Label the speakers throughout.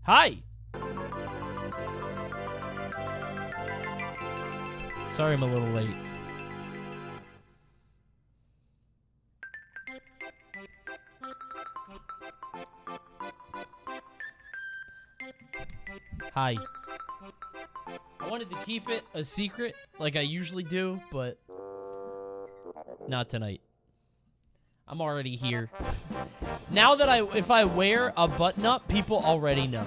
Speaker 1: Hi! Sorry I'm a little late. Hi. I wanted to keep it a secret like I usually do, but not tonight. I'm already here. Now that if I wear a button up, people already know.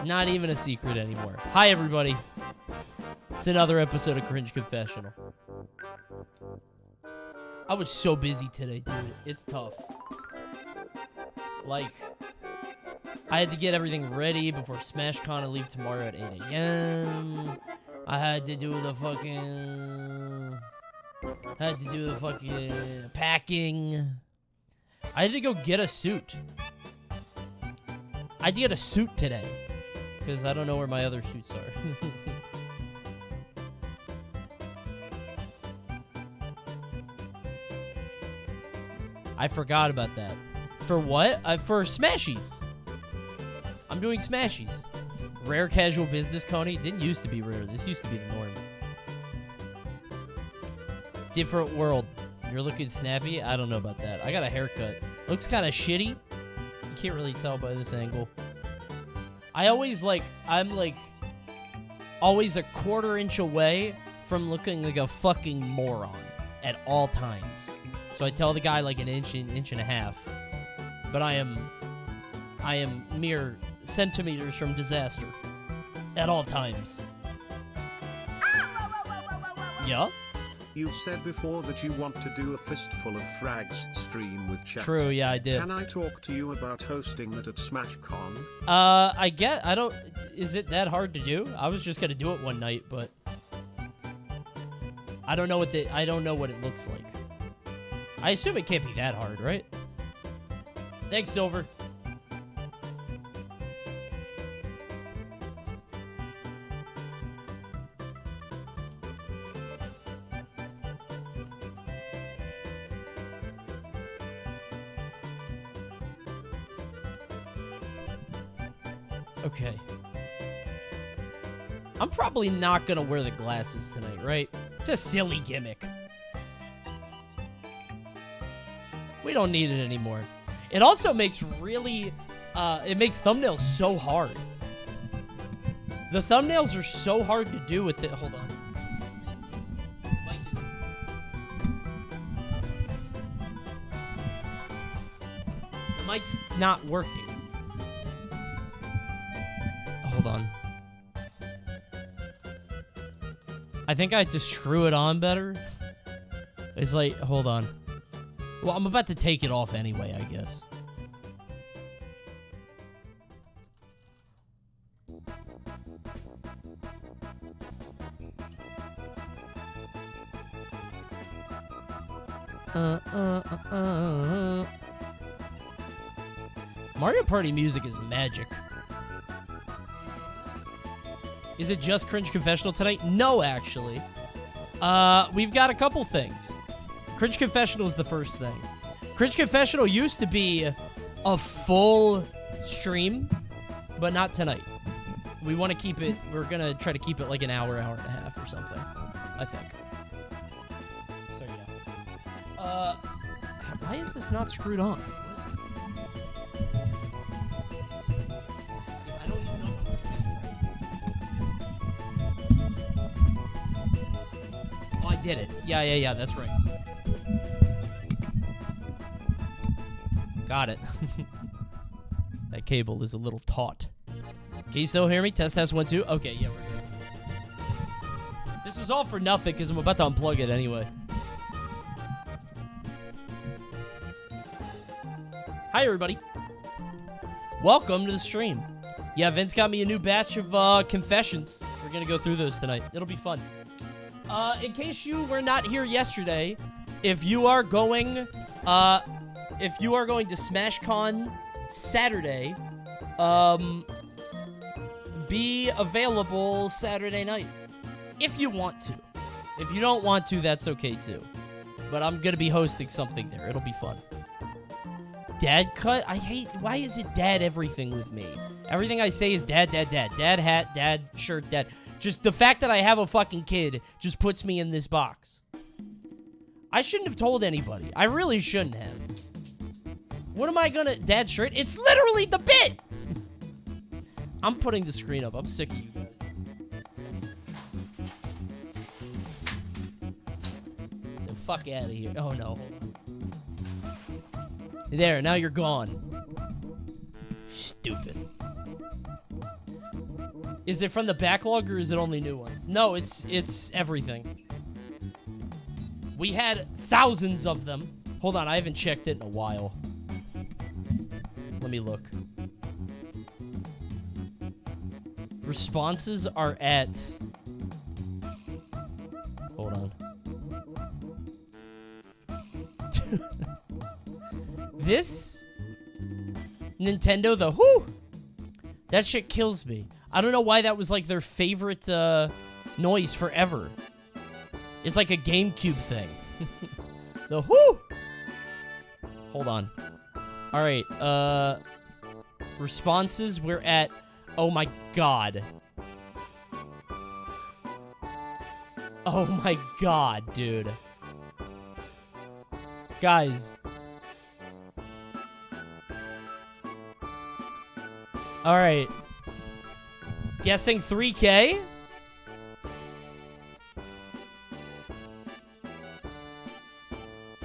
Speaker 1: Not even a secret anymore. Hi, everybody. It's another episode of Cringe Confessional. I was so busy today, dude. It's tough. Like, I had to get everything ready before SmashCon and leave tomorrow at 8 a.m. I had to do the fucking packing. I had to go get a suit. I had to get a suit today. Because I don't know where my other suits are. I forgot about that. For what? For Smashies. I'm doing Smashies. Rare casual business, Coney. Didn't used to be rare. This used to be the norm. Different world. You're looking snappy? I don't know about that. I got a haircut. Looks kind of shitty. You can't really tell by this angle. I'm always a quarter inch away from looking like a fucking moron at all times. So I tell the guy like an inch and a half. But I am mere centimeters from disaster at all times. Yeah?
Speaker 2: You said before that you want to do a fistful of frags stream with chat.
Speaker 1: True, yeah, I did.
Speaker 2: Can I talk to you about hosting that at SmashCon?
Speaker 1: Is it that hard to do? I was just gonna do it one night, but I don't know what it looks like. I assume it can't be that hard, right? Thanks, Silver. Okay. I'm probably not gonna wear the glasses tonight, right? It's a silly gimmick. We don't need it anymore. It also makes it makes thumbnails so hard. The thumbnails are so hard to do with it. Hold on. The mic's not working. Hold on. I think I have to screw it on better. It's like, hold on. Well, I'm about to take it off anyway, I guess. Mario Party music is magic. Is it just Cringe Confessional tonight? No, actually. We've got a couple things. Cringe Confessional is the first thing. Cringe Confessional used to be a full stream, but not tonight. We want to keep it, we're going to try to keep it like an hour, hour and a half or something, I think. So, yeah. Why is this not screwed on? I don't even know if I'm... Oh, I did it. Yeah, that's right. Got it. That cable is a little taut. Can you still hear me? Test, 1, 2. Okay, yeah, we're good. This is all for nothing because I'm about to unplug it anyway. Hi, everybody. Welcome to the stream. Yeah, Vince got me a new batch of confessions. We're going to go through those tonight. It'll be fun. In case you were not here yesterday, if you are going to SmashCon Saturday, be available Saturday night. If you want to. If you don't want to, that's okay too. But I'm going to be hosting something there. It'll be fun. dad cut? I hate, why is it dad everything with me? Everything I say is dad, dad, dad. Dad hat, dad shirt, dad. Just the fact that I have a fucking kid just puts me in this box. I shouldn't have told anybody. I really shouldn't have. What am I gonna... Dad shirt? It's literally the bit! I'm putting the screen up. I'm sick of you guys. The fuck out of here. Oh, no. Hold on. There, now you're gone. Stupid. Is it from the backlog or is it only new ones? No, it's everything. We had thousands of them. Hold on, I haven't checked it in a while. Let me look. Responses are at... Hold on. This Nintendo, the whoo! That shit kills me. I don't know why that was like their favorite noise forever. It's like a GameCube thing. The whoo! Hold on. All right, responses, we're at, oh my god. Oh my god, dude. Guys. All right. Guessing 3K?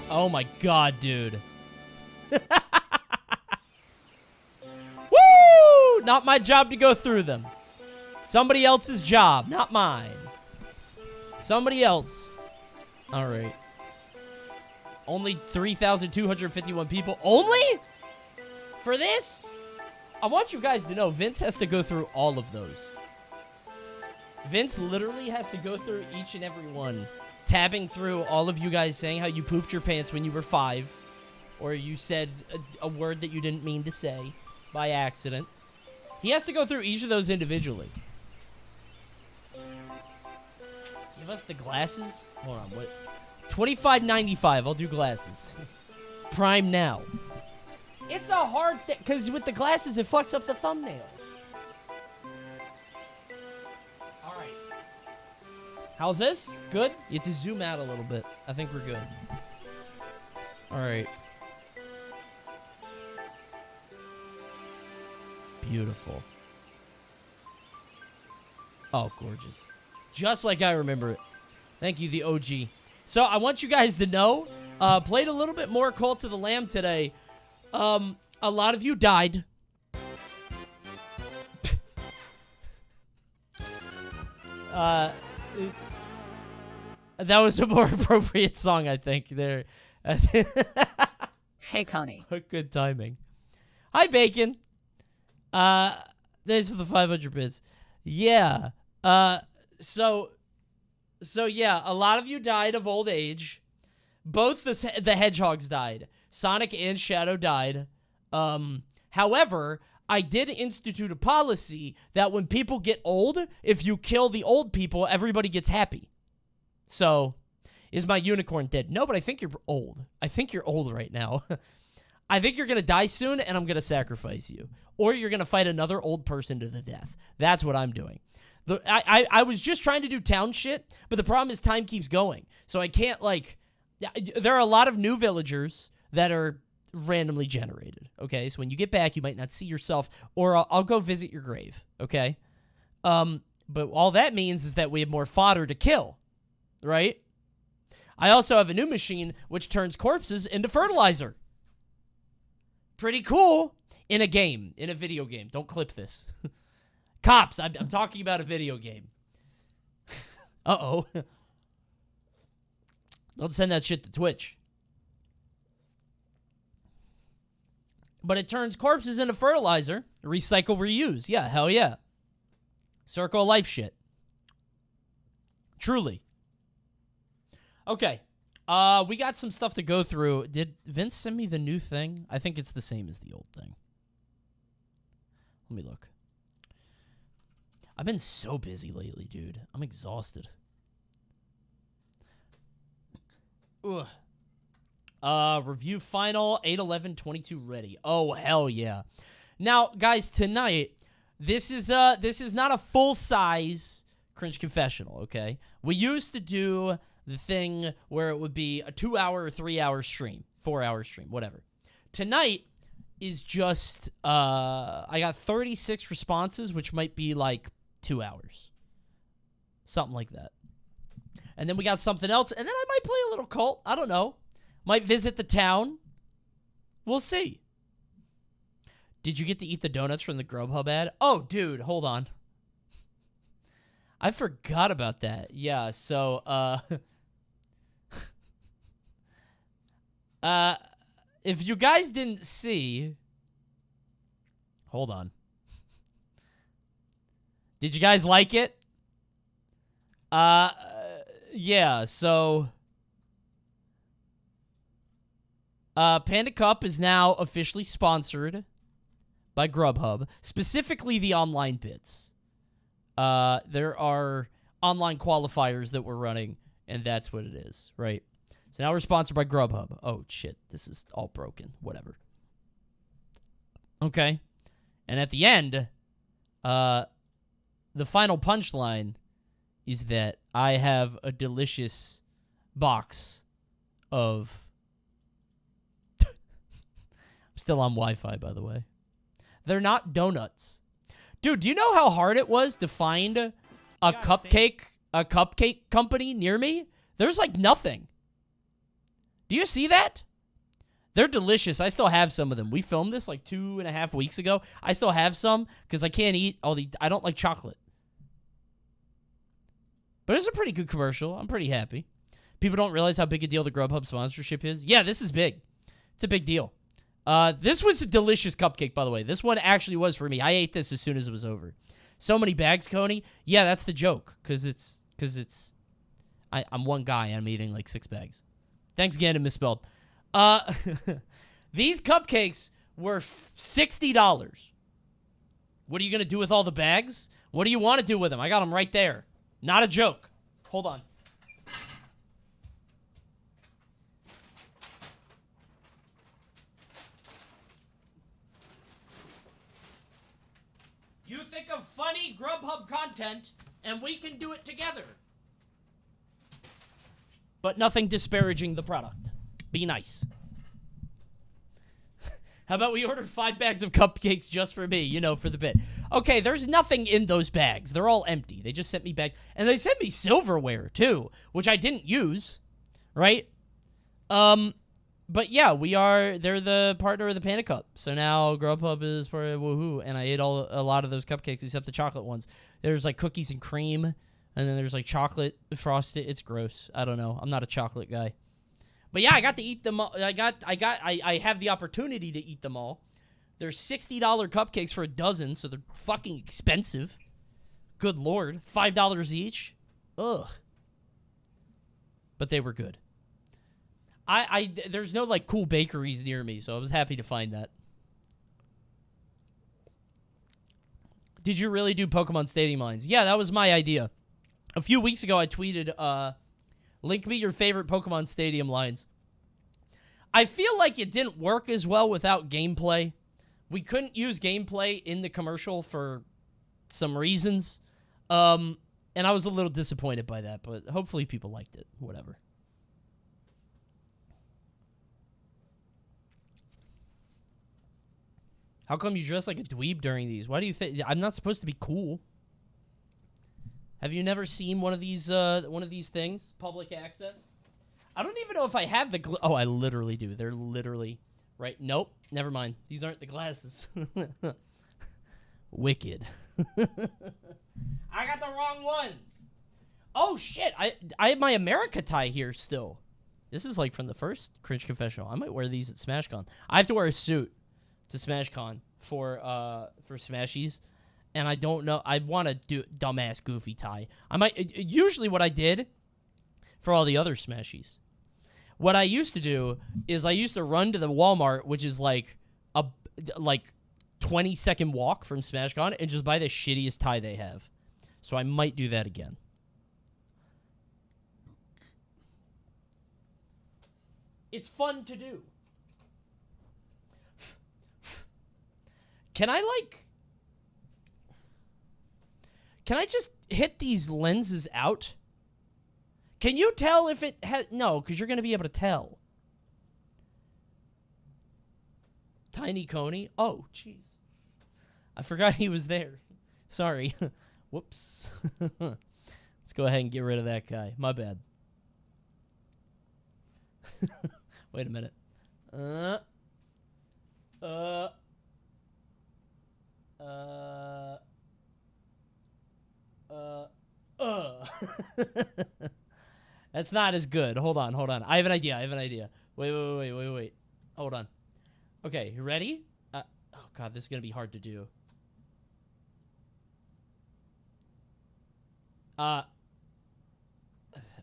Speaker 1: Oh my god, dude. Woo! Not my job to go through them. Somebody else's job, not mine. Somebody else. All right. Only 3,251 people. Only? For this? I want you guys to know, Vince has to go through all of those. Vince literally has to go through each and every one. Tabbing through all of you guys saying how you pooped your pants when you were 5. Or you said a word that you didn't mean to say by accident. He has to go through each of those individually. Give us the glasses? Hold on, what? $25.95. I'll do glasses. Prime now. It's a hard thing, because with the glasses, it fucks up the thumbnail. Alright. How's this? Good? You have to zoom out a little bit. I think we're good. Alright. Beautiful. Oh, gorgeous. Just like I remember it. Thank you, the OG. So, I want you guys to know, played a little bit more Call to the Lamb today. A lot of you died. That was a more appropriate song, I think, there.
Speaker 3: Hey, Coney.
Speaker 1: Good timing. Hi, Bacon. Thanks for the 500 bits. Yeah. So yeah, a lot of you died of old age. Both the hedgehogs died. Sonic and Shadow died. However, I did institute a policy that when people get old, if you kill the old people, everybody gets happy. So, is my unicorn dead? No, but I think you're old. I think you're old right now. I think you're going to die soon, and I'm going to sacrifice you. Or you're going to fight another old person to the death. That's what I'm doing. I was just trying to do town shit, but the problem is time keeps going. So I can't, like... There are a lot of new villagers that are randomly generated, okay? So when you get back, you might not see yourself, or I'll go visit your grave, okay? But all that means is that we have more fodder to kill, right? I also have a new machine which turns corpses into fertilizer. Pretty cool. In a game, in a video game. Don't clip this. Cops, I'm talking about a video game. Uh-oh. Don't send that shit to Twitch. But it turns corpses into fertilizer. Recycle, reuse. Yeah, hell yeah. Circle of life shit. Truly. Okay. We got some stuff to go through. Did Vince send me the new thing? I think it's the same as the old thing. Let me look. I've been so busy lately, dude. I'm exhausted. Ugh. Review final, 8/11/22 ready. Oh, hell yeah. Now, guys, tonight, this is not a full-size Cringe Confessional, okay? We used to do the thing where it would be a 2-hour or 3-hour stream, 4-hour stream, whatever. Tonight is just, I got 36 responses, which might be like 2 hours. Something like that. And then we got something else, and then I might play a little cult. I don't know. Might visit the town. We'll see. Did you get to eat the donuts from the Grubhub ad? Oh, dude, hold on. I forgot about that. Yeah, so, if you guys didn't see... Hold on. Did you guys like it? Yeah, so... Panda Cup is now officially sponsored by Grubhub, specifically the online bits. There are online qualifiers that we're running, and that's what it is, right? So now we're sponsored by Grubhub. Oh, shit, this is all broken. Whatever. Okay. And at the end, the final punchline is that I have a delicious box of... I'm still on Wi-Fi, by the way. They're not donuts. Dude, do you know how hard it was to find a cupcake company near me? There's like nothing. Do you see that? They're delicious. I still have some of them. We filmed this like 2.5 weeks ago. I still have some because I can't eat all the... I don't like chocolate. But it's a pretty good commercial. I'm pretty happy. People don't realize how big a deal the Grubhub sponsorship is. Yeah, this is big. It's a big deal. This was a delicious cupcake, by the way. This one actually was for me. I ate this as soon as it was over. So many bags, Coney. Yeah, that's the joke. I'm one guy and I'm eating like 6 bags. Thanks again, and misspelled. These cupcakes were $60. What are you going to do with all the bags? What do you want to do with them? I got them right there. Not a joke. Hold on. You think of funny Grubhub content, and we can do it together. But nothing disparaging the product. Be nice. How about we order 5 bags of cupcakes just for me, you know, for the bit. Okay, there's nothing in those bags. They're all empty. They just sent me bags. And they sent me silverware, too, which I didn't use, right? But yeah, they're the partner of the Panda Cup. So now Grubhub is part of woohoo, and I ate a lot of those cupcakes except the chocolate ones. There's like cookies and cream, and then there's like chocolate frosted. It's gross. I don't know. I'm not a chocolate guy. But yeah, I got to eat them all. I have the opportunity to eat them all. They're $60 cupcakes for a dozen, so they're fucking expensive. Good lord. $5 each. Ugh. But they were good. There's no, like, cool bakeries near me, so I was happy to find that. Did you really do Pokemon Stadium lines? Yeah, that was my idea. A few weeks ago, I tweeted, link me your favorite Pokemon Stadium lines. I feel like it didn't work as well without gameplay. We couldn't use gameplay in the commercial for some reasons. And I was a little disappointed by that, but hopefully people liked it. Whatever. How come you dress like a dweeb during these? Why do you think I'm not supposed to be cool? Have you never seen one of these things? Public access? I don't even know if I have the oh, I literally do. They're literally right. Nope. Never mind. These aren't the glasses. Wicked. I got the wrong ones. Oh shit. I have my America tie here still. This is like from the first Cringe Confessional. I might wear these at SmashCon. I have to wear a suit to SmashCon for Smashies, and I don't know. I want to do dumbass goofy tie. I might usually what I did for all the other Smashies. What I used to do is I used to run to the Walmart, which is like a 20-second walk from SmashCon, and just buy the shittiest tie they have. So I might do that again. It's fun to do. Can I just hit these lenses out? Can you tell if it has... No, because you're going to be able to tell. Tiny Coney? Oh, jeez. I forgot he was there. Sorry. Whoops. Let's go ahead and get rid of that guy. My bad. Wait a minute. That's not as good. Hold on. I have an idea. Wait. Hold on. Okay, you ready? Oh god, this is gonna be hard to do.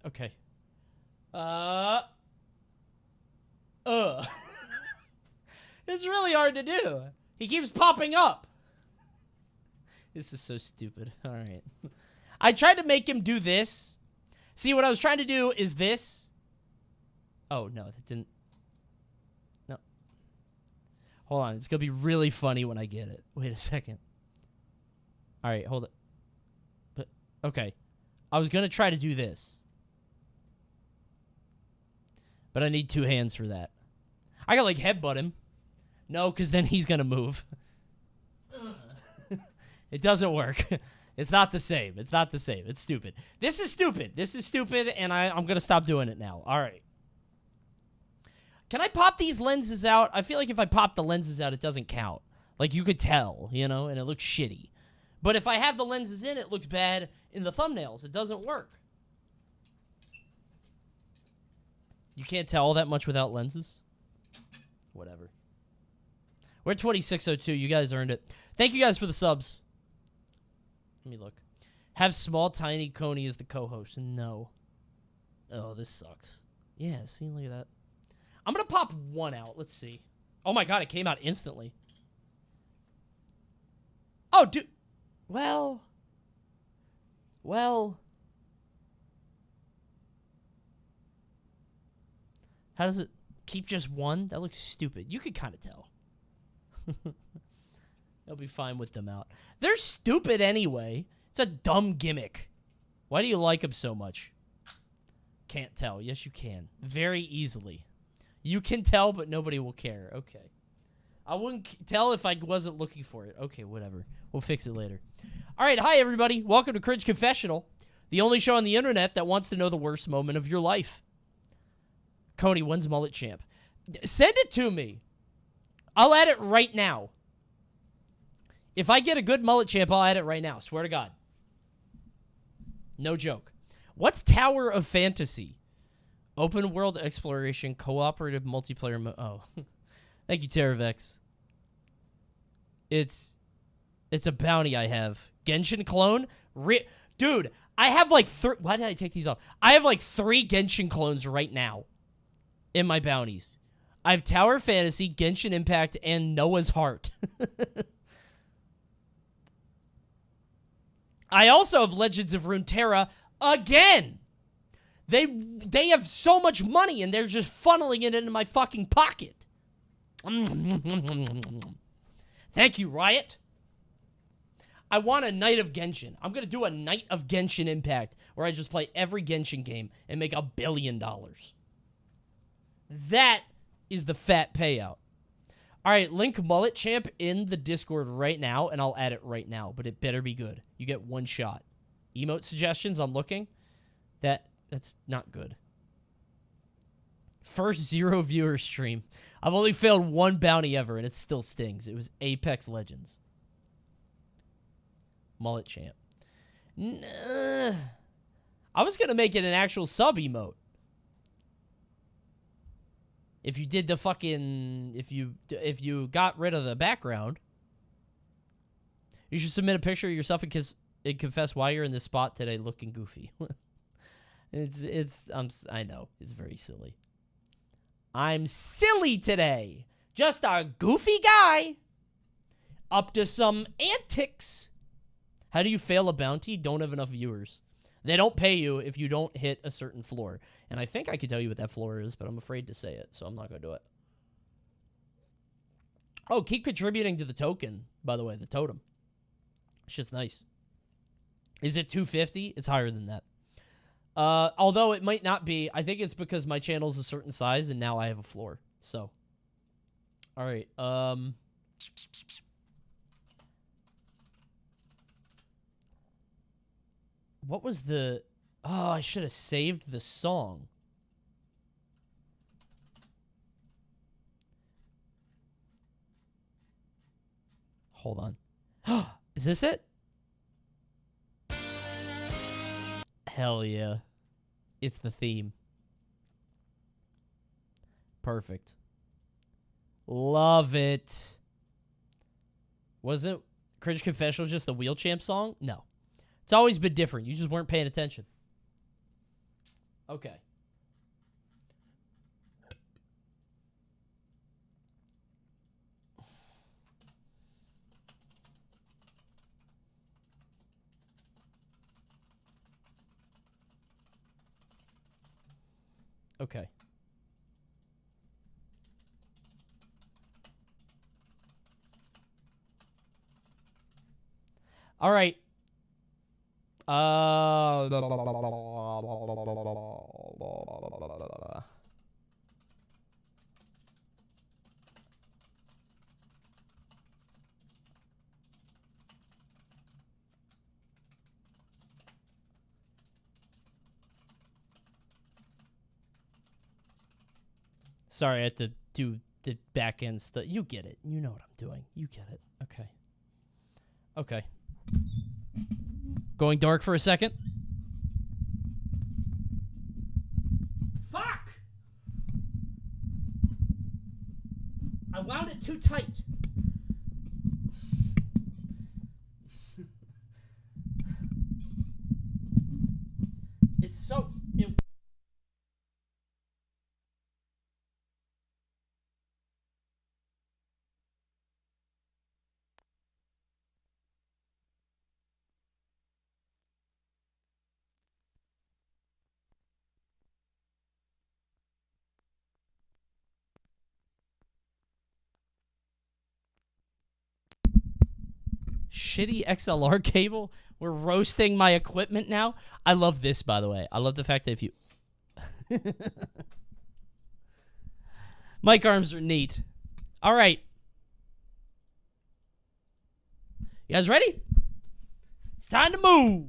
Speaker 1: Okay. It's really hard to do. He keeps popping up. This is so stupid. All right. I tried to make him do this. See, what I was trying to do is this. Oh, no, that didn't. No. Hold on. It's going to be really funny when I get it. Wait a second. All right, hold it. But, okay. I was going to try to do this. But I need 2 hands for that. I got, like, headbutt him. No, because then he's going to move. It doesn't work. It's not the same. It's stupid. This is stupid, and I'm going to stop doing it now. All right. Can I pop these lenses out? I feel like if I pop the lenses out, it doesn't count. Like, you could tell, you know, and it looks shitty. But if I have the lenses in, it looks bad in the thumbnails. It doesn't work. You can't tell all that much without lenses? Whatever. We're at 2602. You guys earned it. Thank you guys for the subs. Let me look. Have small, tiny Coney as the co-host. No. Oh, this sucks. Yeah, see, look at that. I'm going to pop one out. Let's see. Oh, my God, it came out instantly. Oh, dude. Well. How does it keep just one? That looks stupid. You could kind of tell. They'll be fine with them out. They're stupid anyway. It's a dumb gimmick. Why do you like them so much? Can't tell. Yes, you can. Very easily. You can tell, but nobody will care. Okay. I wouldn't tell if I wasn't looking for it. Okay, whatever. We'll fix it later. All right, hi, everybody. Welcome to Cringe Confessional, the only show on the internet that wants to know the worst moment of your life. Coney, when's Mullet Champ? Send it to me. I'll add it right now. If I get a good Mullet Champ, I'll add it right now. Swear to God. No joke. What's Tower of Fantasy? Open world exploration, cooperative multiplayer mode. Oh. Thank you, Terravex. It's a bounty I have. Genshin clone? Dude, I have like why did I take these off? I have like 3 Genshin clones right now in my bounties. I have Tower of Fantasy, Genshin Impact, and Noah's Heart. I also have Legends of Runeterra again. They have so much money, and they're just funneling it into my fucking pocket. Thank you, Riot. I want a Night of Genshin. I'm going to do a Night of Genshin Impact where I just play every Genshin game and make $1 billion. That is the fat payout. All right, link Mullet Champ in the Discord right now, and I'll add it right now, but it better be good. You get 1 shot. Emote suggestions, I'm looking. That's not good. First 0 viewer stream. I've only failed 1 bounty ever, and it still stings. It was Apex Legends. Mullet Champ. Nah. I was going to make it an actual sub emote. If you did the fucking... If you got rid of the background, you should submit a picture of yourself and confess why you're in this spot today looking goofy. I know. It's very silly. I'm silly today. Just a goofy guy. Up to some antics. How do you fail a bounty? Don't have enough viewers. They don't pay you if you don't hit a certain floor. And I think I could tell you what that floor is, but I'm afraid to say it, so I'm not going to do it. Oh, keep contributing to the token, by the way, the totem. Shit's nice. Is it 250? It's higher than that. Although it might not be. I think it's because my channel's a certain size, and now I have a floor. So, all right. What was the... Oh, I should have saved the song. Hold on. Is this it? Hell yeah. It's the theme. Perfect. Love it. Wasn't Cringe Confessional just the Wheel Champ song? No. It's always been different. You just weren't paying attention. Okay. Okay. All right. Sorry, I had to do the back end stuff. You get it. You know what I'm doing. You get it. Okay. Okay. Going dark for a second. Fuck! I wound it too tight. It's so... Shitty XLR cable. We're roasting my equipment now. I love this, by the way. I love the fact that if you... Mic arms are neat. All right. You guys ready? It's time to move.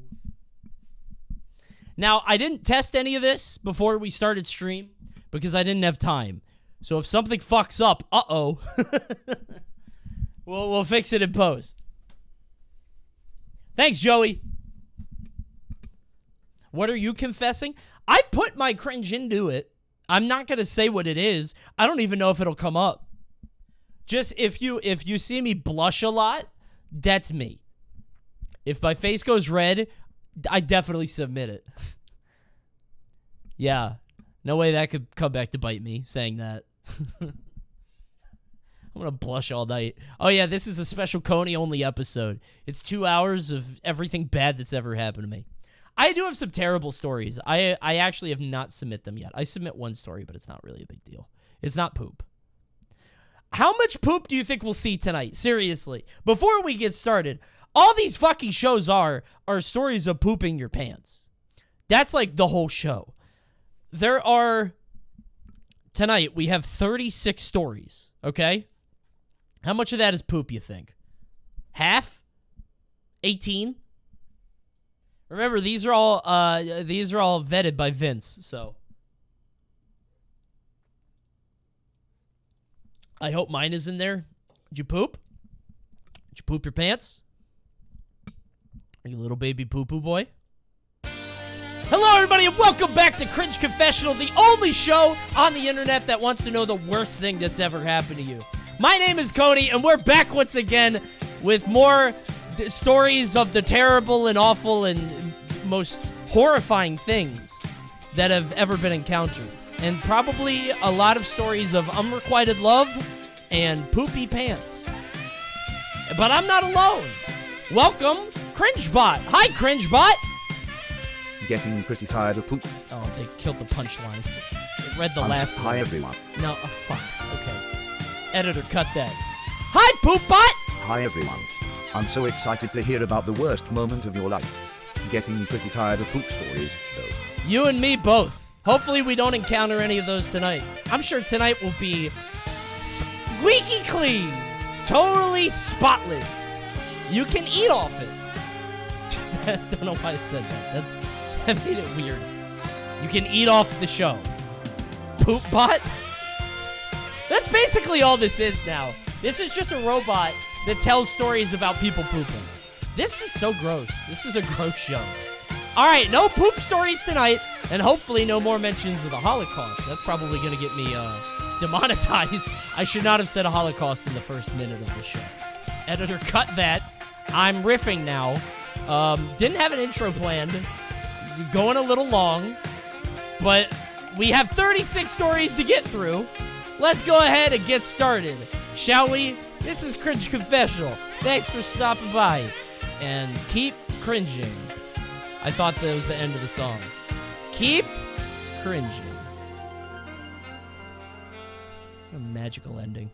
Speaker 1: Now, I didn't test any of this before we started stream because I didn't have time. So if something fucks up, uh-oh. we'll fix it in post. Thanks, Joey. What are you confessing? I put my cringe into it. I'm not going to say what it is. I don't even know if it'll come up. Just if you see me blush a lot, that's me. If my face goes red, I definitely submit it. Yeah. No way that could come back to bite me saying that. I'm going to blush all night. Oh, yeah, this is a special Coney-only episode. It's 2 hours of everything bad that's ever happened to me. I do have some terrible stories. I actually have not submit them yet. I submit one story, but it's not really a big deal. It's not poop. How much poop do you think we'll see tonight? Seriously. Before we get started, all these fucking shows are stories of pooping your pants. That's like the whole show. There are... Tonight, we have 36 stories, okay? How much of that is poop, you think? Half? 18? Remember, these are all vetted by Vince, so. I hope mine is in there. Did you poop? Did you poop your pants? Are you a little baby poo-poo boy? Hello, everybody, and welcome back to Cringe Confessional, the only show on the internet that wants to know the worst thing that's ever happened to you. My name is Coney, and we're back once again with more stories of the terrible and awful and most horrifying things that have ever been encountered. And probably a lot of stories of unrequited love and poopy pants. But I'm not alone. Welcome, CringeBot. Hi, CringeBot.
Speaker 3: Getting pretty tired of poop.
Speaker 1: Oh, they killed the punchline. It read the
Speaker 3: I'm
Speaker 1: last
Speaker 3: hi
Speaker 1: one.
Speaker 3: everyone.
Speaker 1: No, oh, fuck. Okay. Editor, cut that. Hi, Poopbot!
Speaker 3: Hi everyone. I'm so excited to hear about the worst moment of your life. Getting pretty tired of poop stories, though.
Speaker 1: You and me both. Hopefully we don't encounter any of those tonight. I'm sure tonight will be squeaky clean. Totally spotless. You can eat off it. I don't know why I said that. That made it weird. You can eat off the show. Poopbot? That's basically all this is now. This is just a robot that tells stories about people pooping. This is so gross. This is a gross show. All right, no poop stories tonight, and hopefully no more mentions of the Holocaust. That's probably going to get me demonetized. I should not have said a Holocaust in the first minute of the show. Editor, cut that. I'm riffing now. Didn't have an intro planned. Going a little long, but we have 36 stories to get through. Let's go ahead and get started, shall we? This is Cringe Confessional. Thanks for stopping by, and keep cringing. I thought that was the end of the song. Keep cringing. A magical ending.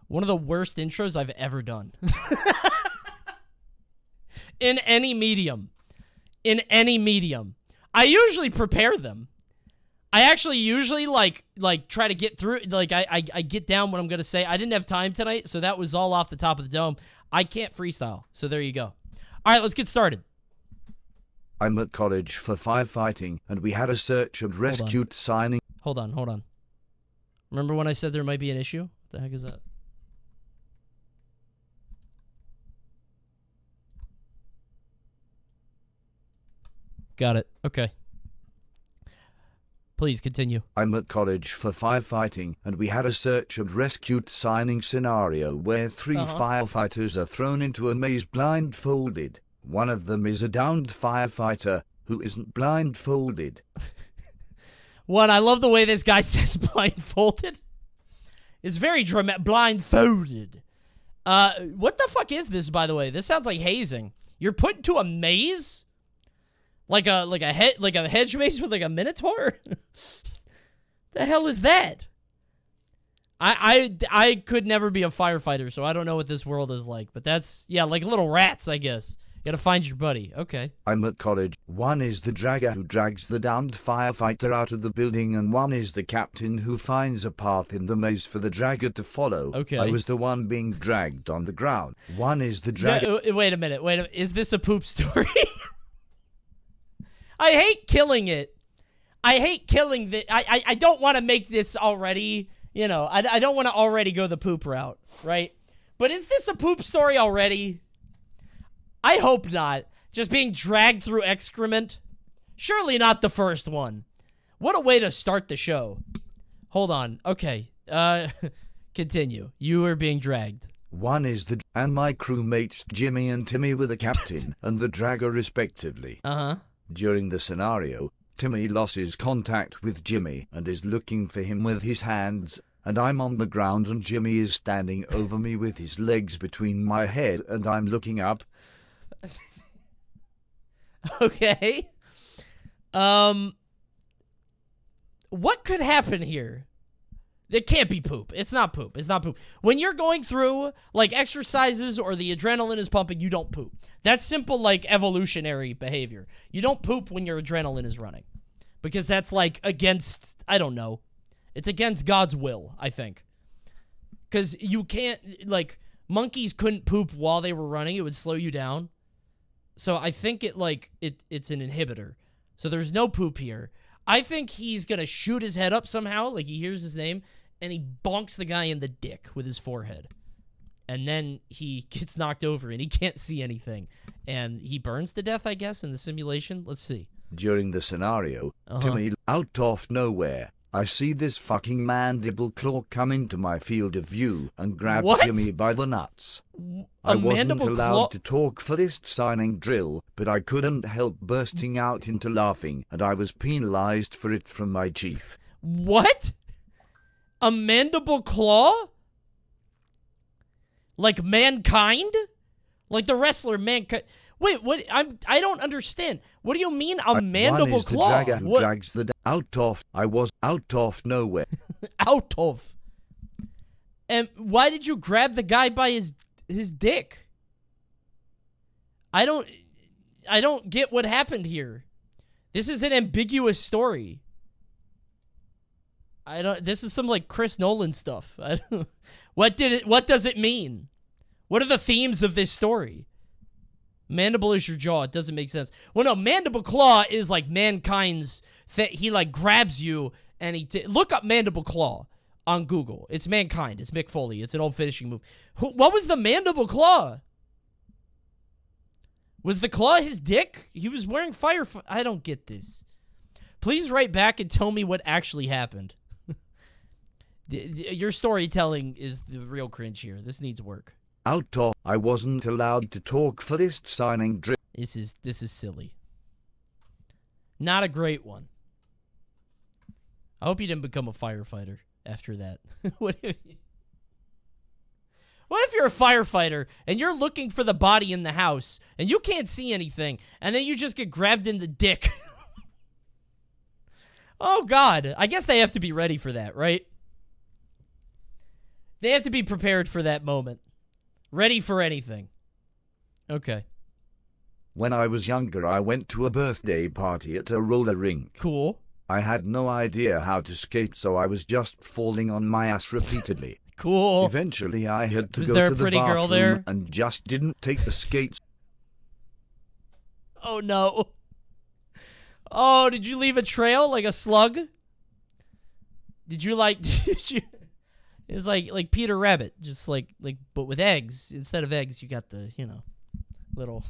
Speaker 1: One of the worst intros I've ever done. In any medium. In any medium. I usually prepare them. I actually usually like try to get through, like I get down what I'm going to say. I didn't have time tonight, so that was all off the top of the dome. I can't freestyle, so there you go. All right, let's get started.
Speaker 3: I'm at college for firefighting, and we had a search and rescue signing.
Speaker 1: Hold on. Remember when I said there might be an issue? What the heck is that? Got it. Okay. Please continue.
Speaker 3: I'm at college for firefighting, and we had a search and rescue signing scenario where three firefighters are thrown into a maze blindfolded. One of them is a downed firefighter who isn't blindfolded.
Speaker 1: One, I love the way this guy says blindfolded. It's very dramatic. Blindfolded. What the fuck is this, by the way? This sounds like hazing. You're put into a maze? Like a hedge maze with like a minotaur? The hell is that? I could never be a firefighter, so I don't know what this world is like. But that's, yeah, like little rats, I guess. You gotta find your buddy. Okay.
Speaker 3: I'm at college. One is the dragger who drags the downed firefighter out of the building, and one is the captain who finds a path in the maze for the dragger to follow.
Speaker 1: Okay.
Speaker 3: I was the one being dragged on the ground. One is the dragger.
Speaker 1: Wait a minute. Is this a poop story? I hate killing it. I hate killing the... I don't want to make this already, you know, I don't want to already go the poop route, right? But is this a poop story already? I hope not. Just being dragged through excrement? Surely not the first one. What a way to start the show. Hold on. Okay. Continue. You were being dragged.
Speaker 3: One is the... and my crewmates Jimmy and Timmy were the captain and the dragger respectively.
Speaker 1: Uh-huh.
Speaker 3: During the scenario, Timmy loses contact with Jimmy and is looking for him with his hands, and I'm on the ground and Jimmy is standing over me with his legs between my head and I'm looking up.
Speaker 1: Okay. What could happen here? It can't be poop. It's not poop. It's not poop. When you're going through, like, exercises or the adrenaline is pumping, you don't poop. That's simple, like, evolutionary behavior. You don't poop when your adrenaline is running. Because that's, like, against, I don't know. It's against God's will, I think. Because you can't, like, monkeys couldn't poop while they were running. It would slow you down. So I think it's an inhibitor. So there's no poop here. I think he's going to shoot his head up somehow, like he hears his name, and he bonks the guy in the dick with his forehead. And then he gets knocked over, and he can't see anything. And he burns to death, I guess, in the simulation. Let's see.
Speaker 3: During the scenario, Timmy, out of nowhere, I see this fucking mandible claw come into my field of view and grab Jimmy by the nuts. I wasn't allowed to talk for this signing drill, but I couldn't help bursting out into laughing, and I was penalized for it from my chief.
Speaker 1: What? A mandible claw? Like mankind? Like the wrestler Mankind. Wait, what? I don't understand. What do you mean a mandible
Speaker 3: one is
Speaker 1: claw?
Speaker 3: The dragger who drags the out of. I was out of nowhere.
Speaker 1: Out of. And why did you grab the guy by his dick? I don't get what happened here. This is an ambiguous story. This is some like Chris Nolan stuff. What does it mean? What are the themes of this story? Mandible is your jaw. It doesn't make sense. Well, no, mandible claw is like Mankind's thing. He like grabs you and look up mandible claw on Google. It's Mankind. It's Mick Foley. It's an old finishing move. What was the mandible claw? Was the claw his dick? He was wearing fire. I don't get this. Please write back and tell me what actually happened. Your storytelling is the real cringe here. This needs work.
Speaker 3: Out of. I wasn't allowed to talk for this signing drip.
Speaker 1: This is silly. Not a great one. I hope you didn't become a firefighter after that. What if you're a firefighter and you're looking for the body in the house and you can't see anything and then you just get grabbed in the dick? Oh, God. I guess they have to be ready for that, right? They have to be prepared for that moment. Ready for anything. Okay.
Speaker 3: When I was younger, I went to a birthday party at a roller rink.
Speaker 1: Cool.
Speaker 3: I had no idea how to skate, so I was just falling on my ass repeatedly.
Speaker 1: Cool.
Speaker 3: Eventually, I had to
Speaker 1: Was
Speaker 3: go
Speaker 1: there
Speaker 3: to
Speaker 1: a
Speaker 3: the
Speaker 1: pretty girl
Speaker 3: bathroom
Speaker 1: there?
Speaker 3: and just didn't take the skates.
Speaker 1: Oh, no. Oh, did you leave a trail like a slug? Did you It's like Peter Rabbit, just like but with eggs. Instead of eggs, you got the, little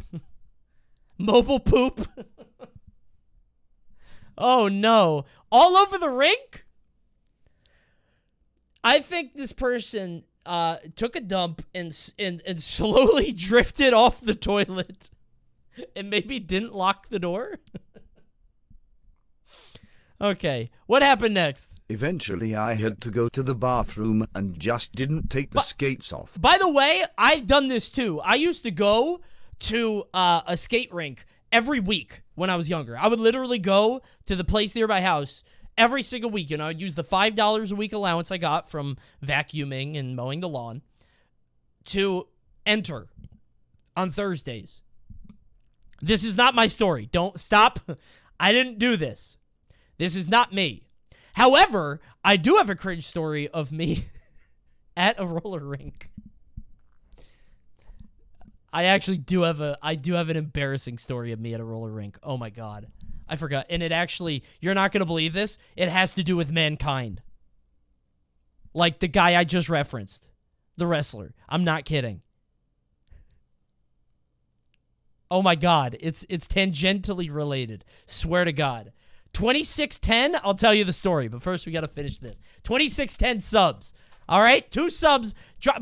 Speaker 1: mobile poop. Oh no. All over the rink? I think this person took a dump and slowly drifted off the toilet and maybe didn't lock the door. Okay, what happened next?
Speaker 3: Eventually, I had to go to the bathroom and just didn't take the skates off.
Speaker 1: By the way, I've done this too. I used to go to a skate rink every week when I was younger. I would literally go to the place near my house every single week, and I would use the $5 a week allowance I got from vacuuming and mowing the lawn to enter on Thursdays. This is not my story. Don't stop. I didn't do this. This is not me. However, I do have a cringe story of me at a roller rink. I actually do have an embarrassing story of me at a roller rink. Oh my God. I forgot. And it actually, you're not going to believe this, it has to do with Mankind. Like the guy I just referenced. The wrestler. I'm not kidding. Oh my God. It's tangentially related. Swear to God. 2610, I'll tell you the story, but first we got to finish this. 2610 subs. All right? 2 subs.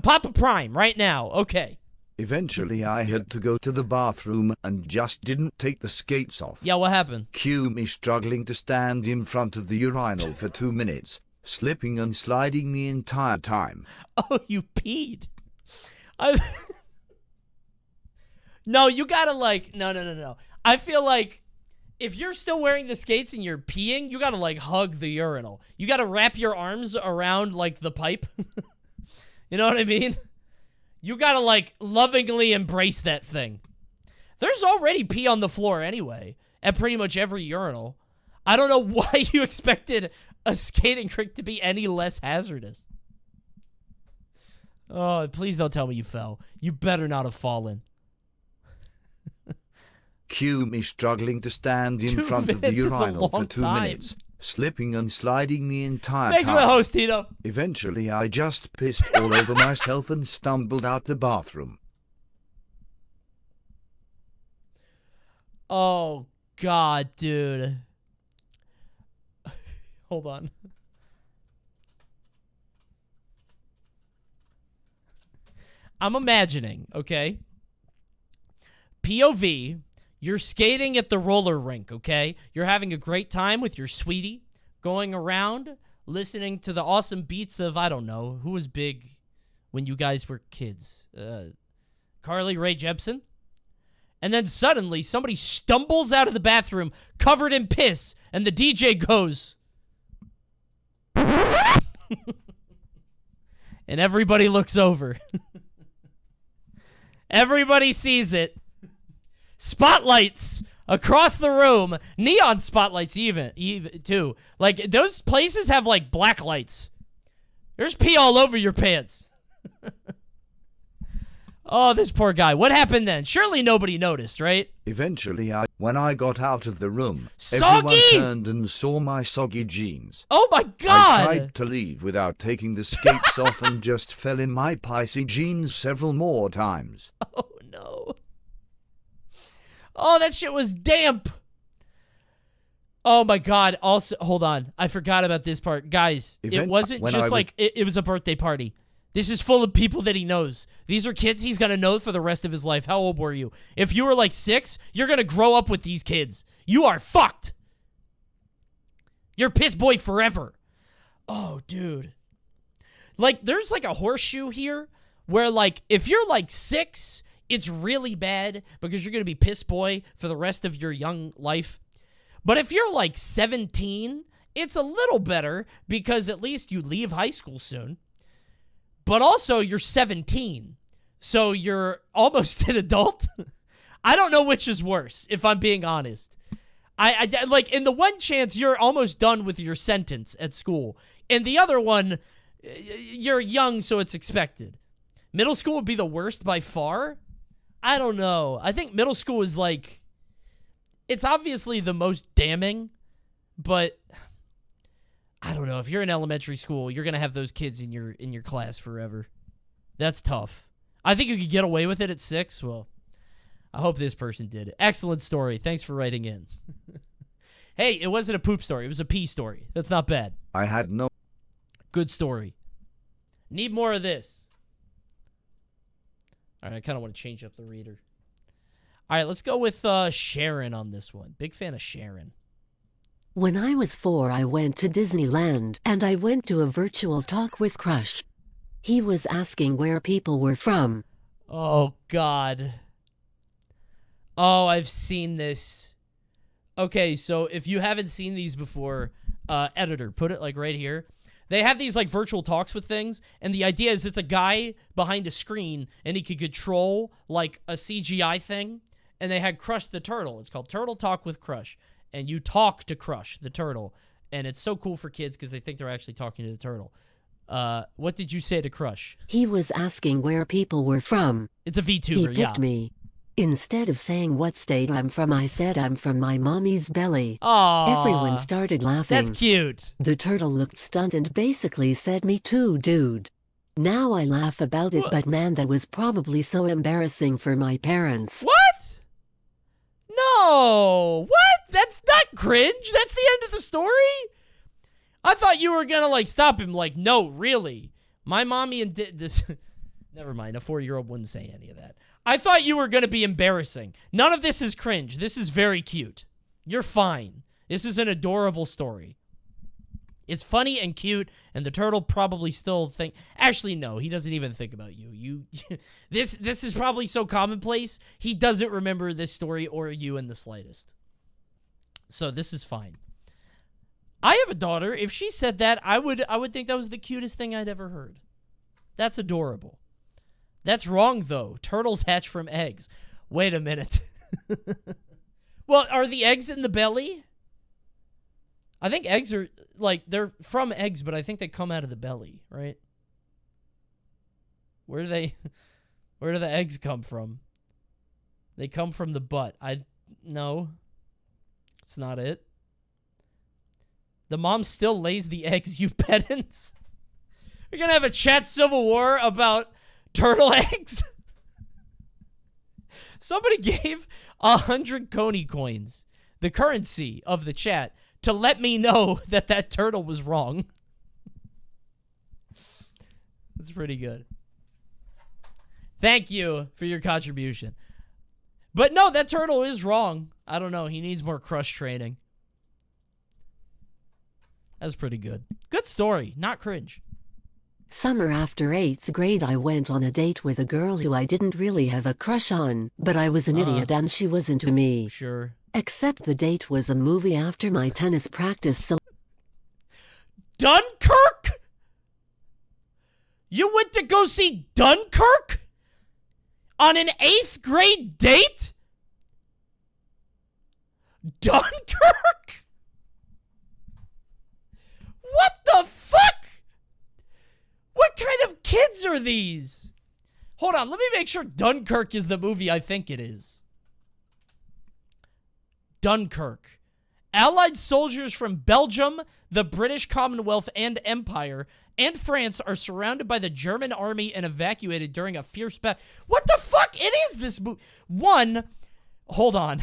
Speaker 1: Pop a prime right now. Okay.
Speaker 3: Eventually, I had to go to the bathroom and just didn't take the skates off.
Speaker 1: Yeah, what happened?
Speaker 3: Cue me struggling to stand in front of the urinal for 2 minutes, slipping and sliding the entire time.
Speaker 1: Oh, you peed. No, you gotta no. I feel like if you're still wearing the skates and you're peeing, you gotta like hug the urinal. You gotta wrap your arms around like the pipe. You know what I mean? You gotta like lovingly embrace that thing. There's already pee on the floor anyway at pretty much every urinal. I don't know why you expected a skating rink to be any less hazardous. Oh, please don't tell me you fell. You better not have fallen.
Speaker 3: Cue me struggling to stand in front of the urinal for 2 minutes, slipping and sliding the entire
Speaker 1: Thanks
Speaker 3: time.
Speaker 1: for the host, Tito.
Speaker 3: Eventually, I just pissed all over myself and stumbled out the bathroom.
Speaker 1: Oh, God, dude. Hold on. I'm imagining, okay? POV, you're skating at the roller rink, okay? You're having a great time with your sweetie, going around, listening to the awesome beats of, I don't know, who was big when you guys were kids? Carly Rae Jepsen. And then suddenly somebody stumbles out of the bathroom covered in piss, and the DJ goes. And everybody looks over. Everybody sees it. Spotlights across the room. Neon spotlights even too. Like, those places have, like, black lights. There's pee all over your pants. Oh, this poor guy. What happened then? Surely nobody noticed, right?
Speaker 3: Eventually, when I got out of the room,
Speaker 1: Soggy!
Speaker 3: everyone turned and saw my soggy jeans.
Speaker 1: Oh my God!
Speaker 3: I tried to leave without taking the skates off and just fell in my pissy jeans several more times.
Speaker 1: Oh no. Oh, that shit was damp. Oh my God. Also, hold on. I forgot about this part. Guys, it wasn't just like, it was a birthday party. This is full of people that he knows. These are kids he's going to know for the rest of his life. How old were you? If you were like 6, you're going to grow up with these kids. You are fucked. You're piss boy forever. Oh, dude. Like, there's like a horseshoe here where, like, if you're like 6, it's really bad because you're going to be piss boy for the rest of your young life. But if you're like 17, it's a little better because at least you leave high school soon. But also, you're 17, so you're almost an adult. I don't know which is worse, if I'm being honest. I like, in the one chance, you're almost done with your sentence at school. In the other one, you're young, so it's expected. Middle school would be the worst by far? I don't know. I think middle school is, like, it's obviously the most damning, but I don't know. If you're in elementary school, you're going to have those kids in your class forever. That's tough. I think you could get away with it at 6. Well, I hope this person did. Excellent story. Thanks for writing in. Hey, it wasn't a poop story. It was a pee story. That's not bad.
Speaker 3: I had no...
Speaker 1: Good story. Need more of this. All right, I kind of want to change up the reader. All right, let's go with Sharon on this one. Big fan of Sharon.
Speaker 4: When I was 4, I went to Disneyland, and I went to a virtual talk with Crush. He was asking where people were from.
Speaker 1: Oh, God. Oh, I've seen this. Okay, so if you haven't seen these before, editor, put it, like, right here. They have these, like, virtual talks with things, and the idea is it's a guy behind a screen, and he could control, like, a CGI thing, and they had Crush the Turtle. It's called Turtle Talk with Crush. And you talk to Crush, the turtle. And it's so cool for kids because they think they're actually talking to the turtle. What did you say to Crush?
Speaker 4: He was asking where people were from.
Speaker 1: It's a VTuber,
Speaker 4: He picked me. Instead of saying what state I'm from, I said I'm from my mommy's belly.
Speaker 1: Aww.
Speaker 4: Everyone started laughing.
Speaker 1: That's cute.
Speaker 4: The turtle looked stunned and basically said, "Me too, dude." Now I laugh about it, but man, that was probably so embarrassing for my parents.
Speaker 1: What? No. What? That's not cringe. That's the end of the story? I thought you were gonna, like, stop him. Like, no, really. My mommy and this... Never mind. A 4-year-old wouldn't say any of that. I thought you were gonna be embarrassing. None of this is cringe. This is very cute. You're fine. This is an adorable story. It's funny and cute, and the turtle probably still think... Actually, no, he doesn't even think about you. This is probably so commonplace, he doesn't remember this story or you in the slightest. So this is fine. I have a daughter. If she said that, I would think that was the cutest thing I'd ever heard. That's adorable. That's wrong, though. Turtles hatch from eggs. Wait a minute. Well, are the eggs in the belly? I think eggs are, like, they're from eggs, but I think they come out of the belly, right? Where do the eggs come from? They come from the butt. No. It's not it. The mom still lays the eggs, you pedants. You're gonna have a chat civil war about turtle eggs? Somebody gave 100 Coney coins, the currency of the chat, to let me know that turtle was wrong. That's pretty good. Thank you for your contribution. But no, that turtle is wrong. I don't know. He needs more Crush training. That's pretty good. Good story. Not cringe.
Speaker 4: Summer after 8th grade, I went on a date with a girl who I didn't really have a crush on, but I was an idiot and she was into me.
Speaker 1: Sure.
Speaker 4: Except the date was a movie after my tennis practice, so...
Speaker 1: Dunkirk? You went to go see Dunkirk? On an 8th grade date? Dunkirk? What the fuck? What kind of kids are these? Hold on, let me make sure Dunkirk is the movie I think it is. Dunkirk. Allied soldiers from Belgium, the British Commonwealth and Empire, and France are surrounded by the German army and evacuated during a fierce battle. What the fuck? It is this movie. Hold on.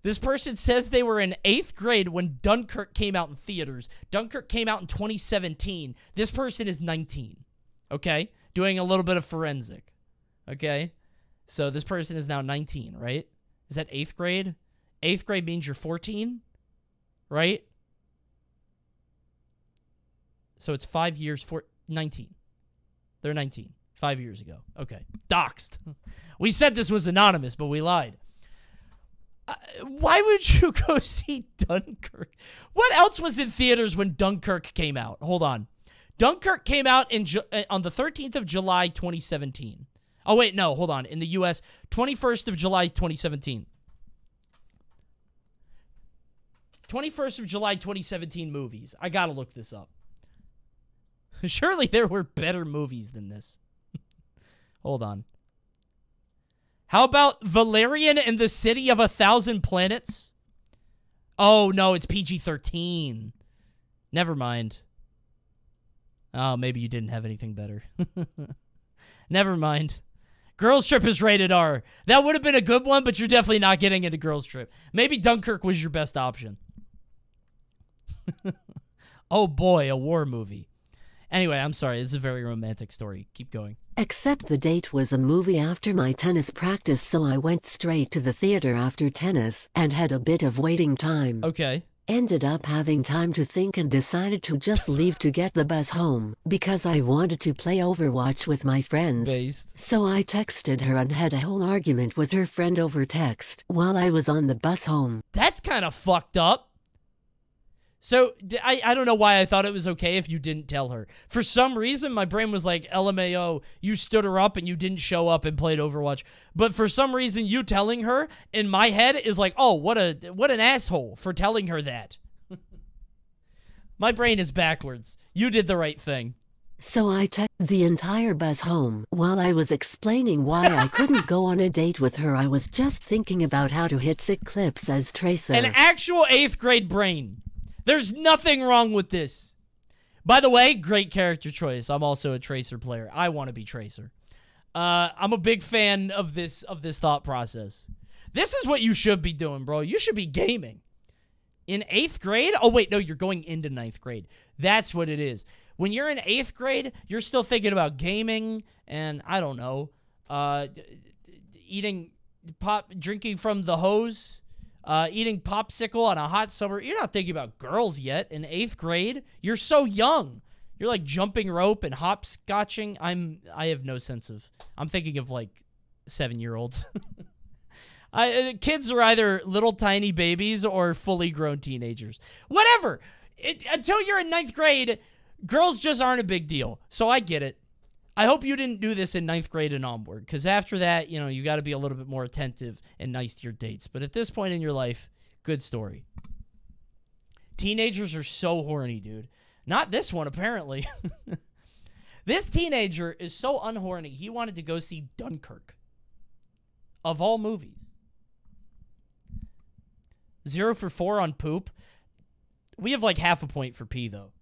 Speaker 1: This person says they were in 8th grade when Dunkirk came out in theaters. Dunkirk came out in 2017. This person is 19. Okay? Doing a little bit of forensic. Okay? So this person is now 19, right? Is that 8th grade? 8th grade means you're 14, right? So it's 5 years, 19. They're 19. 5 years ago. Okay. Doxed. We said this was anonymous, but we lied. Why would you go see Dunkirk? What else was in theaters when Dunkirk came out? Hold on. Dunkirk came out on the 13th of July, 2017. Oh, wait, no, hold on. In the U.S., 21st of July, 2017. 21st of July, 2017 movies. I gotta look this up. Surely there were better movies than this. Hold on. How about Valerian and the City of 1,000 Planets? Oh, no, it's PG-13. Never mind. Oh, maybe you didn't have anything better. Never mind. Girls Trip is rated R. That would have been a good one, but you're definitely not getting into Girls Trip. Maybe Dunkirk was your best option. Oh boy, a war movie. Anyway, I'm sorry. This is a very romantic story. Keep going.
Speaker 4: Except the date was a movie after my tennis practice, so I went straight to the theater after tennis and had a bit of waiting time.
Speaker 1: Okay.
Speaker 4: Ended up having time to think and decided to just leave to get the bus home because I wanted to play Overwatch with my friends.
Speaker 1: Based.
Speaker 4: So I texted her and had a whole argument with her friend over text while I was on the bus home.
Speaker 1: That's kind of fucked up. So, I don't know why I thought it was okay if you didn't tell her. For some reason, my brain was like, LMAO, you stood her up and you didn't show up and played Overwatch. But for some reason, you telling her, in my head, is like, oh, what an asshole for telling her that. My brain is backwards. You did the right thing.
Speaker 4: So I texted the entire bus home. While I was explaining why I couldn't go on a date with her, I was just thinking about how to hit sick clips as Tracer.
Speaker 1: An actual 8th grade brain. There's nothing wrong with this. By the way, great character choice. I'm also a Tracer player. I want to be Tracer. I'm a big fan of this thought process. This is what you should be doing, bro. You should be gaming. In 8th grade? Oh, wait, no, you're going into 9th grade. That's what it is. When you're in 8th grade, you're still thinking about gaming and, I don't know, drinking from the hose. Eating popsicle on a hot summer. You're not thinking about girls yet in 8th grade. You're so young. You're like jumping rope and hopscotching. I have no sense of. I'm thinking of like 7-year-olds. Kids are either little tiny babies or fully grown teenagers. Whatever. Until you're in 9th grade, girls just aren't a big deal. So I get it. I hope you didn't do this in 9th grade and onward, because after that, you know, you got to be a little bit more attentive and nice to your dates. But at this point in your life, good story. Teenagers are so horny, dude. Not this one, apparently. This teenager is so unhorny, he wanted to go see Dunkirk. Of all movies. 0 for 4 on poop. We have like half a point for pee, though.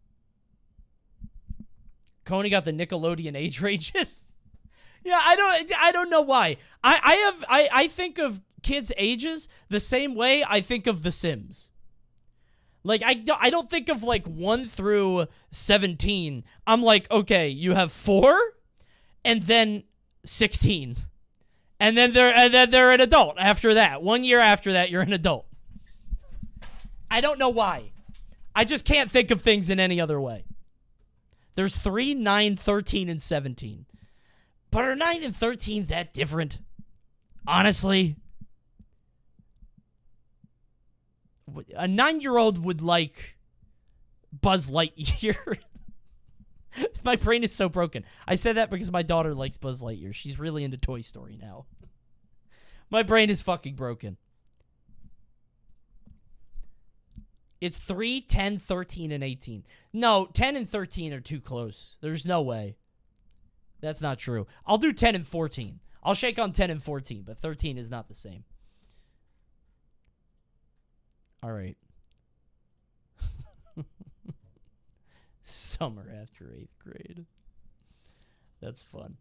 Speaker 1: Coney got the Nickelodeon age ranges. Yeah, I don't know why. I think of kids' ages the same way I think of The Sims. Like, I don't think of like 1 through 17. I'm like, okay, you have 4 and then 16. And then they're an adult after that. 1 year after that, you're an adult. I don't know why. I just can't think of things in any other way. There's 3, 9, 13, and 17. But are 9 and 13 that different? Honestly? A 9-year-old would like Buzz Lightyear. My brain is so broken. I said that because my daughter likes Buzz Lightyear. She's really into Toy Story now. My brain is fucking broken. It's 3, 10, 13, and 18. No, 10 and 13 are too close. There's no way. That's not true. I'll do 10 and 14. I'll shake on 10 and 14, but 13 is not the same. All right. Summer after 8th grade. That's fun.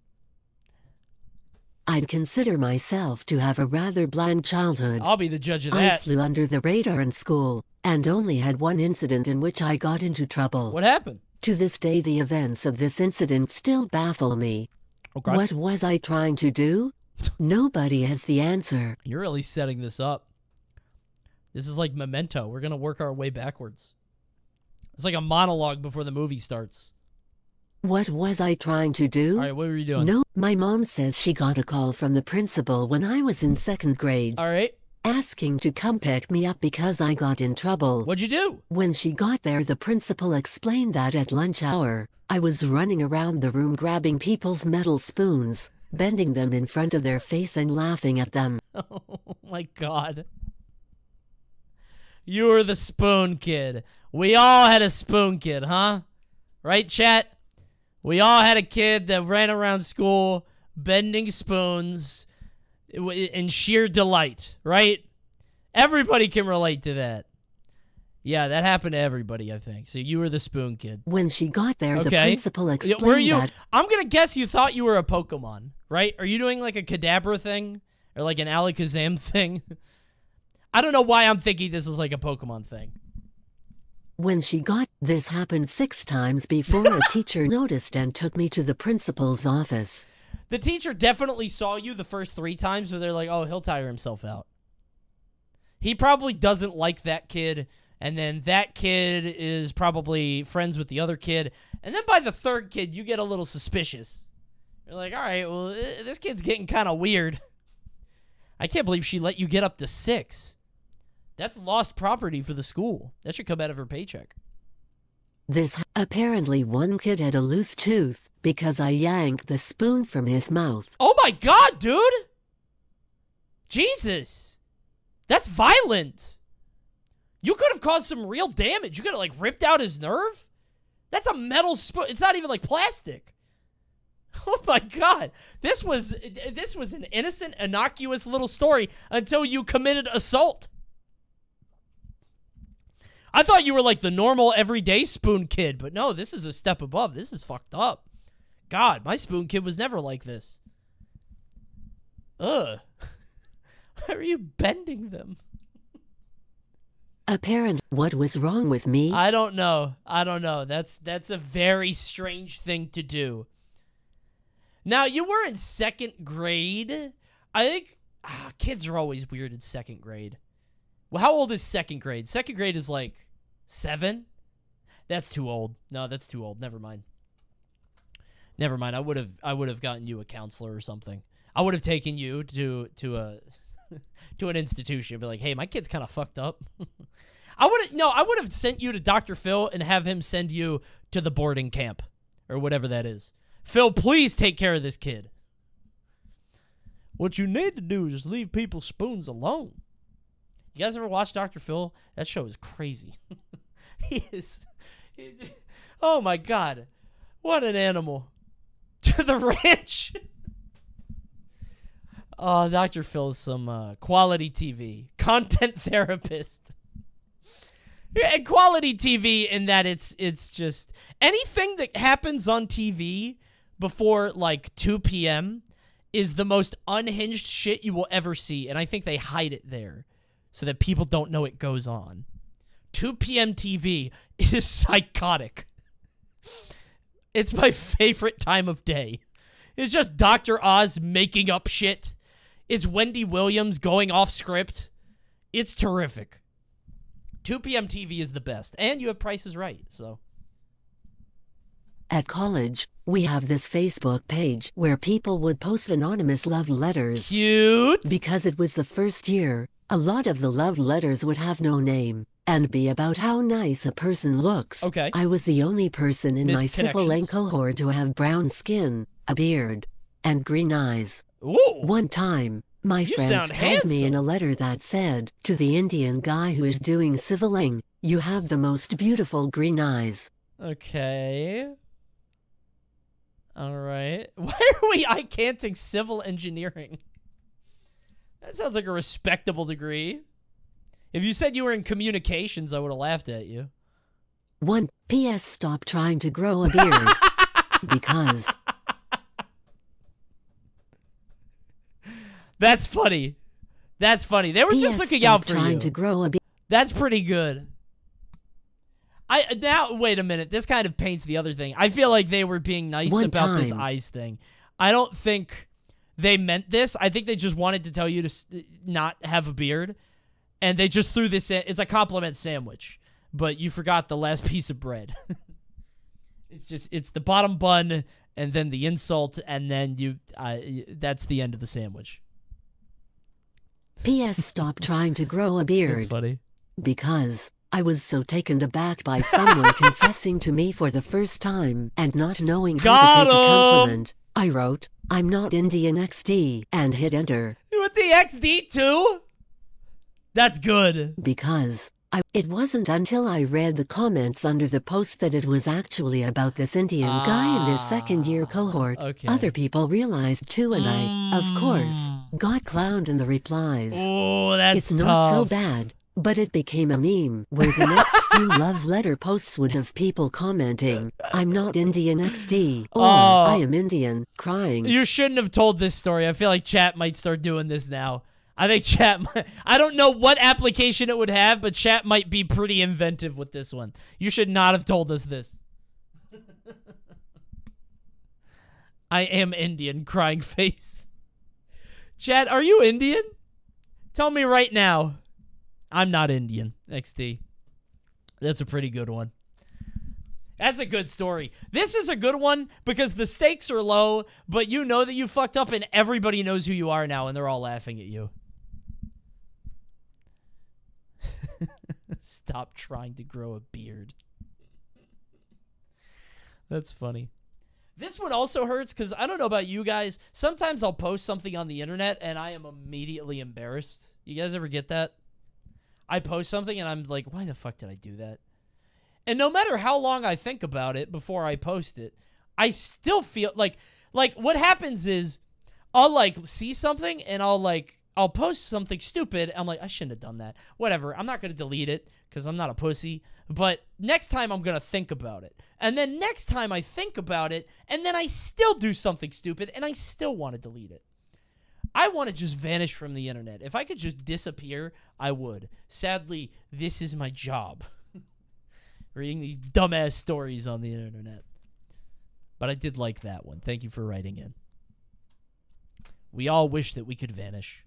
Speaker 4: I'd consider myself to have a rather bland childhood.
Speaker 1: I'll be the judge of that.
Speaker 4: I flew under the radar in school, and only had one incident in which I got into trouble.
Speaker 1: What happened?
Speaker 4: To this day, the events of this incident still baffle me.
Speaker 1: Okay.
Speaker 4: What was I trying to do? Nobody has the answer.
Speaker 1: You're really setting this up. This is like Memento. We're going to work our way backwards. It's like a monologue before the movie starts.
Speaker 4: What was I trying to do?
Speaker 1: All right, what were you doing?
Speaker 4: No, my mom says she got a call from the principal when I was in 2nd grade.
Speaker 1: All right.
Speaker 4: Asking to come pick me up because I got in trouble.
Speaker 1: What'd you do?
Speaker 4: When she got there, the principal explained that at lunch hour, I was running around the room grabbing people's metal spoons, bending them in front of their face and laughing at them.
Speaker 1: Oh my God. You were the spoon kid. We all had a spoon kid, huh? Right, chat? We all had a kid that ran around school bending spoons in sheer delight, right? Everybody can relate to that. Yeah, that happened to everybody, I think. So you were the spoon kid.
Speaker 4: When she got there, the principal explained
Speaker 1: were you,
Speaker 4: that...
Speaker 1: I'm going to guess you thought you were a Pokemon, right? Are you doing like a Kadabra thing? Or like an Alakazam thing? I don't know why I'm thinking this is like a Pokemon thing.
Speaker 4: When she got... This happened 6 times before a teacher noticed and took me to the principal's office.
Speaker 1: The teacher definitely saw you the first 3 times where they're like, oh, he'll tire himself out. He probably doesn't like that kid, and then that kid is probably friends with the other kid, and then by the 3rd kid, you get a little suspicious. You're like, all right, well, this kid's getting kind of weird. I can't believe she let you get up to 6. That's lost property for the school. That should come out of her paycheck.
Speaker 4: Apparently one kid had a loose tooth because I yanked the spoon from his mouth.
Speaker 1: Oh my God, dude! Jesus! That's violent! You could have caused some real damage. You could have, like, ripped out his nerve? That's a metal spoon. It's not even, like, plastic. Oh my God. This was an innocent, innocuous little story until you committed assault. I thought you were like the normal everyday spoon kid, but no, this is a step above. This is fucked up. God, my spoon kid was never like this. Ugh. Why are you bending them?
Speaker 4: Apparently, what was wrong with me?
Speaker 1: I don't know. That's a very strange thing to do. Now, you were in 2nd grade. I think kids are always weird in 2nd grade. Well, how old is 2nd grade? 2nd grade is like 7? That's too old. No, that's too old. Never mind. I would have gotten you a counselor or something. I would have taken you to a to an institution and be like, "Hey, my kid's kind of fucked up." I would have sent you to Dr. Phil and have him send you to the boarding camp or whatever that is. Phil, please take care of this kid. What you need to do is just leave people's spoons alone. You guys ever watch Dr. Phil? That show is crazy. Oh my God. What an animal. To the ranch. Oh, Dr. Phil is some quality TV. Content therapist. And quality TV in that it's just anything that happens on TV before like 2 p.m. is the most unhinged shit you will ever see. And I think they hide it there so that people don't know it goes on. 2 p.m. TV is psychotic. It's my favorite time of day. It's just Dr. Oz making up shit. It's Wendy Williams going off script. It's terrific. 2 p.m. TV is the best. And you have Price is Right, so.
Speaker 4: At college, we have this Facebook page where people would post anonymous love letters.
Speaker 1: Cute.
Speaker 4: Because it was the first year, a lot of the love letters would have no name and be about how nice a person looks.
Speaker 1: Okay.
Speaker 4: I was the only person in my
Speaker 1: Missed
Speaker 4: civil
Speaker 1: connections.
Speaker 4: cohort to have brown skin, a beard, and green eyes.
Speaker 1: Ooh.
Speaker 4: One time, my
Speaker 1: You
Speaker 4: friends
Speaker 1: sound
Speaker 4: told me
Speaker 1: handsome.
Speaker 4: in a letter that said, to the Indian guy who is doing civiling, you have the most beautiful green eyes.
Speaker 1: Okay. All right. Why are we eye-canting civil engineering? That sounds like a respectable degree. If you said you were in communications, I would have laughed at you.
Speaker 4: 1. P.S. Stop trying to grow a beard. Because
Speaker 1: That's funny. That's funny. They were just
Speaker 4: P.S.
Speaker 1: looking
Speaker 4: Stop
Speaker 1: out for
Speaker 4: trying
Speaker 1: you.
Speaker 4: to grow a beard.
Speaker 1: That's pretty good. Wait a minute. This kind of paints the other thing. I feel like they were being nice
Speaker 4: One
Speaker 1: about this
Speaker 4: time.
Speaker 1: eyes thing. I don't think they meant this. I think they just wanted to tell you to not have a beard, and they just threw this in. It's a compliment sandwich, but you forgot the last piece of bread. It's the bottom bun, and then the insult, and then that's the end of the sandwich.
Speaker 4: P.S. Stop trying to grow a beard.
Speaker 1: That's funny.
Speaker 4: Because I was so taken aback by someone confessing to me for the first time and not knowing how
Speaker 1: Got
Speaker 4: to take a
Speaker 1: him!
Speaker 4: compliment. I wrote, I'm not Indian XD, and hit enter.
Speaker 1: With the XD too? That's good.
Speaker 4: Because it wasn't until I read the comments under the post that it was actually about this Indian guy in his second-year cohort.
Speaker 1: Okay.
Speaker 4: Other people realized too, and I, of course, got clowned in the replies.
Speaker 1: Oh, that's
Speaker 4: It's not so
Speaker 1: tough.
Speaker 4: bad, but it became a meme where the next few love letter posts would have people commenting, I'm not Indian XD, or I am Indian, crying.
Speaker 1: You shouldn't have told this story. I feel like chat might start doing this now. I think chat I don't know what application it would have, but chat might be pretty inventive with this one. You should not have told us this. I am Indian, crying face. Chat, are you Indian? Tell me right now. I'm not Indian, XD. That's a pretty good one. That's a good story. This is a good one because the stakes are low, but you know that you fucked up and everybody knows who you are now and they're all laughing at you. Stop trying to grow a beard. That's funny. This one also hurts because I don't know about you guys. Sometimes I'll post something on the internet and I am immediately embarrassed. You guys ever get that? I post something and I'm like, why the fuck did I do that? And no matter how long I think about it before I post it, I still feel like what happens is I'll like see something and I'll post something stupid. I'm like, I shouldn't have done that. Whatever. I'm not going to delete it because I'm not a pussy. But next time I'm going to think about it. And then next time I think about it and then I still do something stupid and I still want to delete it. I want to just vanish from the internet. If I could just disappear, I would. Sadly, this is my job. Reading these dumbass stories on the internet. But I did like that one. Thank you for writing in. We all wish that we could vanish.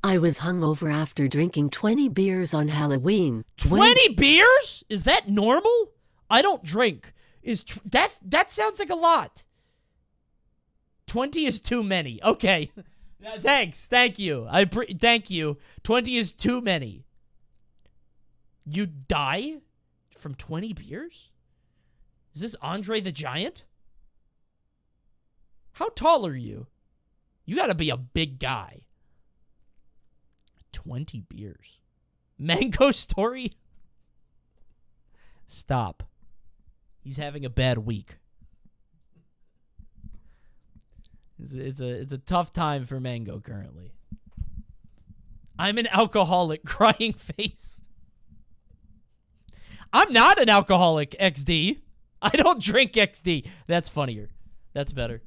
Speaker 4: I was hungover after drinking 20 beers on Halloween.
Speaker 1: 20 beers? Is that normal? I don't drink. That sounds like a lot. 20 is too many. Okay. Thanks. Thank you. Thank you. 20 is too many. You die from 20 beers? Is this Andre the Giant? How tall are you? You gotta be a big guy. 20 beers. Mango story? Stop. He's having a bad week. It's a tough time for Mango currently. I'm an alcoholic, crying face. I'm not an alcoholic, XD. I don't drink XD. That's funnier. That's better.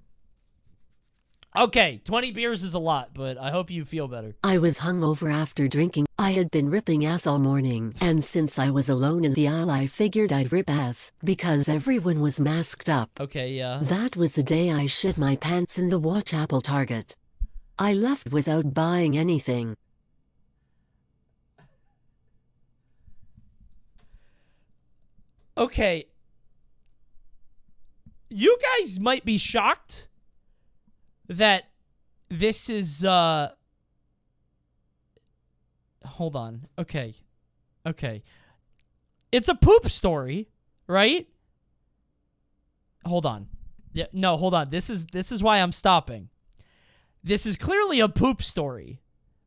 Speaker 1: Okay, 20 beers is a lot, but I hope you feel better.
Speaker 4: I was hungover after drinking. I had been ripping ass all morning, and since I was alone in the aisle, I figured I'd rip ass because everyone was masked up.
Speaker 1: Okay, yeah.
Speaker 4: That was the day I shit my pants in the Watchapple Target. I left without buying anything.
Speaker 1: Okay. You guys might be shocked that this is, hold on. Okay. It's a poop story, right? Hold on. Yeah, no, hold on. This is why I'm stopping. This is clearly a poop story,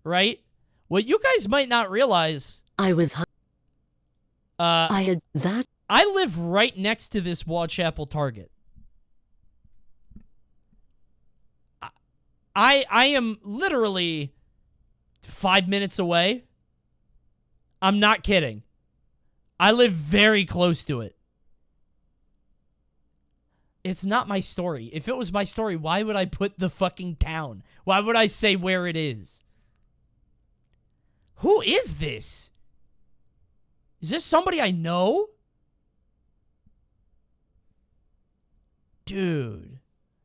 Speaker 1: right? What you guys might not realize...
Speaker 4: I had that.
Speaker 1: I live right next to this Wall Chapel Target. I am literally 5 minutes away. I'm not kidding. I live very close to it. It's not my story. If it was my story, why would I put the fucking town? Why would I say where it is? Who is this? Is this somebody I know? Dude.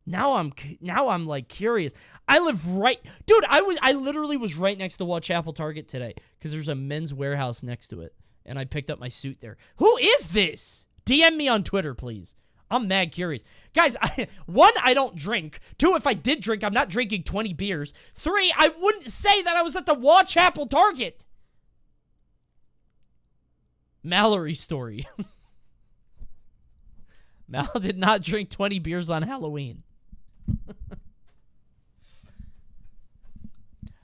Speaker 1: Now I'm like curious. I live right... Dude, I literally was right next to Wall Chapel Target today because there's a men's warehouse next to it. And I picked up my suit there. Who is this? DM me on Twitter, please. I'm mad curious. Guys, one, I don't drink. Two, if I did drink, I'm not drinking 20 beers. Three, I wouldn't say that I was at the Wall Chapel Target. Mallory story. Mal did not drink 20 beers on Halloween.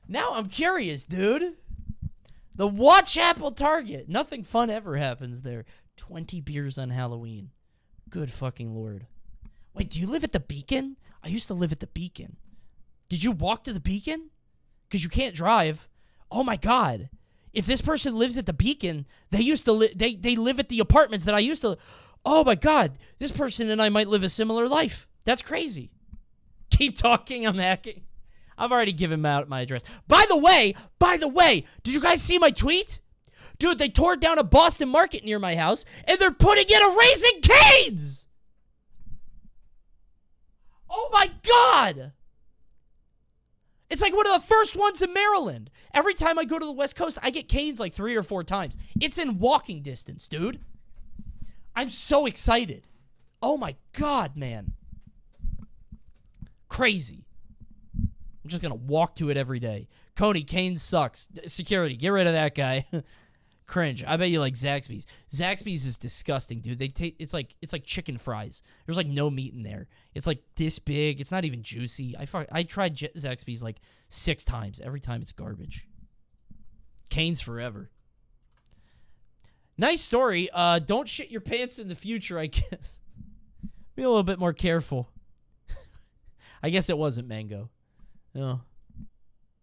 Speaker 1: Now I'm curious, dude. The Wall Chapel Target. Nothing fun ever happens there. 20 beers on Halloween. Good fucking Lord. Wait, do you live at the Beacon? I used to live at the Beacon. Did you walk to the Beacon? Because you can't drive. Oh my God. If this person lives at the Beacon, they used to they live at the apartments that I used to. Oh my God. This person and I might live a similar life. That's crazy. Keep talking. I'm hacking. I've already given out my address. By the way, did you guys see my tweet? Dude, they tore down a Boston Market near my house, and they're putting in a Raising Cane's! Oh my God! It's like one of the first ones in Maryland. Every time I go to the West Coast, I get Cane's like 3 or 4 times. It's in walking distance, dude. I'm so excited. Oh my God, man. Crazy. I'm just gonna walk to it every day. Coney, Cane's sucks. Security, get rid of that guy. Cringe. I bet you like Zaxby's. Zaxby's is disgusting, dude. It's like chicken fries. There's like no meat in there. It's like this big. It's not even juicy. I tried Zaxby's like 6 times. Every time it's garbage. Cane's forever. Nice story. Don't shit your pants in the future, I guess. Be a little bit more careful. I guess it wasn't mango. Oh.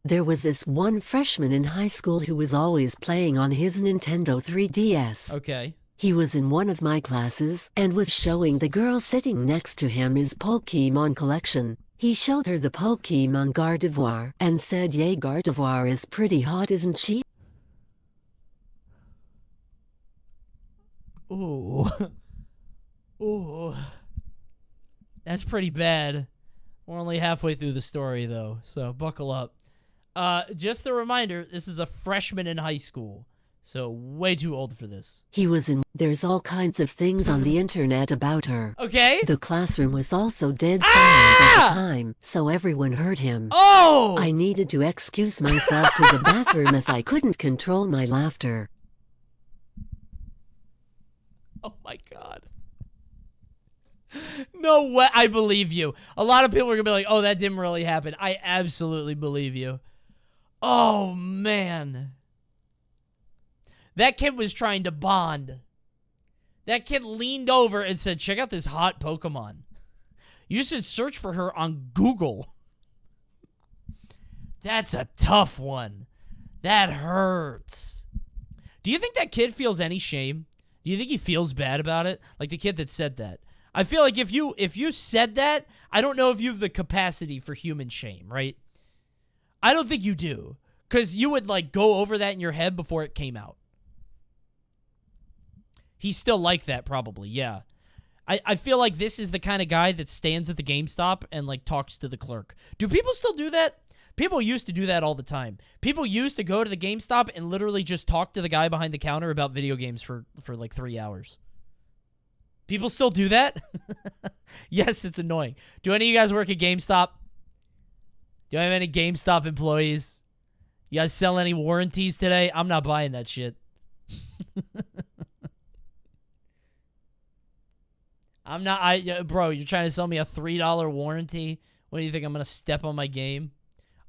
Speaker 4: There was this one freshman in high school who was always playing on his Nintendo 3DS.
Speaker 1: Okay.
Speaker 4: He was in one of my classes and was showing the girl sitting next to him his Pokemon collection. He showed her the Pokemon Gardevoir and said, "Yay, Gardevoir is pretty hot, isn't she?"
Speaker 1: Ooh. Ooh. That's pretty bad. We're only halfway through the story, though, so buckle up. Just a reminder, this is a freshman in high school, so way too old for this.
Speaker 4: He was in... There's all kinds of things on the internet about her.
Speaker 1: Okay.
Speaker 4: The classroom was also dead silent at the time, so everyone heard him.
Speaker 1: Oh!
Speaker 4: I needed to excuse myself to the bathroom as I couldn't control my laughter.
Speaker 1: Oh my God. No way. I believe you. A lot of people are going to be like, oh, that didn't really happen. I absolutely believe you. Oh, man. That kid was trying to bond. That kid leaned over and said, check out this hot Pokemon. You should search for her on Google. That's a tough one. That hurts. Do you think that kid feels any shame? Do you think he feels bad about it? Like the kid that said that. I feel like if you said that, I don't know if you have the capacity for human shame, right? I don't think you do. Because you would, like, go over that in your head before it came out. He's still like that, probably, yeah. I feel like this is the kind of guy that stands at the GameStop and, like, talks to the clerk. Do people still do that? People used to do that all the time. People used to go to the GameStop and literally just talk to the guy behind the counter about video games for like 3 hours. People still do that? Yes, it's annoying. Do any of you guys work at GameStop? Do I have any GameStop employees? You guys sell any warranties today? I'm not buying that shit. I'm not, bro, you're trying to sell me a $3 warranty? What do you think, I'm going to step on my game?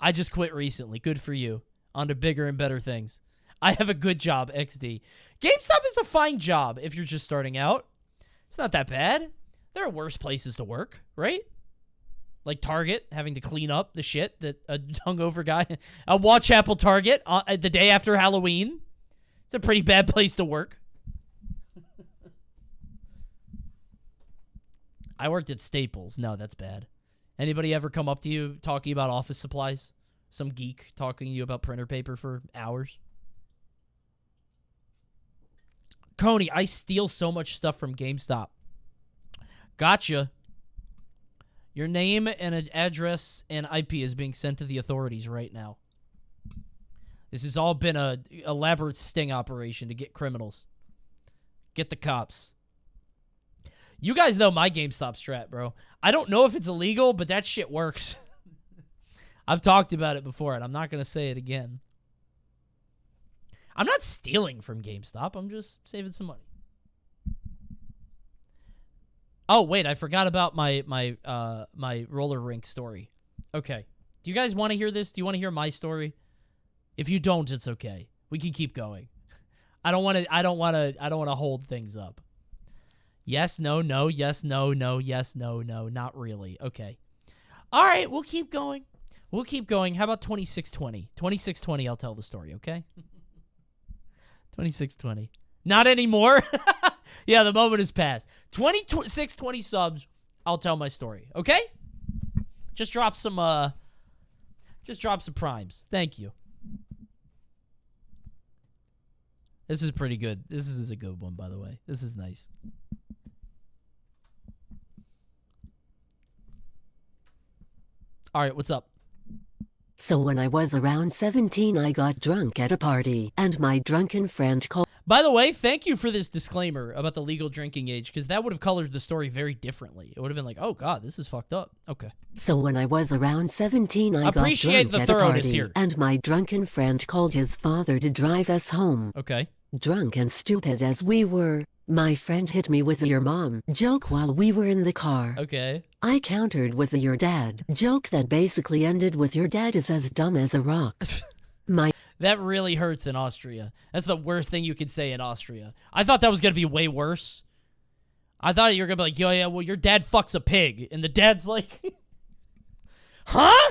Speaker 1: I just quit recently. Good for you. On to bigger and better things. I have a good job, XD. GameStop is a fine job if you're just starting out. It's not that bad. There are worse places to work, right? Like Target, having to clean up the shit that a hungover guy... A Watch Apple Target the day after Halloween. It's a pretty bad place to work. I worked at Staples. No, that's bad. Anybody ever come up to you talking about office supplies? Some geek talking to you about printer paper for hours? Coney, I steal so much stuff from GameStop. Gotcha. Your name and an address and IP is being sent to the authorities right now. This has all been a elaborate sting operation to get criminals. Get the cops. You guys know my GameStop strat, bro. I don't know if it's illegal, but that shit works. I've talked about it before, and I'm not going to say it again. I'm not stealing from GameStop. I'm just saving some money. Oh, wait, I forgot about my roller rink story. Okay. Do you guys want to hear this? Do you want to hear my story? If you don't, it's okay. We can keep going. I don't want to hold things up. Yes, no, no, yes, no, no, yes, no, no, not really. Okay. All right, we'll keep going. We'll keep going. How about 2620? 2620, I'll tell the story, okay? 2620. Not anymore. Yeah, the moment has passed. 2620 subs, I'll tell my story, okay? Just drop some primes. Thank you. This is pretty good. This is a good one, by the way. This is nice. All right, what's up?
Speaker 4: So when I was around 17, I got drunk at a party, and my drunken friend called...
Speaker 1: By the way, thank you for this disclaimer about the legal drinking age, because that would have colored the story very differently. It would have been like, oh, God, this is fucked up. Okay.
Speaker 4: So when I was around 17, I got drunk at a party, here. And my drunken friend called his father to drive us home.
Speaker 1: Okay.
Speaker 4: Drunk and stupid as we were, my friend hit me with your mom joke while we were in the car.
Speaker 1: Okay.
Speaker 4: I countered with your dad joke that basically ended with your dad is as dumb as a rock.
Speaker 1: That really hurts in Austria. That's the worst thing you could say in Austria. I thought that was going to be way worse. I thought you were going to be like, yo, yeah, well, your dad fucks a pig. And the dad's like, huh?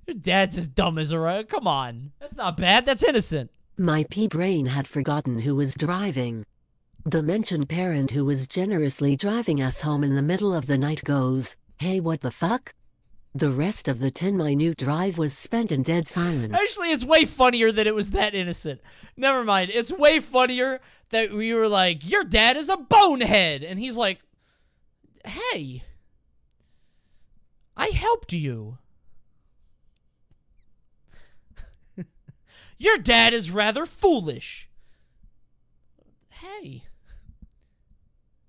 Speaker 1: Your dad's as dumb as a rock. Come on. That's not bad. That's innocent.
Speaker 4: My pea-brain had forgotten who was driving. The mentioned parent who was generously driving us home in the middle of the night goes, hey, what the fuck? The rest of the 10-minute drive was spent in dead silence.
Speaker 1: Actually, it's way funnier that it was that innocent. Never mind. It's way funnier that we were like, your dad is a bonehead. And he's like, hey, I helped you. Your dad is rather foolish. Hey,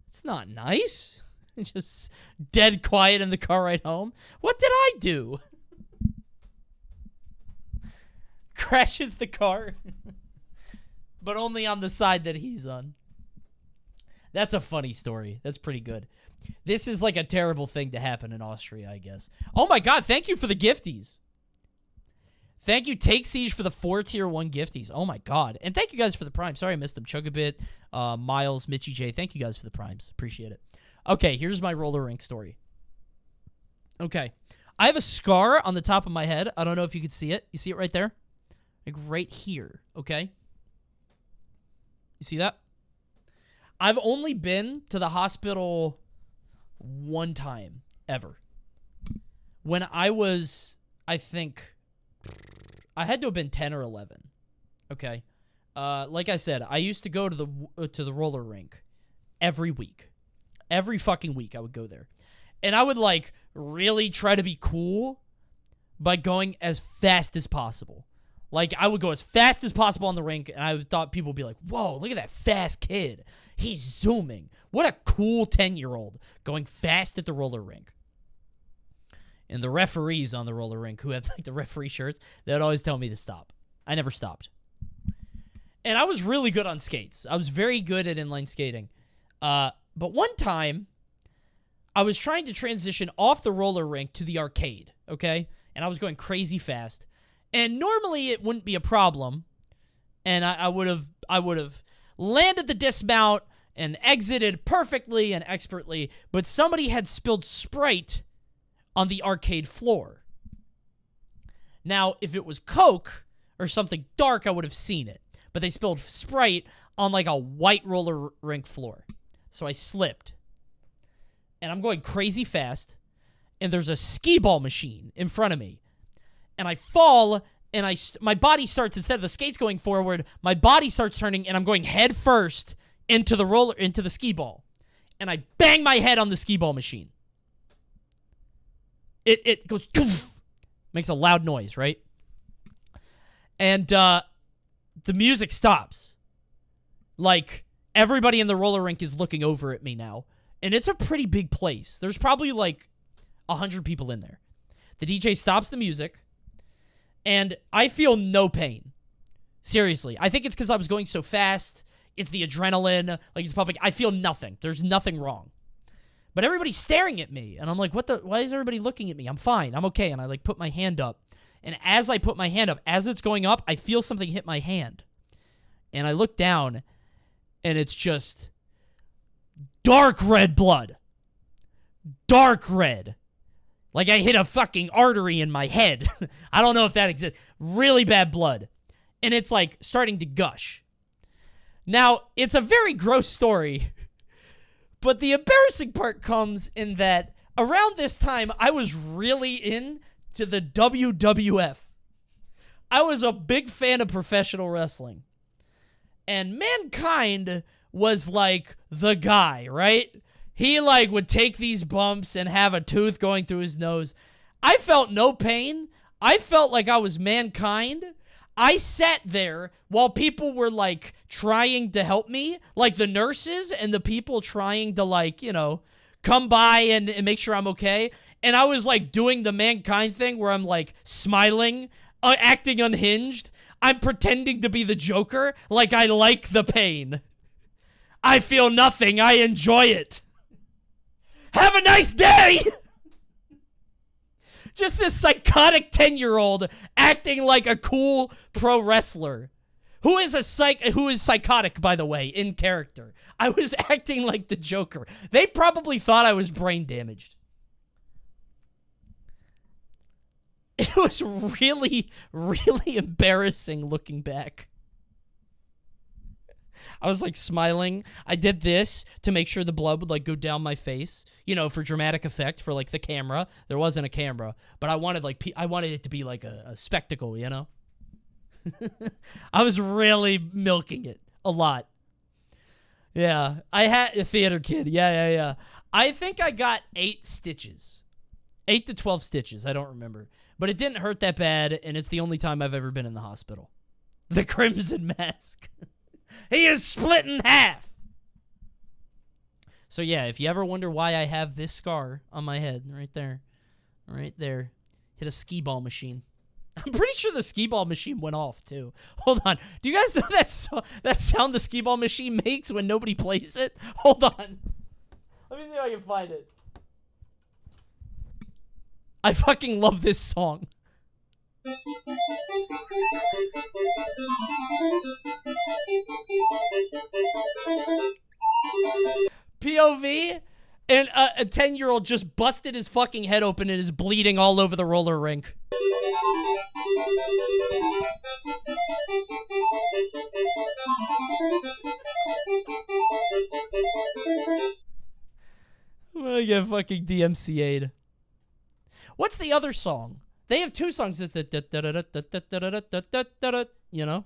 Speaker 1: it's not nice. Just dead quiet in the car ride home. What did I do? Crashes the car. But only on the side that he's on. That's a funny story. That's pretty good. This is like a terrible thing to happen in Austria, I guess. Oh my God, thank you for the gifties. Thank you, Take Siege, for the 4 tier 1 gifties. Oh my God. And thank you guys for the primes. Sorry I missed them. Chugabit, Miles, Mitchie J. Thank you guys for the primes. Appreciate it. Okay, here's my roller rink story. Okay. I have a scar on the top of my head. I don't know if you can see it. You see it right there? Like right here. Okay? You see that? I've only been to the hospital one time ever. When I was, I think, I had to have been 10 or 11. Okay? Like I said, I used to go to the roller rink every week. Every fucking week I would go there. And I would, like, really try to be cool by going as fast as possible. Like, I would go as fast as possible on the rink, and I thought people would be like, whoa, look at that fast kid. He's zooming. What a cool 10-year-old going fast at the roller rink. And the referees on the roller rink who had, like, the referee shirts, they would always tell me to stop. I never stopped. And I was really good on skates. I was very good at inline skating. But one time, I was trying to transition off the roller rink to the arcade, okay? And I was going crazy fast. And normally it wouldn't be a problem. And I would have landed the dismount and exited perfectly and expertly. But somebody had spilled Sprite on the arcade floor. Now, if it was Coke or something dark, I would have seen it. But they spilled Sprite on like a white roller rink floor. So I slipped. And I'm going crazy fast. And there's a skee ball machine in front of me. And I fall, and my body starts, instead of the skates going forward, my body starts turning, and I'm going head first into the skee ball. And I bang my head on the skee ball machine. It goes, makes a loud noise, right? And the music stops. Like, everybody in the roller rink is looking over at me now. And it's a pretty big place. There's probably like 100 people in there. The DJ stops the music. And I feel no pain. Seriously. I think it's because I was going so fast. It's the adrenaline. Like, it's public. I feel nothing. There's nothing wrong. But everybody's staring at me. And I'm like, why is everybody looking at me? I'm fine. I'm okay. And I, like, put my hand up. And as I put my hand up, as it's going up, I feel something hit my hand. And I look down. And it's just dark red blood. Dark red. Like I hit a fucking artery in my head. I don't know if that exists. Really bad blood. And it's like starting to gush. Now, it's a very gross story. But the embarrassing part comes in that around this time, I was really into the WWF. I was a big fan of professional wrestling. And Mankind was like the guy, right? He, like, would take these bumps and have a tooth going through his nose. I felt no pain. I felt like I was Mankind. I sat there while people were, like, trying to help me. Like, the nurses and the people trying to, like, you know, come by and make sure I'm okay. And I was, like, doing the Mankind thing where I'm, like, smiling, acting unhinged. I'm pretending to be the Joker. Like, I like the pain. I feel nothing. I enjoy it. Have a nice day! Just this psychotic 10-year-old acting like a cool pro wrestler. Who is psychotic, by the way, in character. I was acting like the Joker. They probably thought I was brain damaged. It was really, really embarrassing looking back. I was, like, smiling. I did this to make sure the blood would, like, go down my face, you know, for dramatic effect, for, like, the camera. There wasn't a camera, but I wanted, like, I wanted it to be, like, a spectacle, you know? I was really milking it a lot. Yeah, I had a theater kid. Yeah. I think I got 8 stitches. 8 to 12 stitches. I don't remember. But it didn't hurt that bad, and it's the only time I've ever been in the hospital. The Crimson Mask. He is split in half. So yeah, if you ever wonder why I have this scar on my head, right there, hit a skee ball machine. I'm pretty sure the skee ball machine went off too. Hold on. Do you guys know that sound the skee ball machine makes when nobody plays it? Hold on. Let me see if I can find it. I fucking love this song. POV, and a 10-year-old just busted his fucking head open and is bleeding all over the roller rink. I'm gonna get fucking DMCA'd. What's the other song? They have 2 songs. It's the you know?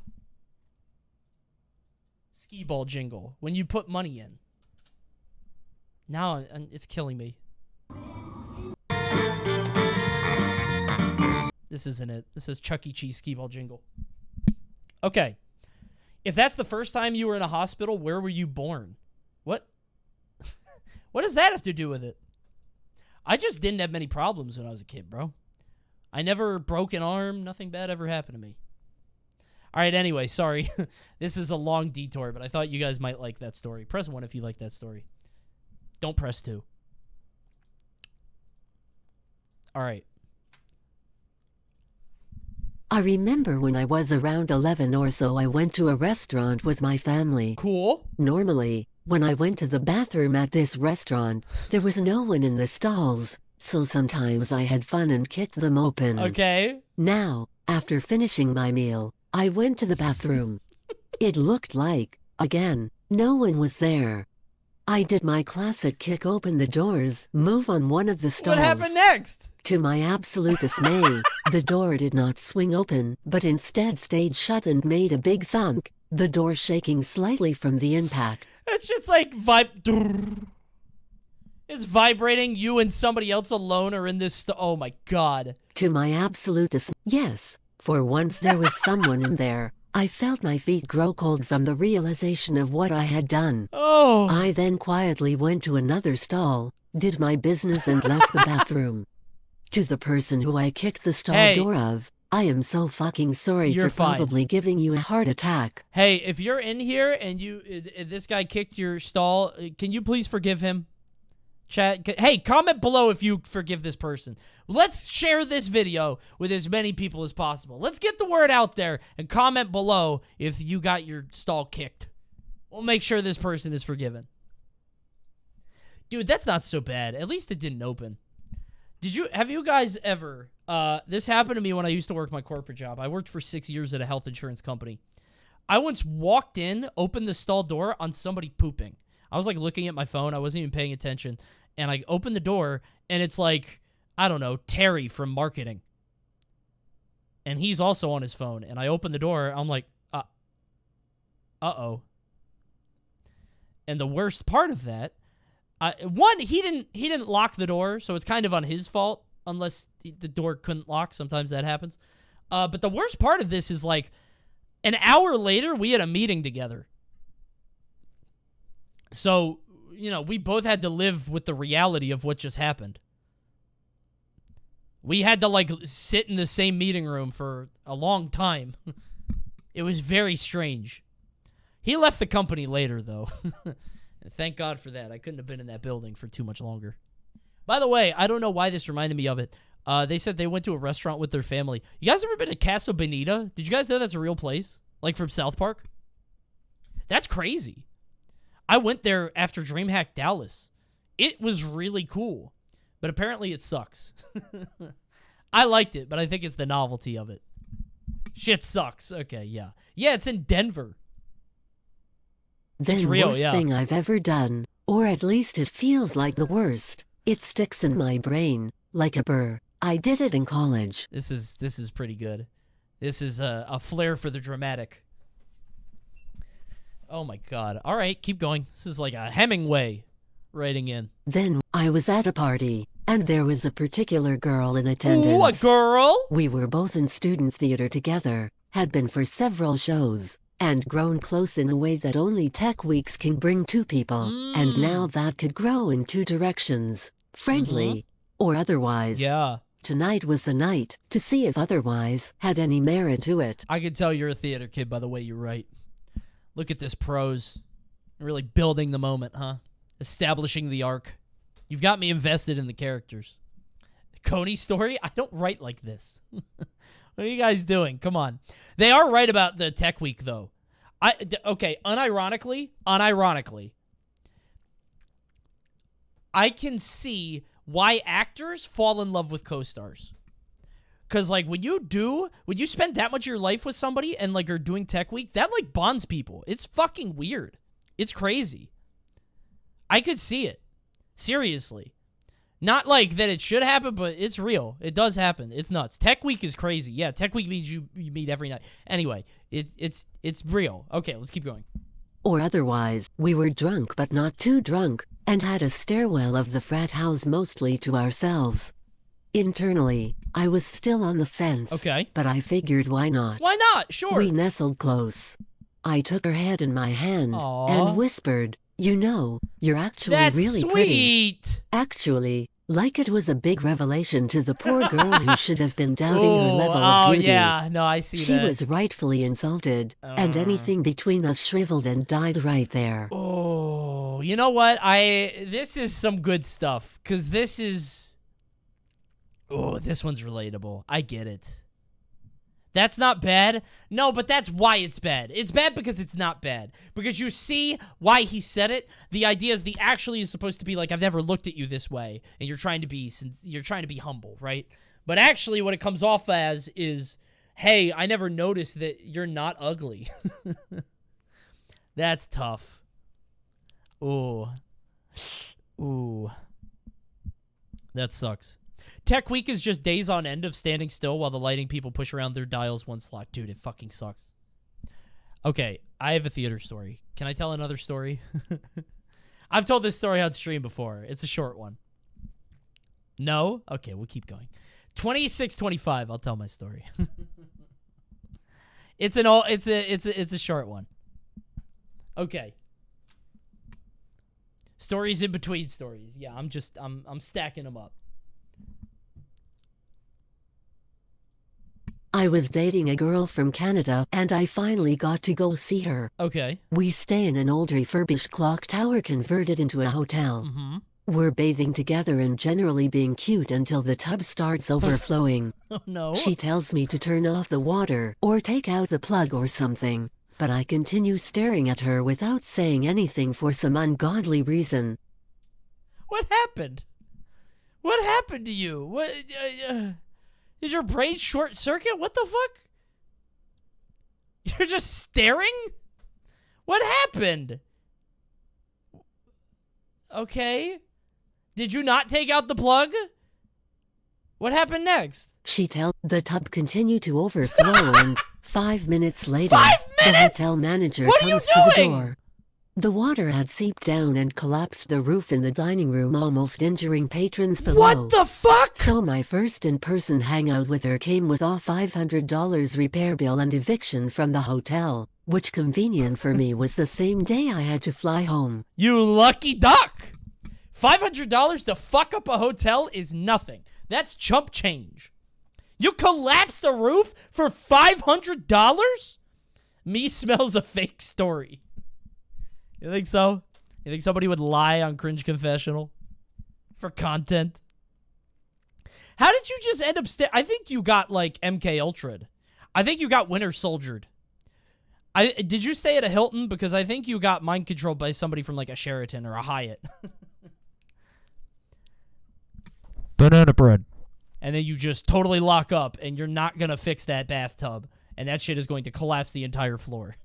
Speaker 1: Skee ball jingle. When you put money in. Now it's killing me. This isn't it. This is Chuck E. Cheese skee ball jingle. Okay. If that's the first time you were in a hospital, where were you born? What? What does that have to do with it? I just didn't have many problems when I was a kid, bro. I never broke an arm. Nothing bad ever happened to me. All right, anyway, sorry. This is a long detour, but I thought you guys might like that story. Press 1 if you like that story. Don't press 2. All right.
Speaker 4: I remember when I was around 11 or so, I went to a restaurant with my family.
Speaker 1: Cool.
Speaker 4: Normally, when I went to the bathroom at this restaurant, there was no one in the stalls, so sometimes I had fun and kicked them open.
Speaker 1: Okay.
Speaker 4: Now, after finishing my meal, I went to the bathroom. It looked like, again, no one was there. I did my classic kick open the doors, move on one of the stalls.
Speaker 1: What happened next?
Speaker 4: To my absolute dismay, the door did not swing open, but instead stayed shut and made a big thunk, the door shaking slightly from the impact.
Speaker 1: That shit's like It's vibrating. You and somebody else alone are in this. Oh my god.
Speaker 4: To my absolute dismay, yes, for once there was someone in there. I felt my feet grow cold from the realization of what I had done.
Speaker 1: Oh.
Speaker 4: I then quietly went to another stall, did my business and left the bathroom. To the person who I kicked the stall door of, I am so fucking sorry
Speaker 1: You're
Speaker 4: for
Speaker 1: fine.
Speaker 4: probably giving you a heart attack.
Speaker 1: Hey, if you're in here and this guy kicked your stall, can you please forgive him? Chat. Hey, comment below if you forgive this person. Let's share this video with as many people as possible. Let's get the word out there and comment below if you got your stall kicked. We'll make sure this person is forgiven. Dude, that's not so bad. At least it didn't open. Have you guys ever, this happened to me when I used to work my corporate job. I worked for 6 years at a health insurance company. I once walked in, opened the stall door on somebody pooping. I was like looking at my phone. I wasn't even paying attention. And I opened the door and it's like, I don't know, Terry from marketing. And he's also on his phone. And I opened the door. I'm like, uh-oh. And the worst part of that, one, he didn't lock the door, so it's kind of on his fault, unless the door couldn't lock. Sometimes that happens. But the worst part of this is like, an hour later, we had a meeting together. So, you know, we both had to live with the reality of what just happened. We had to, like, sit in the same meeting room for a long time. It was very strange. He left the company later, though. Thank God for that. I couldn't have been in that building for too much longer. By the way, I don't know why this reminded me of it. They said they went to a restaurant with their family. You guys ever been to Casa Bonita? Did you guys know that's a real place? Like from South Park? That's crazy. I went there after DreamHack Dallas. It was really cool. But apparently it sucks. I liked it, but I think it's the novelty of it. Shit sucks. Okay, yeah. Yeah, it's in Denver.
Speaker 4: Then
Speaker 1: it's real,
Speaker 4: worst
Speaker 1: yeah.
Speaker 4: thing I've ever done, or at least it feels like the worst. It sticks in my brain like a burr. I did it in college.
Speaker 1: This is pretty good. This is a flair for the dramatic. Oh my god. All right, keep going. This is like a Hemingway writing in.
Speaker 4: Then I was at a party, and there was a particular girl in attendance.
Speaker 1: Ooh, a girl?
Speaker 4: We were both in student theater together, had been for several shows, and grown close in a way that only tech weeks can bring two people. And now that could grow in two directions, friendly or otherwise.
Speaker 1: Yeah.
Speaker 4: Tonight was the night to see if otherwise had any merit to it.
Speaker 1: I can tell you're a theater kid by the way you write. Look at this prose. Really building the moment, huh? Establishing the arc. You've got me invested in the characters. Coney story? I don't write like this. What are you guys doing? Come on. They are right about the tech week, though. Okay, unironically, I can see why actors fall in love with co-stars. Because, like, when you spend that much of your life with somebody and, like, are doing tech week, that, like, bonds people. It's fucking weird. It's crazy. I could see it. Seriously. Not like that it should happen, but it's real. It does happen. It's nuts. Tech week is crazy. Yeah, tech week means you meet every night. Anyway, it's real. Okay, let's keep going.
Speaker 4: Or otherwise, we were drunk but not too drunk, and had a stairwell of the frat house mostly to ourselves. Internally, I was still on the fence.
Speaker 1: Okay.
Speaker 4: But I figured why not?
Speaker 1: Why not? Sure.
Speaker 4: We nestled close. I took her head in my hand
Speaker 1: Aww.
Speaker 4: and whispered, "You know, you're actually
Speaker 1: That's
Speaker 4: really
Speaker 1: sweet.
Speaker 4: pretty." Actually, like it was a big revelation to the poor girl who should have been doubting her level of beauty.
Speaker 1: Oh, yeah. No, I see
Speaker 4: She
Speaker 1: that.
Speaker 4: was rightfully insulted, and anything between us shriveled and died right there.
Speaker 1: Oh, you know what? This is some good stuff, because this is... Oh, this one's relatable. I get it. That's not bad. No, but that's why it's bad. It's bad because it's not bad. Because you see why he said it. The idea is the actually is supposed to be like, I've never looked at you this way, and you're trying to be humble, right? But actually what it comes off as is, hey, I never noticed that you're not ugly. That's tough. Ooh. Ooh. That sucks. Tech Week is just days on end of standing still while the lighting people push around their dials one slot. Dude, it fucking sucks. Okay, I have a theater story. Can I tell another story? I've told this story on stream before. It's a short one. No? Okay, we'll keep going. 2625, I'll tell my story. It's a short one. Okay. Stories in between stories. Yeah, I'm stacking them up.
Speaker 4: I was dating a girl from Canada, and I finally got to go see her.
Speaker 1: Okay.
Speaker 4: We stay in an old refurbished clock tower converted into a hotel.
Speaker 1: Mm-hmm.
Speaker 4: We're bathing together and generally being cute until the tub starts overflowing.
Speaker 1: Oh, no.
Speaker 4: She tells me to turn off the water, or take out the plug or something, but I continue staring at her without saying anything for some ungodly reason.
Speaker 1: What happened? What happened to you? What... Is your brain short circuit? What the fuck? You're just staring? What happened? Okay. Did you not take out the plug? What happened next?
Speaker 4: She tells the tub continued to overflow and 5 minutes later,
Speaker 1: 5
Speaker 4: the
Speaker 1: minutes?
Speaker 4: hotel manager
Speaker 1: What are you
Speaker 4: comes to the
Speaker 1: doing?
Speaker 4: door. The water had seeped down and collapsed the roof in the dining room, almost injuring patrons below.
Speaker 1: What the fuck?
Speaker 4: So my first in-person hangout with her came with a $500 repair bill and eviction from the hotel, which convenient for me was the same day I had to fly home.
Speaker 1: You lucky duck. $500 to fuck up a hotel is nothing. That's chump change. You collapsed the roof for $500? Me smells a fake story. You think so? You think somebody would lie on Cringe Confessional for content? How did you just end up I think you got, like, MK Ultra'd. I think you got Winter Soldiered. Did you stay at a Hilton? Because I think you got mind controlled by somebody from, like, a Sheraton or a Hyatt. Banana bread. And then you just totally lock up, and you're not going to fix that bathtub. And that shit is going to collapse the entire floor.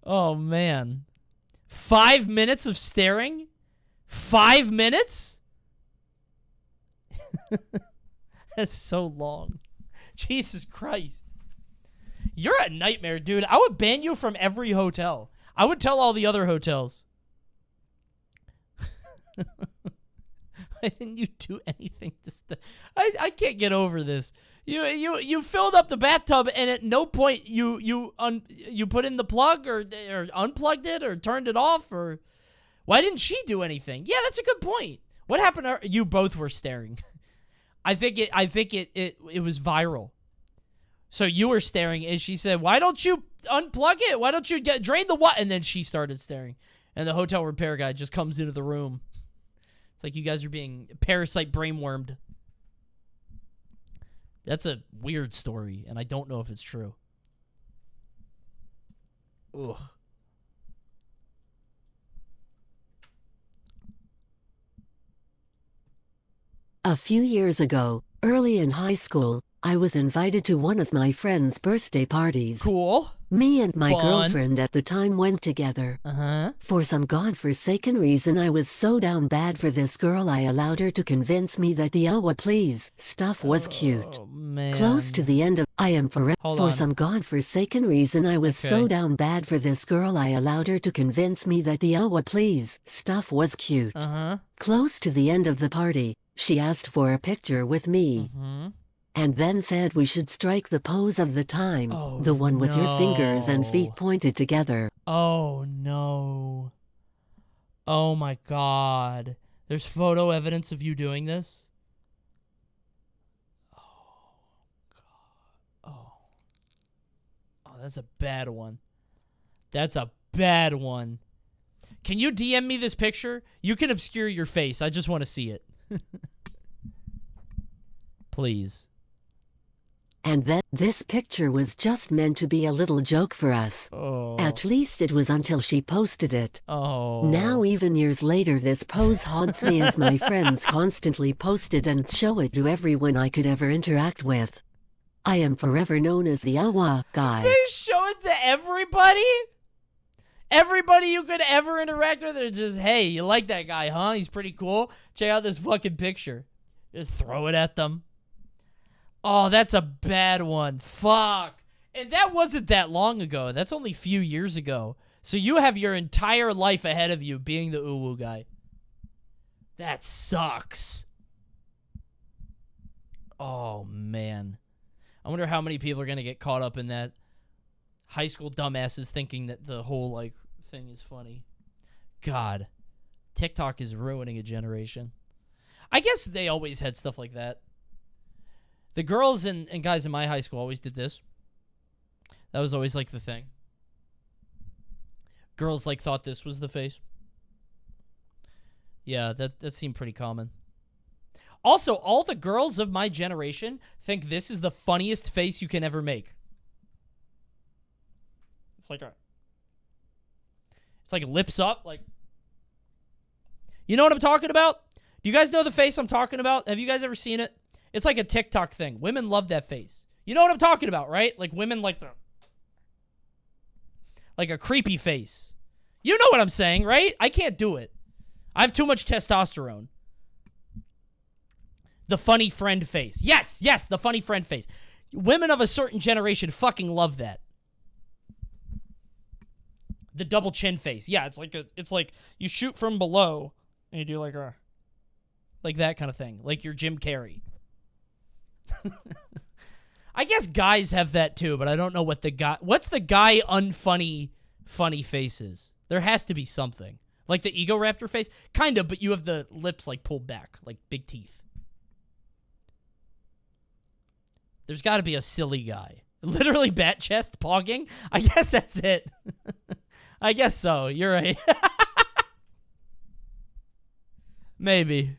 Speaker 1: Oh, man. 5 minutes of staring? 5 minutes? That's so long. Jesus Christ. You're a nightmare, dude. I would ban you from every hotel. I would tell all the other hotels. Why didn't you do anything to I can't get over this. You filled up the bathtub, and at no point you put in the plug or unplugged it or turned it off, or why didn't she do anything? Yeah, that's a good point. What happened? You both were staring. I think it was viral. So you were staring, and she said, "Why don't you unplug it? Why don't you drain the water?" And then she started staring, and the hotel repair guy just comes into the room. It's like you guys are being parasite brainwormed. That's a weird story, and I don't know if it's true. Ugh.
Speaker 4: A few years ago, early in high school, I was invited to one of my friend's birthday parties.
Speaker 1: Cool.
Speaker 4: Me and my
Speaker 1: Fun.
Speaker 4: girlfriend at the time went together.
Speaker 1: Uh-huh.
Speaker 4: For some godforsaken reason, I was so down bad for this girl, I allowed her to convince me that the "oh, what please" stuff was cute.
Speaker 1: Oh, man.
Speaker 4: Close to the end of I am forever.
Speaker 1: Hold
Speaker 4: For
Speaker 1: on.
Speaker 4: some godforsaken reason, I was so
Speaker 1: Okay.
Speaker 4: down bad for this girl, I allowed her to convince me that the "oh, what please" stuff was cute.
Speaker 1: Uh-huh.
Speaker 4: Close to the end of the party, She asked for a picture with me. And then said we should strike the pose of the time.
Speaker 1: Oh,
Speaker 4: the one with your fingers and feet
Speaker 1: no.
Speaker 4: pointed together.
Speaker 1: Oh, no. Oh, my God. There's photo evidence of you doing this? Oh, that's a bad one. That's a bad one. Can you DM me this picture? You can obscure your face. I just want to see it. Please.
Speaker 4: And then, this picture was just meant to be a little joke for us.
Speaker 1: Oh.
Speaker 4: At least it was until she posted it.
Speaker 1: Oh.
Speaker 4: Now even years later this pose haunts me as my friends constantly post it and show it to everyone I could ever interact with. I am forever known as the Awa guy.
Speaker 1: They show it to everybody? Everybody you could ever interact with, they're just, hey, you like that guy, huh? He's pretty cool. Check out this fucking picture. Just throw it at them. Oh, that's a bad one. Fuck. And that wasn't that long ago. That's only a few years ago. So you have your entire life ahead of you being the uwu guy. That sucks. Oh, man. I wonder how many people are going to get caught up in that. High school dumbasses thinking that the whole, like, thing is funny. God. TikTok is ruining a generation. I guess they always had stuff like that. The girls and guys in my high school always did this. That was always, like, the thing. Girls, like, thought this was the face. Yeah, that seemed pretty common. Also, all the girls of my generation think this is the funniest face you can ever make. It's like lips up, like. You know what I'm talking about? Do you guys know the face I'm talking about? Have you guys ever seen it? It's like a TikTok thing. Women love that face. You know what I'm talking about, right? Like women like a creepy face. You know what I'm saying, right? I can't do it. I have too much testosterone. The funny friend face. Yes, the funny friend face. Women of a certain generation fucking love that. The double chin face. Yeah, it's like you shoot from below and you do like that kind of thing. Like you're Jim Carrey. I guess guys have that too, but I don't know what's the guy unfunny funny faces. There has to be something. Like the Ego Raptor face? Kind of, but you have the lips like pulled back, like big teeth. There's got to be a silly guy. Literally bat chest pogging? I guess that's it. I guess so. You're right. Maybe.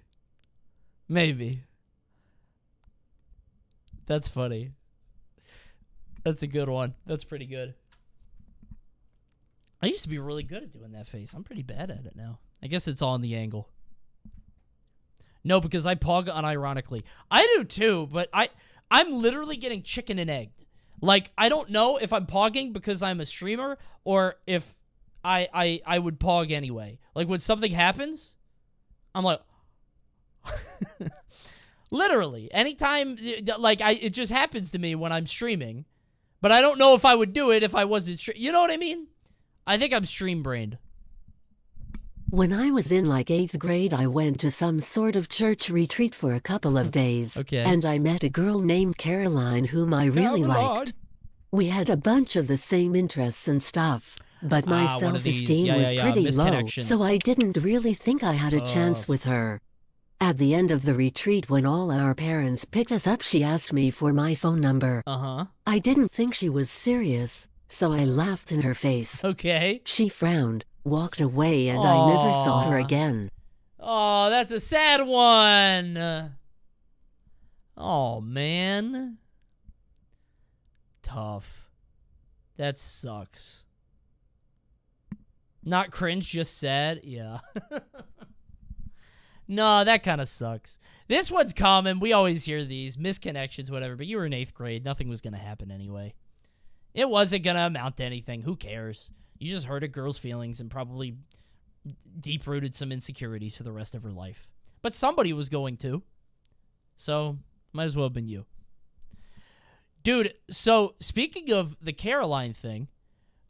Speaker 1: That's funny. That's a good one. That's pretty good. I used to be really good at doing that face. I'm pretty bad at it now. I guess it's all in the angle. No, because I pog unironically. I do too, but I'm literally getting chicken and egg. Like, I don't know if I'm pogging because I'm a streamer or if I would pog anyway. Like, when something happens, I'm like... Literally. Anytime, like, it just happens to me when I'm streaming. But I don't know if I would do it if I wasn't You know what I mean? I think I'm stream-brained.
Speaker 4: When I was in like 8th grade, I went to some sort of church retreat for a couple of days.
Speaker 1: Okay.
Speaker 4: And I met a girl named Caroline whom I really liked. We had a bunch of the same interests and stuff. But my self-esteem was pretty low, so I didn't really think I had a chance with her. At the end of the retreat, when all our parents picked us up, she asked me for my phone number. I didn't think she was serious, so I laughed in her face.
Speaker 1: Okay.
Speaker 4: She frowned, walked away, and I never saw her again.
Speaker 1: Oh, that's a sad one. Oh, man. Tough. That sucks. Not cringe, just sad? Yeah. No, that kind of sucks. This one's common. We always hear these. Misconnections, whatever. But you were in 8th grade. Nothing was going to happen anyway. It wasn't going to amount to anything. Who cares? You just hurt a girl's feelings and probably deep-rooted some insecurities for the rest of her life. But somebody was going to. So, might as well have been you. Dude, so speaking of the Caroline thing,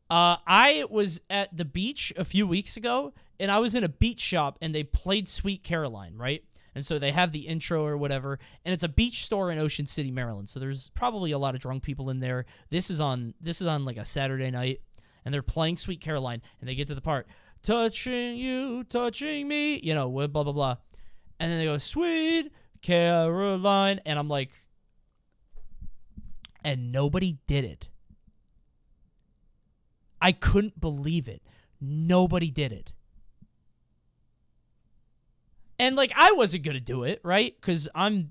Speaker 1: I was at the beach a few weeks ago, and I was in a beach shop, and they played Sweet Caroline, right? And so they have the intro or whatever, and it's a beach store in Ocean City, Maryland. So there's probably a lot of drunk people in there. This is on like a Saturday night, and they're playing Sweet Caroline, and they get to the part, touching you, touching me, you know, blah, blah, blah. And then they go, Sweet Caroline, and I'm like, and nobody did it. I couldn't believe it. Nobody did it. And like I wasn't gonna do it, right? Because I'm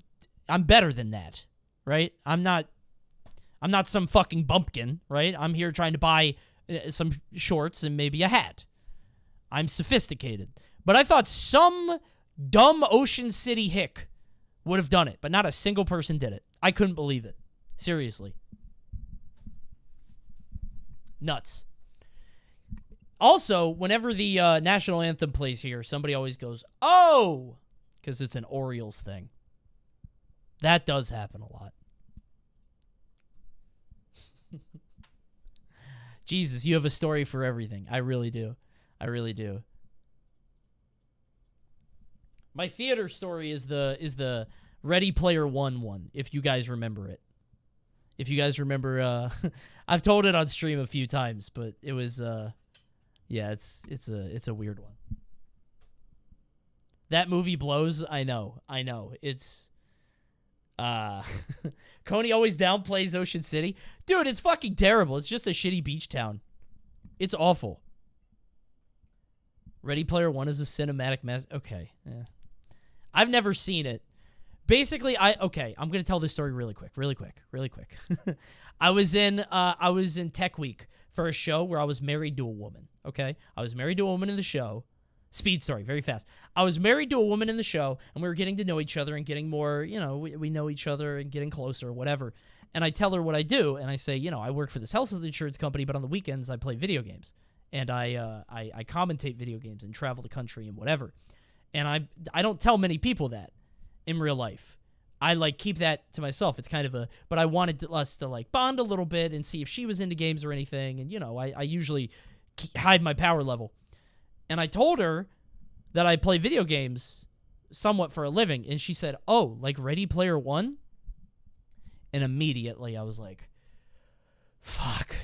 Speaker 1: better than that, right? I'm not some fucking bumpkin, right? I'm here trying to buy some shorts and maybe a hat. I'm sophisticated. But I thought some dumb Ocean City hick would have done it, but not a single person did it. I couldn't believe it. Seriously. Nuts. Also, whenever the national anthem plays here, somebody always goes, oh, because it's an Orioles thing. That does happen a lot. Jesus, you have a story for everything. I really do. I really do. My theater story is the Ready Player One, if you guys remember it. If you guys remember, I've told it on stream a few times, but it was, yeah, it's a weird one. That movie blows. I know. It's, Coney always downplays Ocean City. Dude, it's fucking terrible. It's just a shitty beach town. It's awful. Ready Player One is a cinematic mess. Okay. Yeah. I've never seen it. Basically, I'm going to tell this story really quick. I was in Tech Week for a show where I was married to a woman, okay? I was married to a woman in the show. Speed story, very fast. I was married to a woman in the show, and we were getting to know each other and getting more, you know, we know each other and getting closer, whatever. And I tell her what I do, and I say, you know, I work for this health insurance company, but on the weekends I play video games. And I commentate video games and travel the country and whatever. And I don't tell many people that in real life. I like keep that to myself. It's kind of but I wanted us to like bond a little bit and see if she was into games or anything. And, you know, I usually hide my power level. And I told her that I play video games somewhat for a living. And she said, oh, like Ready Player One? And immediately I was like, fuck,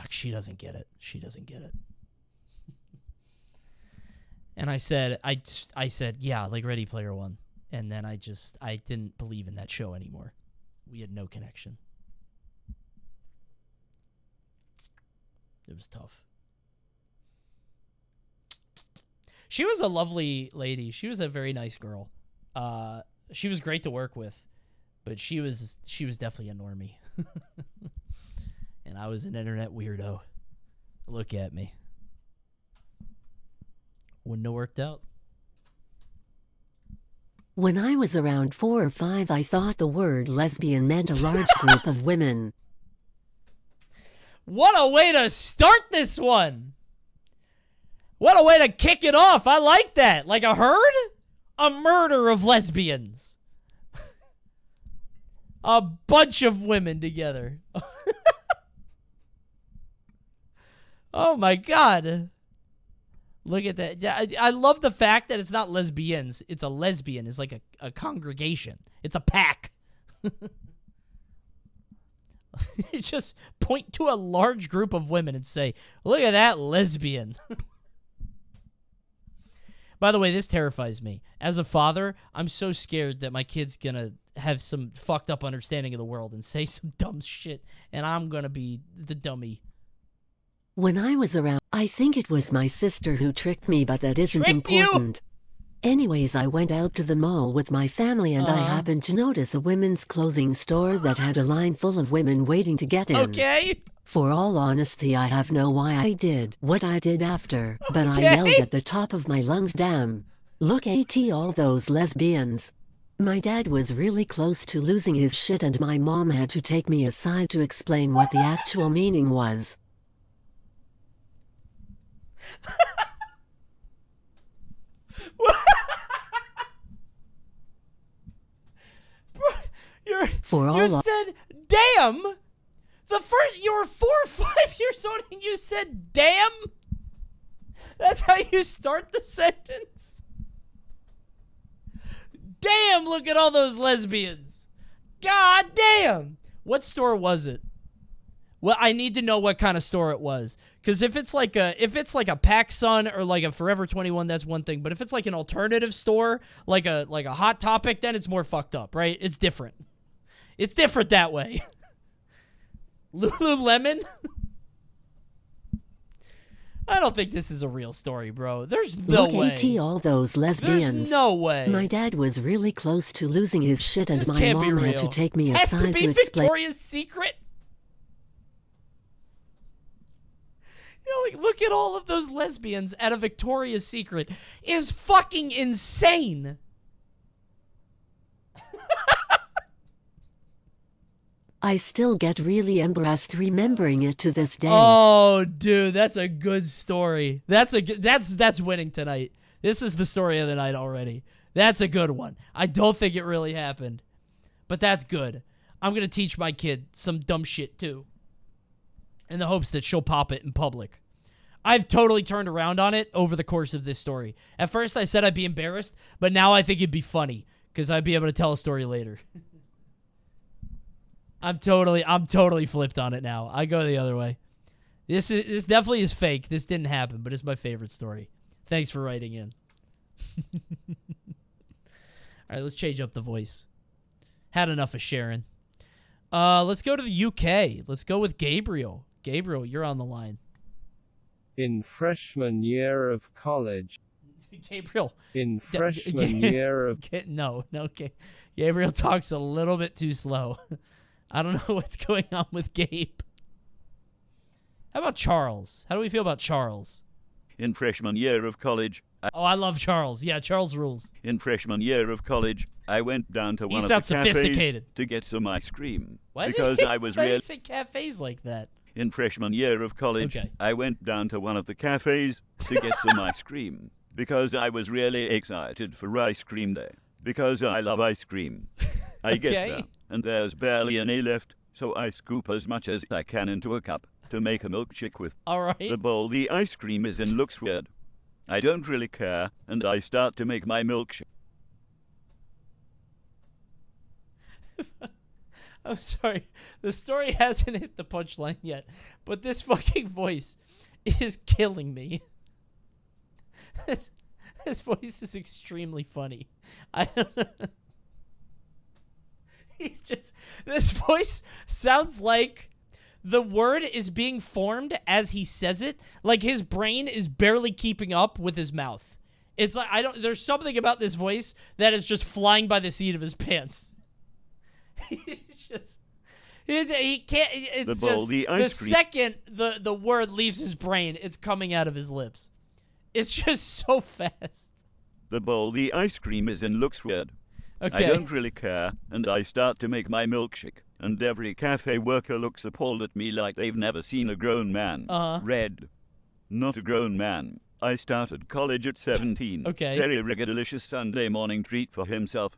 Speaker 1: she doesn't get it. And I said, yeah, like Ready Player One. And then I didn't believe in that show anymore. We had no connection. It was tough. She was a lovely lady. She was a very nice girl. She was great to work with, but she was definitely a normie. And I was an internet weirdo. Look at me. Wouldn't have worked out.
Speaker 4: When I was around 4 or 5, I thought the word lesbian meant a large group of women.
Speaker 1: What a way to start this one! What a way to kick it off! I like that! Like a herd? A murder of lesbians. A bunch of women together. Oh my god. Look at that. I love the fact that it's not lesbians. It's a lesbian. It's like a congregation. It's a pack. You just point to a large group of women and say, look at that lesbian. By the way, this terrifies me. As a father, I'm so scared that my kid's going to have some fucked up understanding of the world and say some dumb shit, and I'm going to be the dummy.
Speaker 4: When I was around, I think it was my sister who tricked me, but that isn't
Speaker 1: Tricked
Speaker 4: important. Anyways, I went out to the mall with my family and I happened to notice a women's clothing store that had a line full of women waiting to get in.
Speaker 1: Okay.
Speaker 4: For all honesty, I have no why I did what I did after, but I yelled at the top of my lungs, damn. Look at all those lesbians. My dad was really close to losing his shit and my mom had to take me aside to explain what the actual meaning was. You said, damn! You were 4 or 5 years old and you said, damn? That's how you start the sentence?
Speaker 1: damn, look at all those lesbians. God damn. What store was it? Well, I need to know what kind of store it was. Because if it's like a PacSun or like a Forever 21, that's one thing. But if it's like an alternative store, like a Hot Topic, then it's more fucked up, right? It's different. It's different that way. Lululemon? I don't think this is a real story, bro. There's no way.
Speaker 4: Look at all those lesbians.
Speaker 1: There's no way.
Speaker 4: My dad was really close to losing his shit, and
Speaker 1: This
Speaker 4: my
Speaker 1: can't be
Speaker 4: mom had
Speaker 1: real.
Speaker 4: to take me
Speaker 1: Has to
Speaker 4: aside
Speaker 1: be
Speaker 4: to explain.
Speaker 1: Victoria's Secret? You know, like, look at all of those lesbians at a Victoria's Secret. Is fucking insane.
Speaker 4: I still get really embarrassed remembering it to this day.
Speaker 1: Oh, dude, that's a good story. That's winning tonight. This is the story of the night already. That's a good one. I don't think it really happened, but that's good. I'm gonna teach my kid some dumb shit too, in the hopes that she'll pop it in public. I've totally turned around on it over the course of this story. At first, I said I'd be embarrassed, but now I think it'd be funny because I'd be able to tell a story later. I'm totally flipped on it now. I go the other way. This definitely is fake. This didn't happen, but it's my favorite story. Thanks for writing in. All right, let's change up the voice. Had enough of Sharon. Let's go to the UK. Let's go with Gabriel. Gabriel, you're on the line.
Speaker 5: In freshman year of college.
Speaker 1: Gabriel.
Speaker 5: In freshman year of...
Speaker 1: No. Gabriel talks a little bit too slow. I don't know what's going on with Gabe. How about Charles? How do we feel about Charles?
Speaker 6: In freshman year of college.
Speaker 1: I love Charles. Yeah, Charles rules.
Speaker 6: In freshman year of college, I went down to one of the
Speaker 1: sounds
Speaker 6: cafes
Speaker 1: sophisticated.
Speaker 6: to get some ice cream.
Speaker 1: Why
Speaker 6: because I was
Speaker 1: why do
Speaker 6: really...
Speaker 1: you say cafes like that?
Speaker 6: In freshman year of college,
Speaker 1: Okay.
Speaker 6: I went down to one of the cafes to get some ice cream. Because I was really excited for ice cream day. Because I love ice cream. I get there, and there's barely any left, so I scoop as much as I can into a cup to make a milkshake with.
Speaker 1: All right.
Speaker 6: The bowl the ice cream is in looks weird. I don't really care, and I start to make my milkshake.
Speaker 1: I'm sorry. The story hasn't hit the punchline yet, but this fucking voice is killing me. This voice is extremely funny. I don't know. This voice sounds like the word is being formed as he says it. Like his brain is barely keeping up with his mouth. It's like, there's something about this voice that is just flying by the seat of his pants. He's just, he can't, it's
Speaker 6: The bowl,
Speaker 1: just,
Speaker 6: the
Speaker 1: the
Speaker 6: ice cream.
Speaker 1: second the word leaves his brain, it's coming out of his lips. It's just so fast.
Speaker 6: The bowl the ice cream is in looks weird.
Speaker 1: Okay.
Speaker 6: I don't really care, and I start to make my milkshake, and every cafe worker looks appalled at me like they've never seen a grown man. Red. Not a grown man. I started college at 17.
Speaker 1: Okay.
Speaker 6: Very delicious Sunday morning treat for himself.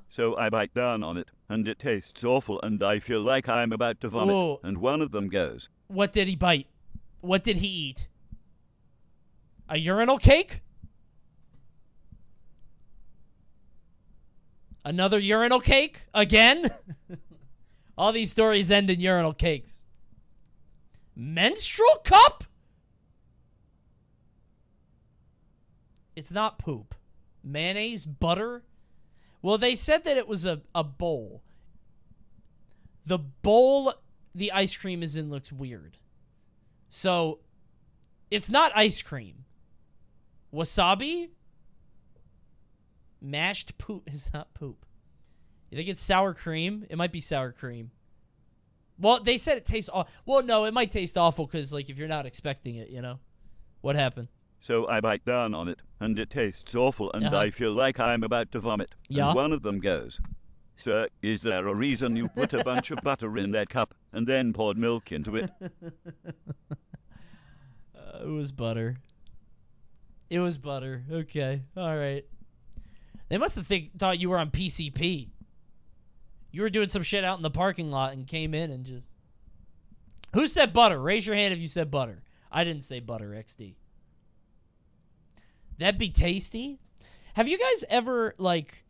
Speaker 6: So I bite down on it, and it tastes awful, and I feel like I'm about to vomit.
Speaker 1: Whoa.
Speaker 6: And one of them goes,
Speaker 1: What did he bite? What did he eat? A urinal cake? Another urinal cake? Again? All these stories end in urinal cakes. Menstrual cup? It's not poop. Mayonnaise? Butter? Well, they said that it was a bowl. The bowl the ice cream is in looks weird. So, it's not ice cream. Wasabi? Mashed poop is not poop. You think it's sour cream? It might be sour cream. Well, they said it tastes awful. Well, no, it might taste awful because, like, if you're not expecting it, you know? What happened?
Speaker 6: so I bite down on it, and it tastes awful, and I feel like I'm about to vomit.
Speaker 1: Yeah.
Speaker 6: And one of them goes, "Sir, is there a reason you put a bunch of butter in that cup and then poured milk into it?"
Speaker 1: It was butter. It was butter. Okay. All right. They must have thought you were on PCP. You were doing some shit out in the parking lot and came in and just... Who said butter? Raise your hand if you said butter. I didn't say butter, XD. That'd be tasty. Have you guys ever, like...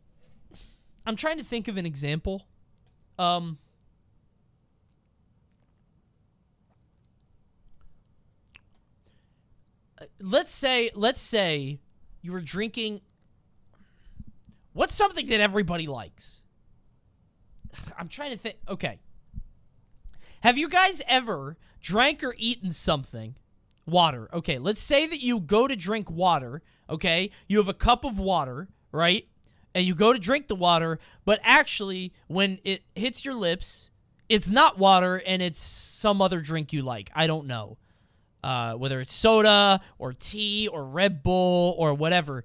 Speaker 1: I'm trying to think of an example. Let's say you were drinking. What's something that everybody likes? I'm trying to think. Okay. Have you guys ever drank or eaten something? Water. Okay, let's say that you go to drink water, okay? You have a cup of water, right? And you go to drink the water, but actually, when it hits your lips, it's not water and it's some other drink you like. I don't know. Whether it's soda or tea or Red Bull or whatever.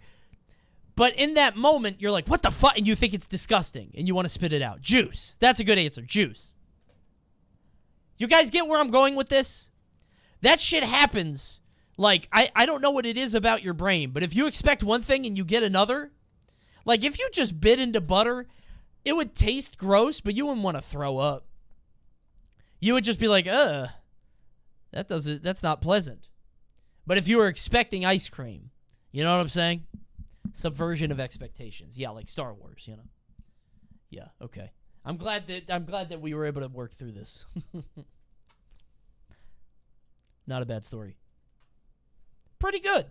Speaker 1: But in that moment, you're like, what the fuck? And you think it's disgusting and you want to spit it out. Juice. That's a good answer. Juice. You guys get where I'm going with this? That shit happens. Like, I don't know what it is about your brain, but if you expect one thing and you get another, like if you just bit into butter, it would taste gross, but you wouldn't want to throw up. You would just be like, that's not pleasant. But if you were expecting ice cream, you know what I'm saying? Subversion of expectations. Yeah, like Star Wars, you know. Yeah, okay. I'm glad that we were able to work through this. Not a bad story. Pretty good.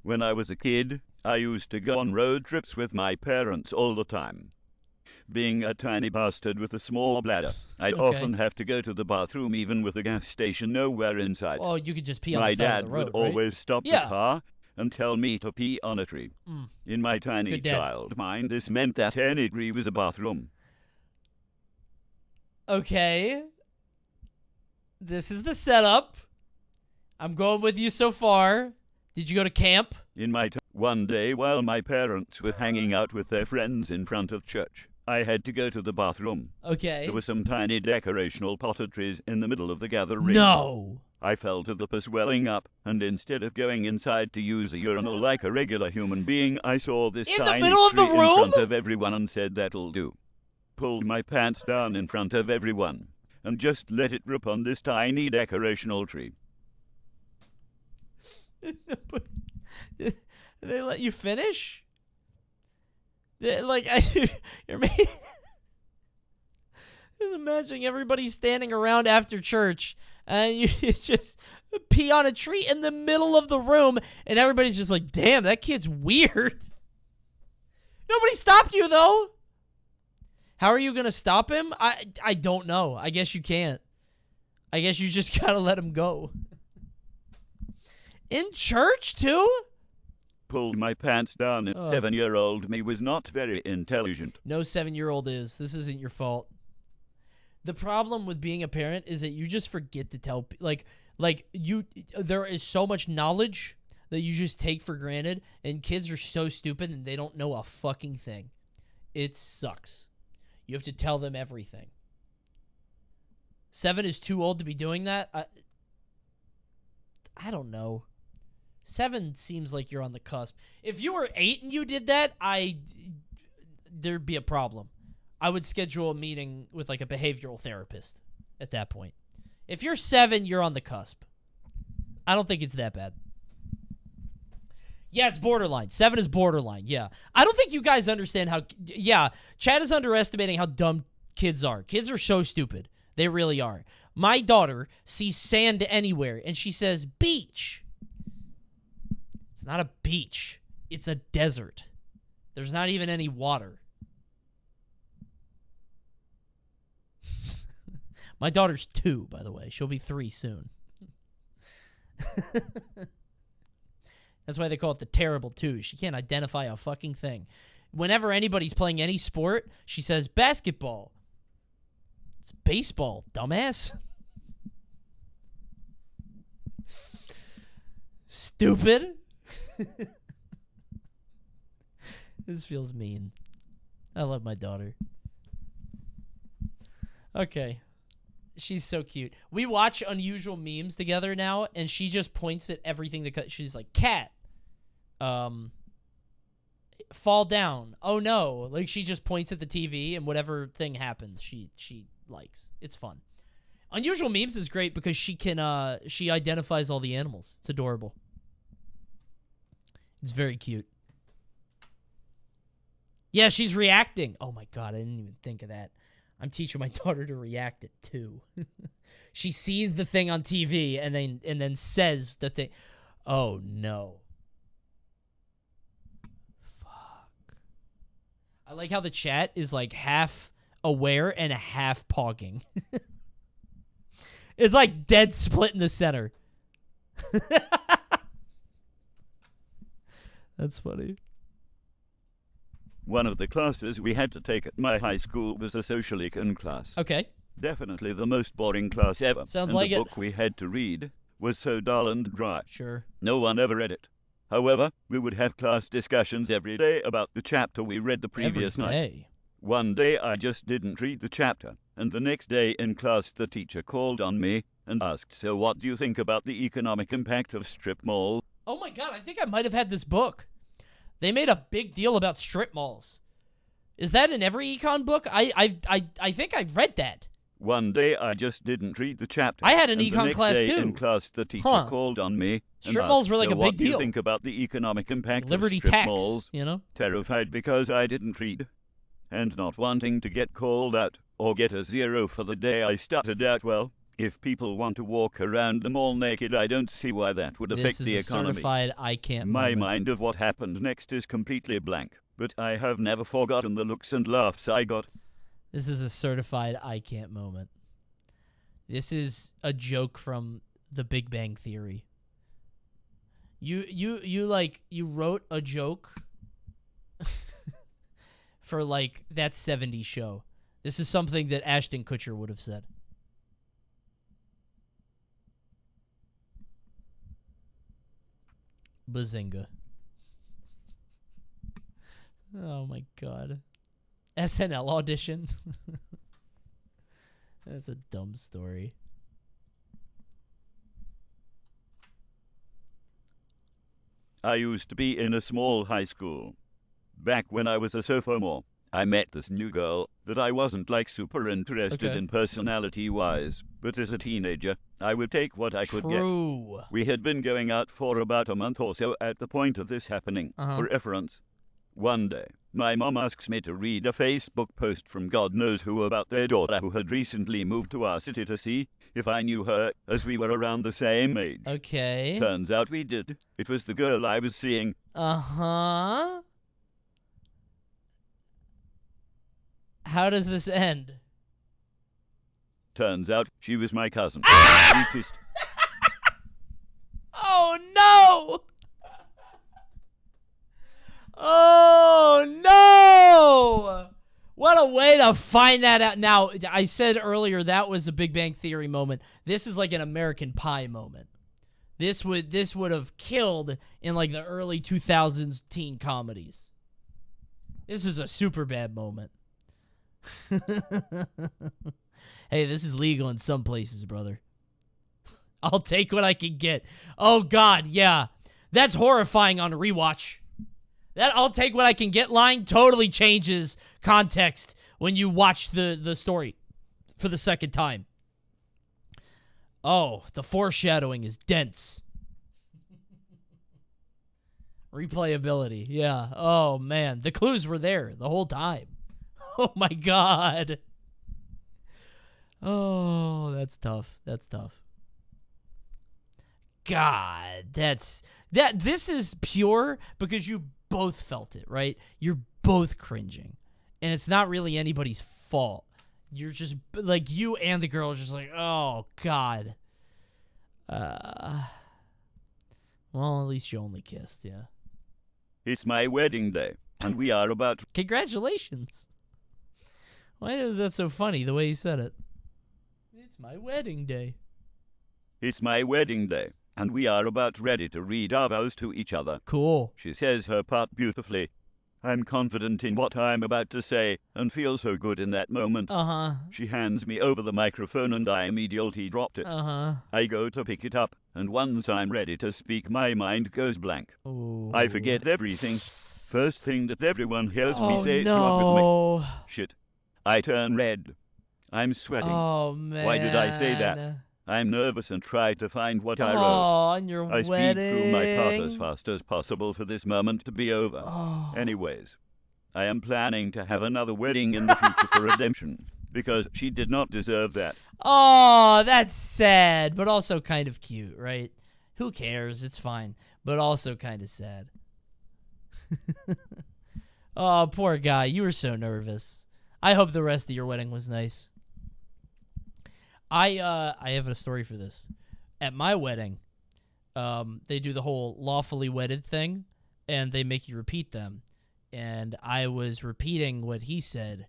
Speaker 6: When I was a kid, I used to go on road trips with my parents all the time. Being a tiny bastard with a small bladder, I'd often have to go to the bathroom even with a gas station nowhere inside.
Speaker 1: Oh, you could just pee on the side of the road,
Speaker 6: My dad would always stop the car and tell me to pee on a tree. In my tiny child mind, this meant that any tree was a bathroom.
Speaker 1: Okay. This is the setup. I'm going with you so far. Did you go to camp?
Speaker 6: One day while my parents were hanging out with their friends in front of church, I had to go to the bathroom.
Speaker 1: Okay.
Speaker 6: There were some tiny decorational potted trees in the middle of the gathering.
Speaker 1: No.
Speaker 6: I felt the pus welling up, and instead of going inside to use a urinal like a regular human being, I saw this tiny tree in front of everyone and said, "That'll do." Pulled my pants down in front of everyone, and just let it rip on this tiny decorational tree.
Speaker 1: Did they let you finish? You're making... Just imagining everybody standing around after church, and you just pee on a tree in the middle of the room, and everybody's just like, damn, that kid's weird. Nobody stopped you, though. How are you going to stop him? I don't know. I guess you can't. I guess you just got to let him go. In church, too?
Speaker 6: Pulled my pants down, and 7-year-old me was not very intelligent.
Speaker 1: No 7-year-old is. This isn't your fault. The problem with being a parent is that you just forget to tell, there is so much knowledge that you just take for granted, and kids are so stupid and they don't know a fucking thing. It sucks. You have to tell them everything. 7 is too old to be doing that? I don't know. 7 seems like you're on the cusp. If you were 8 and you did that, there'd be a problem. I would schedule a meeting with like a behavioral therapist at that point. If you're 7, you're on the cusp. I don't think it's that bad. Yeah, it's borderline. 7 is borderline, yeah. I don't think you guys understand how... Yeah, Chad is underestimating how dumb kids are. Kids are so stupid. They really are. My daughter sees sand anywhere, and she says, beach. It's not a beach. It's a desert. There's not even any water. My daughter's 2, by the way. She'll be 3 soon. That's why they call it the terrible 2. She can't identify a fucking thing. Whenever anybody's playing any sport, she says, basketball. It's baseball, dumbass. Stupid. This feels mean. I love my daughter. Okay. She's so cute. We watch unusual memes together now, and she just points at everything that she's like, cat. Fall down. Oh no. Like she just points at the TV and whatever thing happens, she likes. It's fun. Unusual memes is great because she can she identifies all the animals. It's adorable. It's very cute. Yeah, she's reacting. Oh my god, I didn't even think of that. I'm teaching my daughter to react it too. She sees the thing on TV and then says the thing. Oh no. Fuck. I like how the chat is like half aware and half pogging. It's like dead split in the center. That's funny.
Speaker 6: One of the classes we had to take at my high school was a social econ class.
Speaker 1: Okay.
Speaker 6: Definitely the most boring class ever.
Speaker 1: Sounds
Speaker 6: and
Speaker 1: like
Speaker 6: the
Speaker 1: it.
Speaker 6: book we had to read was so dull and dry.
Speaker 1: Sure.
Speaker 6: No one ever read it. However, we would have class discussions every day about the chapter we read the previous
Speaker 1: Every
Speaker 6: night.
Speaker 1: day.
Speaker 6: One day I just didn't read the chapter, and the next day in class the teacher called on me and asked, "So what do you think about the economic impact of strip malls?"
Speaker 1: Oh my god, I think I might have had this book. They made a big deal about strip malls. Is that in every econ book? I think I read that.
Speaker 6: One day I just didn't read the chapter.
Speaker 1: I had an
Speaker 6: and
Speaker 1: econ
Speaker 6: the next
Speaker 1: class
Speaker 6: day
Speaker 1: too.
Speaker 6: In class the teacher
Speaker 1: Huh.
Speaker 6: called on me and
Speaker 1: Strip malls
Speaker 6: asked,
Speaker 1: were like
Speaker 6: "So
Speaker 1: a big
Speaker 6: what do you
Speaker 1: deal.
Speaker 6: think about the economic impact
Speaker 1: Liberty
Speaker 6: of strip
Speaker 1: tax,
Speaker 6: malls?"
Speaker 1: you know?
Speaker 6: Terrified because I didn't read, and not wanting to get called out or get a 0 for the day, I started out, "Well, if people want to walk around the mall naked, I don't see why that would affect
Speaker 1: This is
Speaker 6: the
Speaker 1: a
Speaker 6: economy."
Speaker 1: certified I can't
Speaker 6: My
Speaker 1: moment.
Speaker 6: mind of what happened next is completely blank, but I have never forgotten the looks and laughs I got.
Speaker 1: This is a certified I can't moment. This is a joke from The Big Bang Theory. You wrote a joke for like that 70s show. This is something that Ashton Kutcher would have said. Bazinga. Oh my god. SNL audition. That's a dumb story.
Speaker 6: I used to be in a small high school. Back when I was a sophomore, I met this new girl that I wasn't like super interested in personality-wise, but as a teenager, I would take what I could get.
Speaker 1: True.
Speaker 6: We had been going out for about a month or so at the point of this happening. For reference, one day, my mom asks me to read a Facebook post from God knows who about their daughter who had recently moved to our city to see if I knew her, as we were around the same age.
Speaker 1: Okay.
Speaker 6: Turns out we did. It was the girl I was seeing.
Speaker 1: Uh-huh. How does this end?
Speaker 6: Turns out she was my cousin.
Speaker 1: Ah!
Speaker 6: We kissed.
Speaker 1: Oh no! Oh no! What a way to find that out. Now, I said earlier that was a Big Bang Theory moment. This is like an American Pie moment. This would have killed in like the early 2000s teen comedies. This is a super bad moment. Hey, this is legal in some places, brother. I'll take what I can get. Oh God, yeah. That's horrifying on rewatch. That "I'll take what I can get" line totally changes context when you watch the story for the second time. Oh, the foreshadowing is dense. Replayability, yeah. Oh, man. The clues were there the whole time. Oh, my God. Oh, that's tough. That's tough. God, this is pure because you both felt it, right? You're both cringing. And it's not really anybody's fault. You're just, like, you and the girl are just like, oh, God. Well, at least you only kissed, yeah.
Speaker 6: It's my wedding day, and we are about...
Speaker 1: Congratulations. Why is that so funny, the way he said it? It's my wedding day.
Speaker 6: It's my wedding day, and we are about ready to read our vows to each other.
Speaker 1: Cool.
Speaker 6: She says her part beautifully. I'm confident in what I'm about to say, and feel so good in that moment.
Speaker 1: Uh-huh.
Speaker 6: She hands me over the microphone, and I immediately dropped it.
Speaker 1: Uh-huh.
Speaker 6: I go to pick it up, and once I'm ready to speak, my mind goes blank.
Speaker 1: Ooh.
Speaker 6: I forget everything. First thing that everyone hears me say is
Speaker 1: no.
Speaker 6: "You are with me." Shit. I turn red. I'm sweating.
Speaker 1: Oh, man.
Speaker 6: Why did I say that? I'm nervous and try to find what I wrote.
Speaker 1: Oh, on your
Speaker 6: I
Speaker 1: wedding.
Speaker 6: speed through my part as fast as possible for this moment to be over.
Speaker 1: Oh.
Speaker 6: Anyways, I am planning to have another wedding in the future for redemption, because she did not deserve that.
Speaker 1: Oh, that's sad, but also kind of cute, right? Who cares? It's fine, but also kind of sad. Oh, poor guy. You were so nervous. I hope the rest of your wedding was nice. I have a story for this. At my wedding, they do the whole lawfully wedded thing, and they make you repeat them. And I was repeating what he said,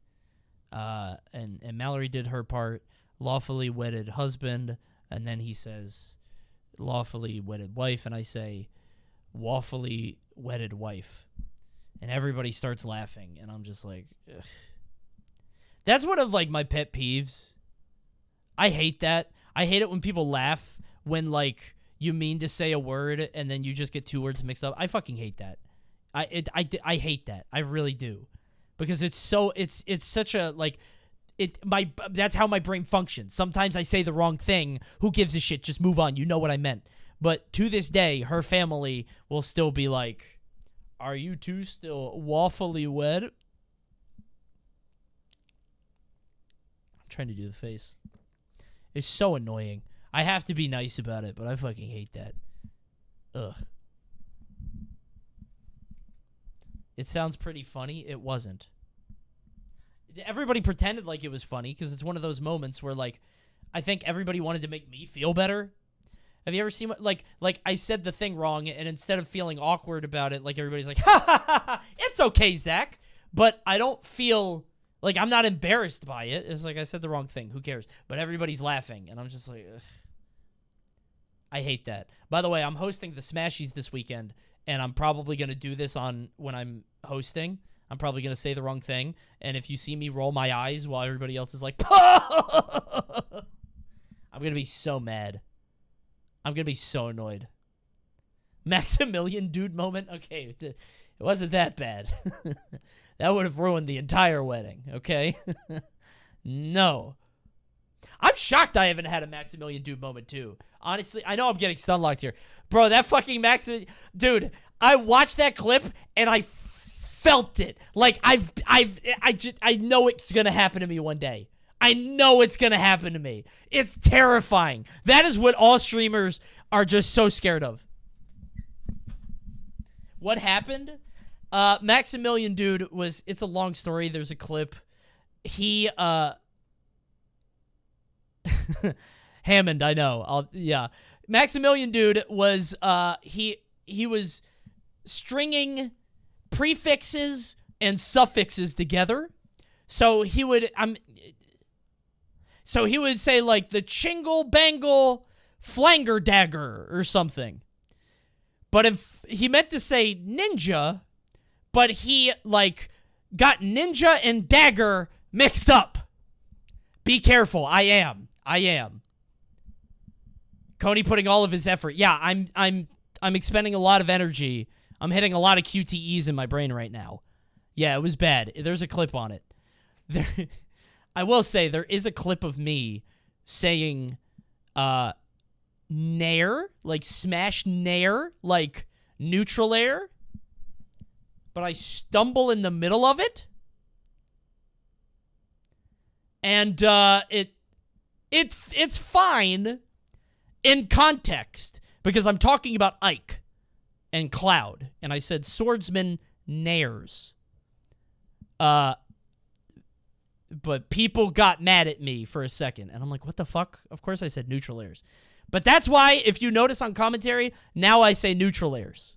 Speaker 1: and Mallory did her part, lawfully wedded husband, and then he says lawfully wedded wife, and I say lawfully wedded wife. And everybody starts laughing, and I'm just like, ugh. That's one of, like, my pet peeves. I hate that. I hate it when people laugh when, like, you mean to say a word, and then you just get two words mixed up. I fucking hate that. I hate that. I really do. Because it's such a, like, that's how my brain functions. Sometimes I say the wrong thing. Who gives a shit? Just move on. You know what I meant. But to this day, her family will still be like, are you two still lawfully wed? I'm trying to do the face. It's so annoying. I have to be nice about it, but I fucking hate that. Ugh. It sounds pretty funny. It wasn't. Everybody pretended like it was funny because it's one of those moments where, like, I think everybody wanted to make me feel better. Have you ever seen, like I said the thing wrong, and instead of feeling awkward about it, like, everybody's like, ha ha ha ha, it's okay, Zach. But I don't feel, like, I'm not embarrassed by it. It's like, I said the wrong thing. Who cares? But everybody's laughing, and I'm just like, ugh. I hate that. By the way, I'm hosting the Smashies this weekend, and I'm probably going to do this when I'm hosting. I'm probably going to say the wrong thing, and if you see me roll my eyes while everybody else is like, I'm going to be so mad. I'm going to be so annoyed. Maximilian dude moment? Okay, it wasn't that bad. That would have ruined the entire wedding, okay? No. I'm shocked I haven't had a Maximilian dude moment, too. Honestly, I know I'm getting stunlocked here. Bro, that fucking Maximilian... Dude, I watched that clip, and I felt it. Like, I know it's going to happen to me one day. I know it's going to happen to me. It's terrifying. That is what all streamers are just so scared of. What happened? Maximilian dude was, it's a long story. There's a clip. He, Hammond, I know. Yeah. Maximilian dude was, he was stringing prefixes and suffixes together. So he would, So he would say, like, the Chingle Bangle Flanger Dagger or something. But if he meant to say ninja, but he, like, got ninja and dagger mixed up. Be careful. I am. Coney putting all of his effort. Yeah, I'm expending a lot of energy. I'm hitting a lot of QTEs in my brain right now. Yeah, it was bad. There's a clip on it. I will say there is a clip of me saying nair, like smash nair, like neutral air, but I stumble in the middle of it, and it's fine in context because I'm talking about Ike and Cloud, and I said swordsman nairs. But people got mad at me for a second. And I'm like, what the fuck? Of course I said neutral airs. But that's why, if you notice on commentary, now I say neutral airs.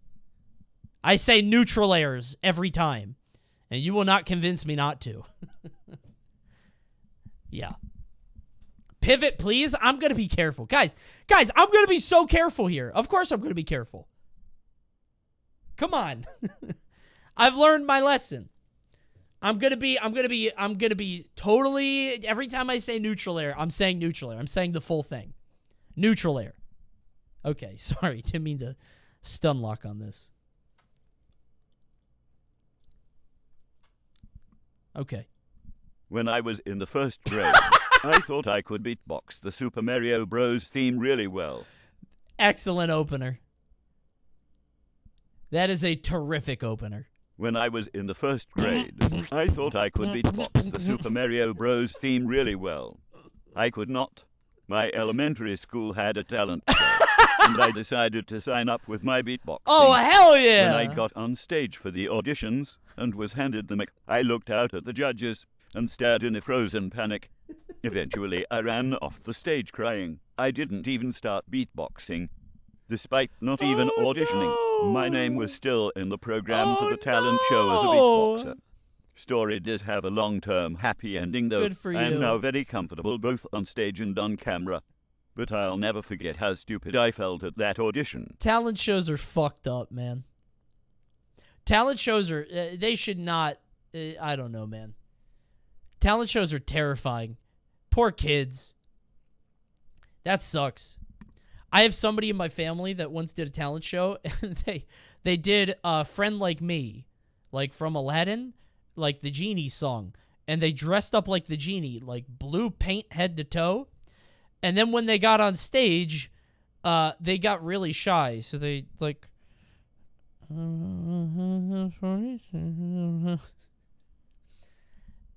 Speaker 1: I say neutral airs every time. And you will not convince me not to. Yeah. Pivot, please. I'm going to be careful. Guys, I'm going to be so careful here. Of course I'm going to be careful. Come on. I've learned my lesson. I'm gonna be totally, every time I say neutral air, I'm saying neutral air. I'm saying the full thing. Neutral air. Okay, sorry, didn't mean to stun lock on this. Okay.
Speaker 6: When I was in the first grade, I thought I could beatbox the Super Mario Bros. Theme really well.
Speaker 1: Excellent opener. That is a terrific opener.
Speaker 6: When I was in the first grade, I thought I could beatbox the Super Mario Bros. Theme really well. I could not. My elementary school had a talent show, and I decided to sign up with my beatboxing.
Speaker 1: Oh, hell yeah!
Speaker 6: When I got on stage for the auditions and was handed the mic, I looked out at the judges and stared in a frozen panic. Eventually, I ran off the stage crying. I didn't even start beatboxing. Despite not even auditioning, my name was still in the program for the talent show as a beatboxer. Story does have a long-term happy ending, though.
Speaker 1: Good for you.
Speaker 6: I am now very comfortable both on stage and on camera. But I'll never forget how stupid I felt at that audition.
Speaker 1: Talent shows are fucked up, man. Talent shows are... they should not... I don't know, man. Talent shows are terrifying. Poor kids. That sucks. I have somebody in my family that once did a talent show, and they did Friend Like Me, like from Aladdin, like the Genie song. And they dressed up like the Genie, like blue paint head to toe. And then when they got on stage, they got really shy. So they, like...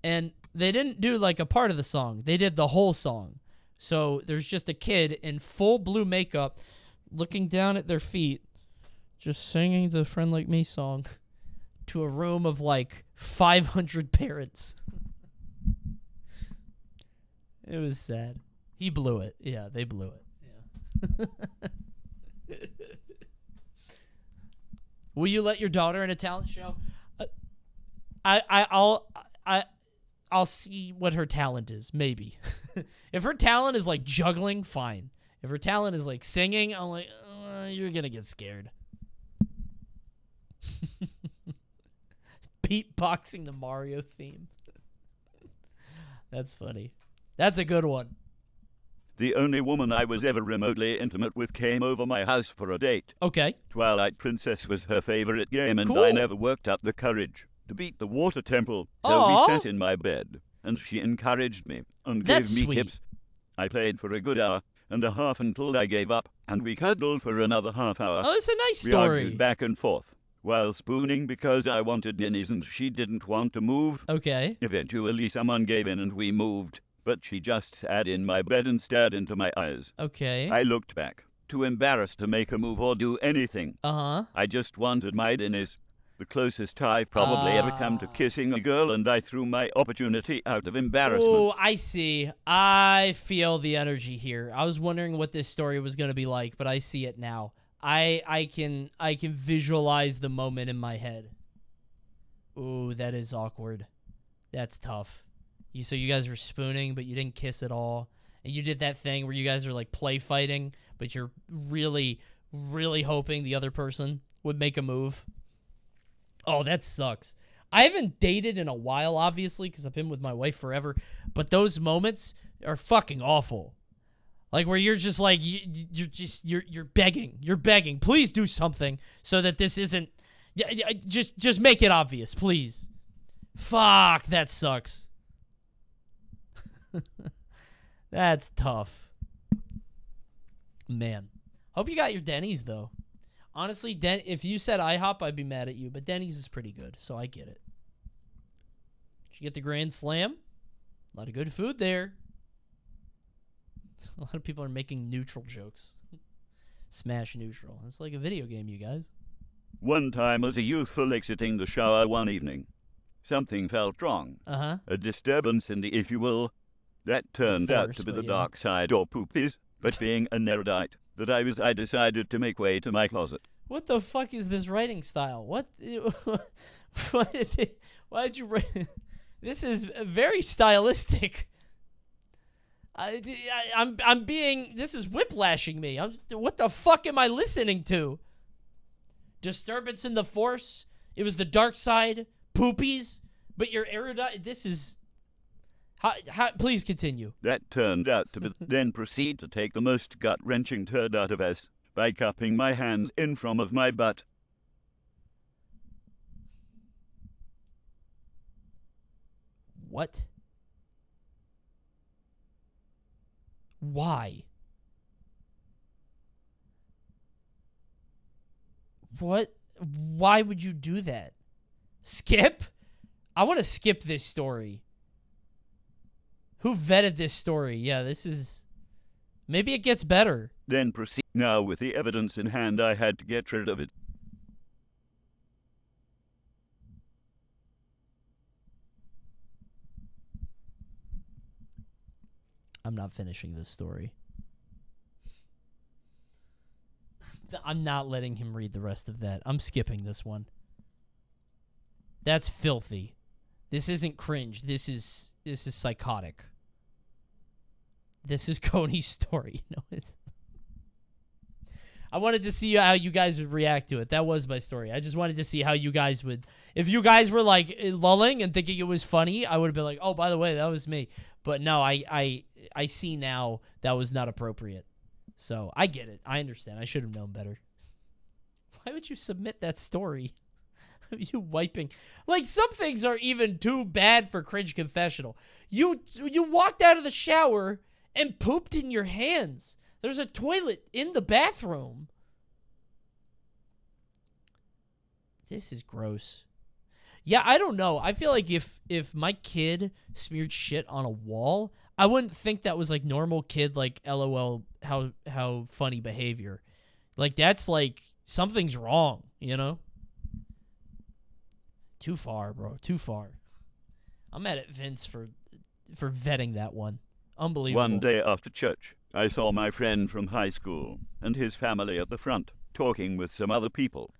Speaker 1: And they didn't do, like, a part of the song. They did the whole song. So there's just a kid in full blue makeup looking down at their feet, just singing the Friend Like Me song to a room of, like, 500 parents. It was sad. He blew it. Yeah, they blew it. Yeah. Will you let your daughter in a talent show? I'll see what her talent is, maybe. If her talent is like juggling, fine. If her talent is like singing, I'm like, you're gonna get scared. Beatboxing the Mario theme. That's funny. That's a good one.
Speaker 6: The only woman I was ever remotely intimate with came over my house for a date.
Speaker 1: Okay.
Speaker 6: Twilight Princess was her favorite game, and
Speaker 1: Cool.
Speaker 6: I never worked up the courage to beat the water temple. So
Speaker 1: Aw.
Speaker 6: we sat in my bed, and she encouraged me and
Speaker 1: That's
Speaker 6: gave me
Speaker 1: sweet.
Speaker 6: tips. I played for a good hour and a half until I gave up, and we cuddled for another half hour.
Speaker 1: Oh, it's a nice
Speaker 6: We
Speaker 1: story.
Speaker 6: argued back and forth while spooning because I wanted ninnies and she didn't want to move.
Speaker 1: Okay.
Speaker 6: Eventually someone gave in and we moved, but she just sat in my bed and stared into my eyes.
Speaker 1: Okay.
Speaker 6: I looked back, too embarrassed to make a move or do anything.
Speaker 1: Uh-huh.
Speaker 6: I just wanted my ninnies. The closest I've probably ever come to kissing a girl, and I threw my opportunity out of embarrassment.
Speaker 1: Oh, I see. I feel the energy here. I was wondering what this story was going to be like, but I see it now. I can visualize the moment in my head. Ooh, that is awkward. That's tough. So you guys were spooning, but you didn't kiss at all. And you did that thing where you guys are like play fighting, but you're really, really hoping the other person would make a move. Oh, that sucks. I haven't dated in a while, obviously, because I've been with my wife forever. But those moments are fucking awful. Like where you're just like you're begging. You're begging. Please do something so that this isn't. Just make it obvious, please. Fuck, that sucks. That's tough. Man. Hope you got your Denny's, though. Honestly, if you said IHOP, I'd be mad at you, but Denny's is pretty good, so I get it. Did you get the Grand Slam? A lot of good food there. A lot of people are making neutral jokes. Smash neutral. It's like a video game, you guys.
Speaker 6: One time as a youthful exiting the shower one evening, something felt wrong.
Speaker 1: Uh-huh.
Speaker 6: A disturbance in the, if you will, that turned out to be the dark side or poopies, but being a erudite that I decided to make way to my closet.
Speaker 1: What the fuck is this writing style? What? Why did you write? This is very stylistic. I'm being. This is whiplashing me. What the fuck am I listening to? Disturbance in the force. It was the dark side. Poopies. But you're erudite. This is. Please continue.
Speaker 6: That turned out to be then proceed to take the most gut-wrenching turd out of us by cupping my hands in front of my butt.
Speaker 1: What? Why? What? Why would you do that? Skip? I want to skip this story. Who vetted this story? Yeah, this is... Maybe it gets better.
Speaker 6: Then proceed. Now with the evidence in hand, I had to get rid of it.
Speaker 1: I'm not finishing this story. I'm not letting him read the rest of that. I'm skipping this one. That's filthy. This isn't cringe. This is psychotic. This is Coney's story. No, it's... I wanted to see how you guys would react to it. That was my story. I just wanted to see how you guys would... If you guys were, like, lulling and thinking it was funny, I would have been like, oh, by the way, that was me. But no, I see now that was not appropriate. So, I get it. I understand. I should have known better. Why would you submit that story? You wiping... Like, some things are even too bad for Cringe Confessional. You walked out of the shower and pooped in your hands. There's a toilet in the bathroom. This is gross. Yeah, I don't know. I feel like if my kid smeared shit on a wall, I wouldn't think that was like normal kid, like, LOL, how funny behavior. Like, that's like, something's wrong, you know? Too far, bro. Too far. I'm mad at Vince for vetting that one. Unbelievable.
Speaker 6: One day after church, I saw my friend from high school and his family at the front, talking with some other people.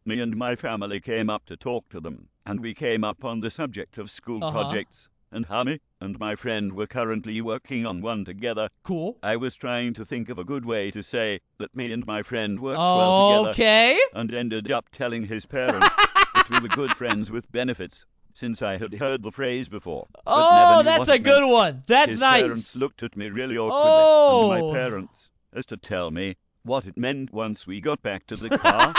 Speaker 6: Me and my family came up to talk to them, and we came up on the subject of school projects, and how me and my friend were currently working on one together.
Speaker 1: Cool.
Speaker 6: I was trying to think of a good way to say that me and my friend worked well together.
Speaker 1: Okay.
Speaker 6: And ended up telling his parents that we were good friends with benefits, since I had heard the phrase before.
Speaker 1: Oh, that's a good one. That's
Speaker 6: his
Speaker 1: nice.
Speaker 6: His parents looked at me really awkwardly, and my parents, as to tell me what it meant. Once we got back to the car,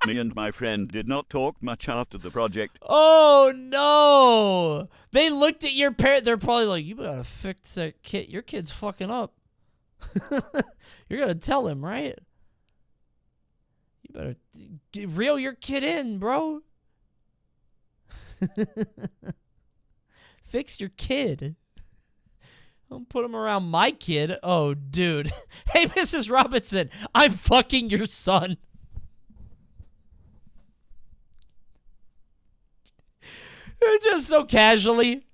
Speaker 6: me and my friend did not talk much after the project.
Speaker 1: Oh, no. They looked at your parent. They're probably like, you better fix that kid. Your kid's fucking up. You're going to tell him, right? You better reel your kid in, bro. Fix your kid. Don't put him around my kid. Oh, dude. Hey, Mrs. Robinson, I'm fucking your son. Just so casually.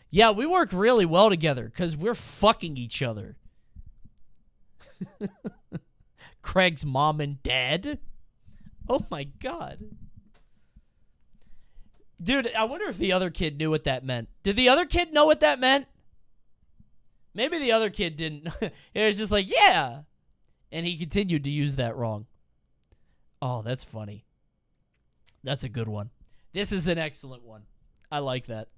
Speaker 1: Yeah, we work really well together because we're fucking each other. Craig's mom and dad. Oh my god. Dude, I wonder if the other kid knew what that meant. Did the other kid know what that meant? Maybe the other kid didn't. It was just like, yeah. And he continued to use that wrong. Oh, that's funny. That's a good one. This is an excellent one. I like that.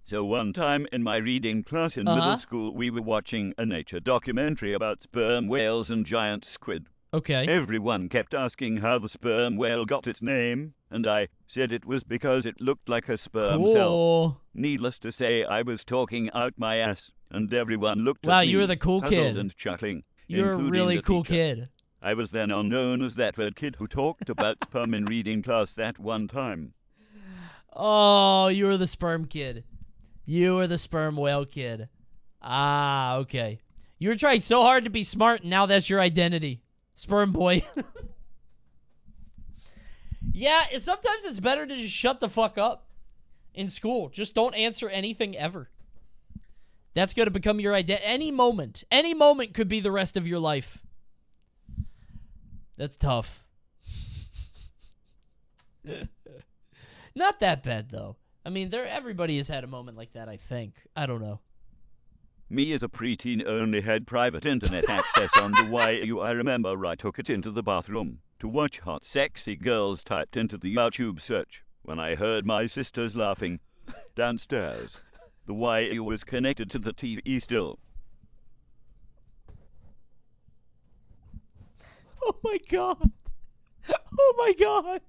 Speaker 6: So one time in my reading class in middle school, we were watching a nature documentary about sperm whales and giant squid.
Speaker 1: Okay.
Speaker 6: Everyone kept asking how the sperm whale got its name, and I said it was because it looked like a sperm cell. Needless to say, I was talking out my ass, and everyone looked at me.
Speaker 1: Wow, you were the cool kid.
Speaker 6: And chuckling.
Speaker 1: You're a really cool kid.
Speaker 6: I was then known as that weird kid who talked about sperm in reading class that one time.
Speaker 1: Oh, you were the sperm kid. You were the sperm whale kid. Ah, okay. You were trying so hard to be smart, and now that's your identity. Sperm boy. Yeah, sometimes it's better to just shut the fuck up in school. Just don't answer anything ever. That's going to become your identity. Any moment could be the rest of your life. That's tough. Not that bad, though. I mean, everybody has had a moment like that, I think. I don't know.
Speaker 6: Me as a preteen only had private internet access on the YU. I remember I took it into the bathroom to watch hot sexy girls typed into the YouTube search when I heard my sisters laughing downstairs. The YU was connected to the TV still.
Speaker 1: Oh my god. Oh my god.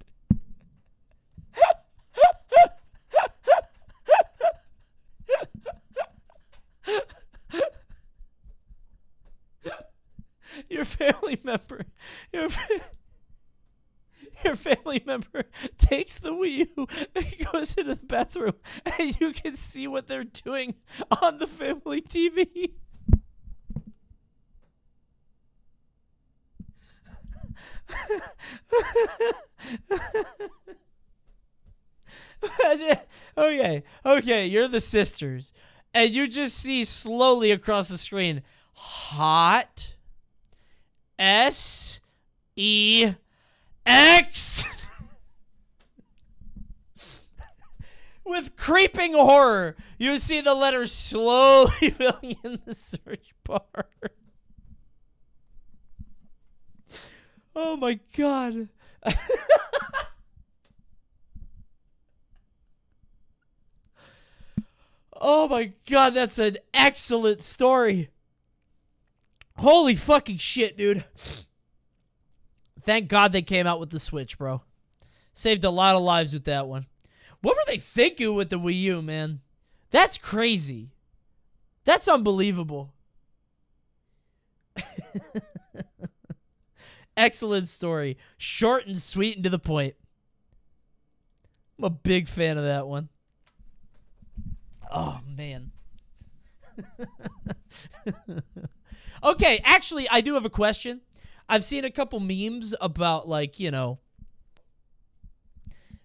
Speaker 1: Your family member, your family member takes the Wii U and goes into the bathroom, and you can see what they're doing on the family TV. Okay, you're the sisters, and you just see slowly across the screen, hot SEX. With creeping horror, you see the letters slowly filling in the search bar. Oh my god. Oh my god, that's an excellent story. Holy fucking shit, dude. Thank God they came out with the Switch, bro. Saved a lot of lives with that one. What were they thinking with the Wii U, man? That's crazy. That's unbelievable. Excellent story. Short and sweet and to the point. I'm a big fan of that one. Oh, man. Okay, actually, I do have a question. I've seen a couple memes about, like, you know,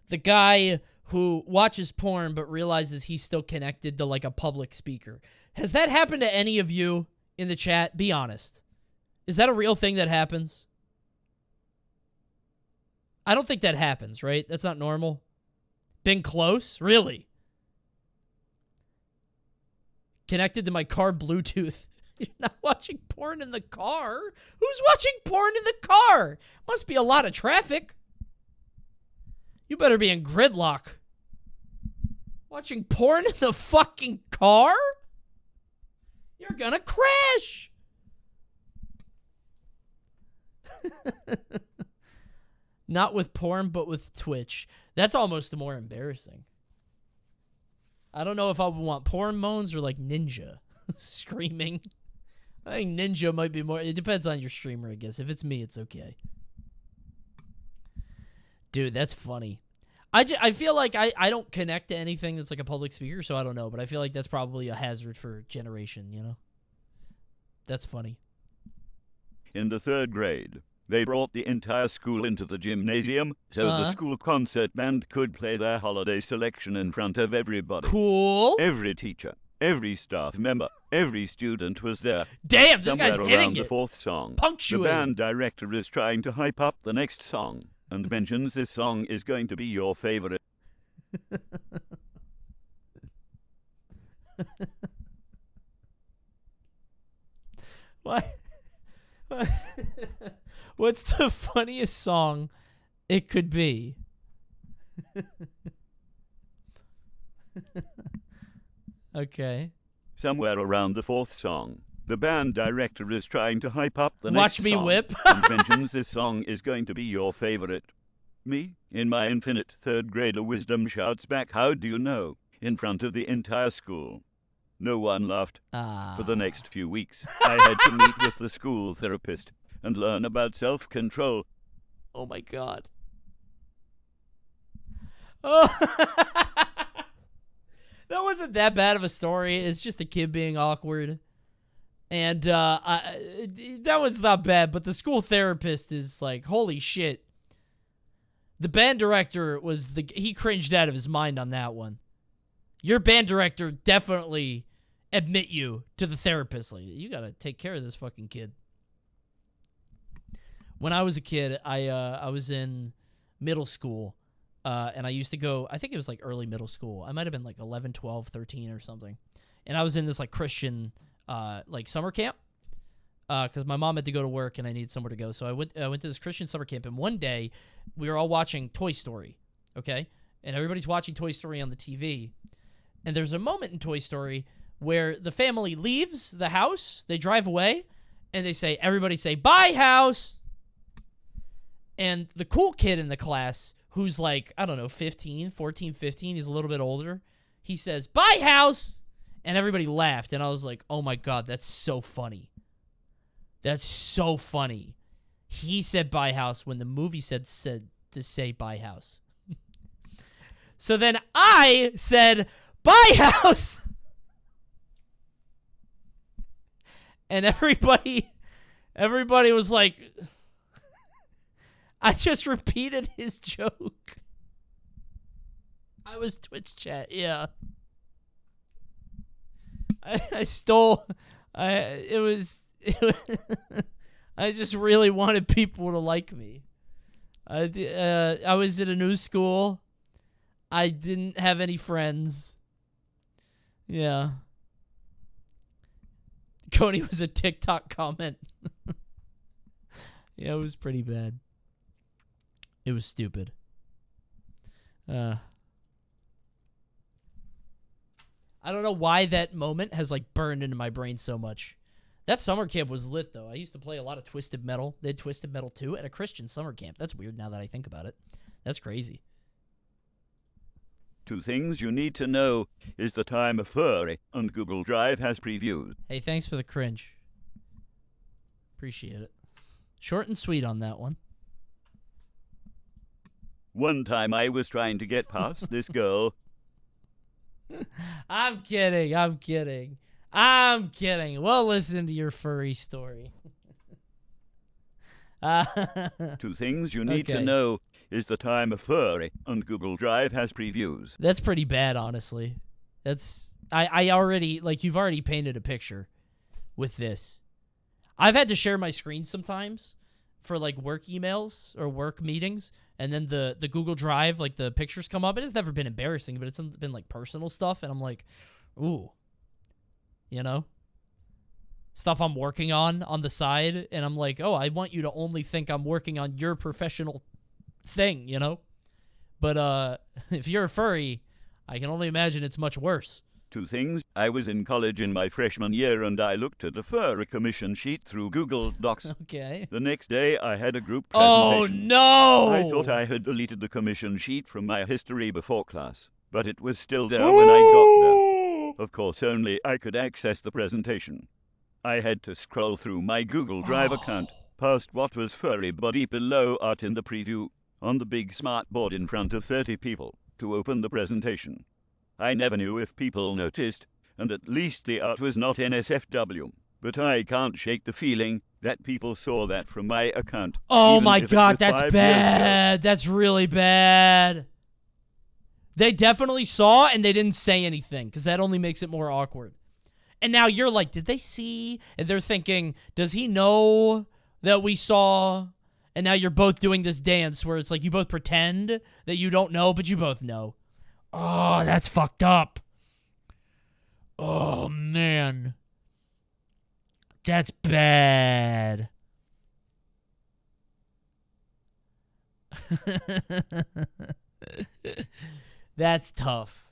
Speaker 1: the guy who watches porn but realizes he's still connected to, like, a public speaker. Has that happened to any of you in the chat? Be honest. Is that a real thing that happens? I don't think that happens, right? That's not normal. Been close? Really? Connected to my car Bluetooth. You're not watching porn in the car? Who's watching porn in the car? Must be a lot of traffic. You better be in gridlock. Watching porn in the fucking car? You're gonna crash. Not with porn, but with Twitch. That's almost more embarrassing. I don't know if I would want porn moans or like Ninja screaming. I think Ninja might be more. It depends on your streamer, I guess. If it's me, it's okay. Dude, that's funny. I feel like I don't connect to anything that's like a public speaker, so I don't know. But I feel like that's probably a hazard for generation, you know? That's funny.
Speaker 6: In the 3rd grade, they brought the entire school into the gymnasium so the school concert band could play their holiday selection in front of everybody.
Speaker 1: Cool.
Speaker 6: Every teacher, every staff member, every student was there.
Speaker 1: Damn, this
Speaker 6: Somewhere
Speaker 1: guy's hitting
Speaker 6: around
Speaker 1: it.
Speaker 6: the 4th song,
Speaker 1: Punctuated.
Speaker 6: the band director is trying to hype up the next song and mentions this song is going to be your favorite.
Speaker 1: What? What's the funniest song it could be? Okay.
Speaker 6: Somewhere around the 4th song, the band director is trying to hype up the
Speaker 1: Watch
Speaker 6: next
Speaker 1: Me
Speaker 6: song
Speaker 1: Whip.
Speaker 6: and mentions this song is going to be your favorite. Me, in my infinite 3rd grader wisdom, shouts back, "How do you know?" in front of the entire school. No one laughed. For the next few weeks, I had to meet with the school therapist and learn about self-control.
Speaker 1: Oh my god. Oh. That wasn't that bad of a story. It's just a kid being awkward. And that was not bad, but the school therapist is like, holy shit. The band director he cringed out of his mind on that one. Your band director definitely admit you to the therapist. Like, you gotta take care of this fucking kid. When I was a kid, I was in middle school, and I used to go, I think it was like early middle school. I might have been like 11, 12, 13 or something. And I was in this like Christian like summer camp because my mom had to go to work and I needed somewhere to go. So I went to this Christian summer camp, and one day we were all watching Toy Story, okay? And everybody's watching Toy Story on the TV. And there's a moment in Toy Story where the family leaves the house, they drive away, and they say, everybody say, "Bye, house." And the cool kid in the class, who's like, I don't know, 14, 15, he's a little bit older, he says, "Bye, house." And everybody laughed, and I was like, oh my god, that's so funny. That's so funny. He said buy house when the movie said to say buy house. So then I said buy house. And everybody was like, I just repeated his joke. I was Twitch chat, yeah. I stole. It was I just really wanted people to like me. I was at a new school. I didn't have any friends. Yeah. Coney was a TikTok comment. Yeah, it was pretty bad. It was stupid. I don't know why that moment has, like, burned into my brain so much. That summer camp was lit, though. I used to play a lot of Twisted Metal. They had Twisted Metal 2 at a Christian summer camp. That's weird now that I think about it. That's crazy.
Speaker 6: 2 things you need to know is the time of furry, and Google Drive has previews.
Speaker 1: Hey, thanks for the cringe. Appreciate it. Short and sweet on that one.
Speaker 6: One time I was trying to get past this girl.
Speaker 1: I'm kidding. Well, listen to your furry story.
Speaker 6: 2 things you need to know is the time of furry, and Google Drive has previews.
Speaker 1: That's pretty bad, honestly. I already, like, you've already painted a picture with this. I've had to share my screen sometimes for, like, work emails or work meetings, and then the Google Drive, like, the pictures come up. It has never been embarrassing, but it's been, like, personal stuff, and I'm like, ooh. You know? Stuff I'm working on the side, and I'm like, oh, I want you to only think I'm working on your professional thing, you know? But if you're a furry, I can only imagine it's much worse.
Speaker 6: 2 things. I was in college in my freshman year, and I looked at a furry commission sheet through Google Docs.
Speaker 1: Okay.
Speaker 6: The next day, I had a group presentation.
Speaker 1: Oh, no!
Speaker 6: I thought I had deleted the commission sheet from my history before class, but it was still there when I got there. Of course, only I could access the presentation. I had to scroll through my Google Drive account, past what was furry body pillow art in the preview, on the big smart board in front of 30 people, to open the presentation. I never knew if people noticed, and at least the art was not NSFW, but I can't shake the feeling that people saw that from my account.
Speaker 1: Oh my god, that's bad. That's really bad. They definitely saw and they didn't say anything, because that only makes it more awkward. And now you're like, did they see? And they're thinking, does he know that we saw? And now you're both doing this dance where it's like you both pretend that you don't know, but you both know. Oh, that's fucked up. Oh, man. That's bad. That's tough.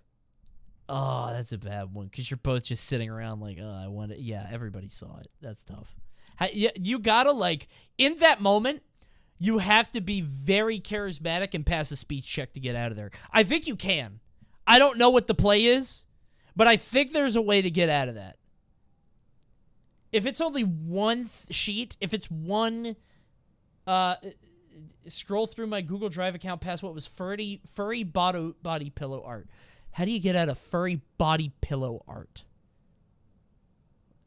Speaker 1: Oh, that's a bad one, because you're both just sitting around like, oh, I want it. Yeah, everybody saw it. That's tough. You gotta, like, in that moment, you have to be very charismatic and pass a speech check to get out of there. I think you can. I don't know what the play is, but I think there's a way to get out of that. If it's only one sheet, if it's one, scroll through my Google Drive account past what was furry body pillow art. How do you get out of furry body pillow art?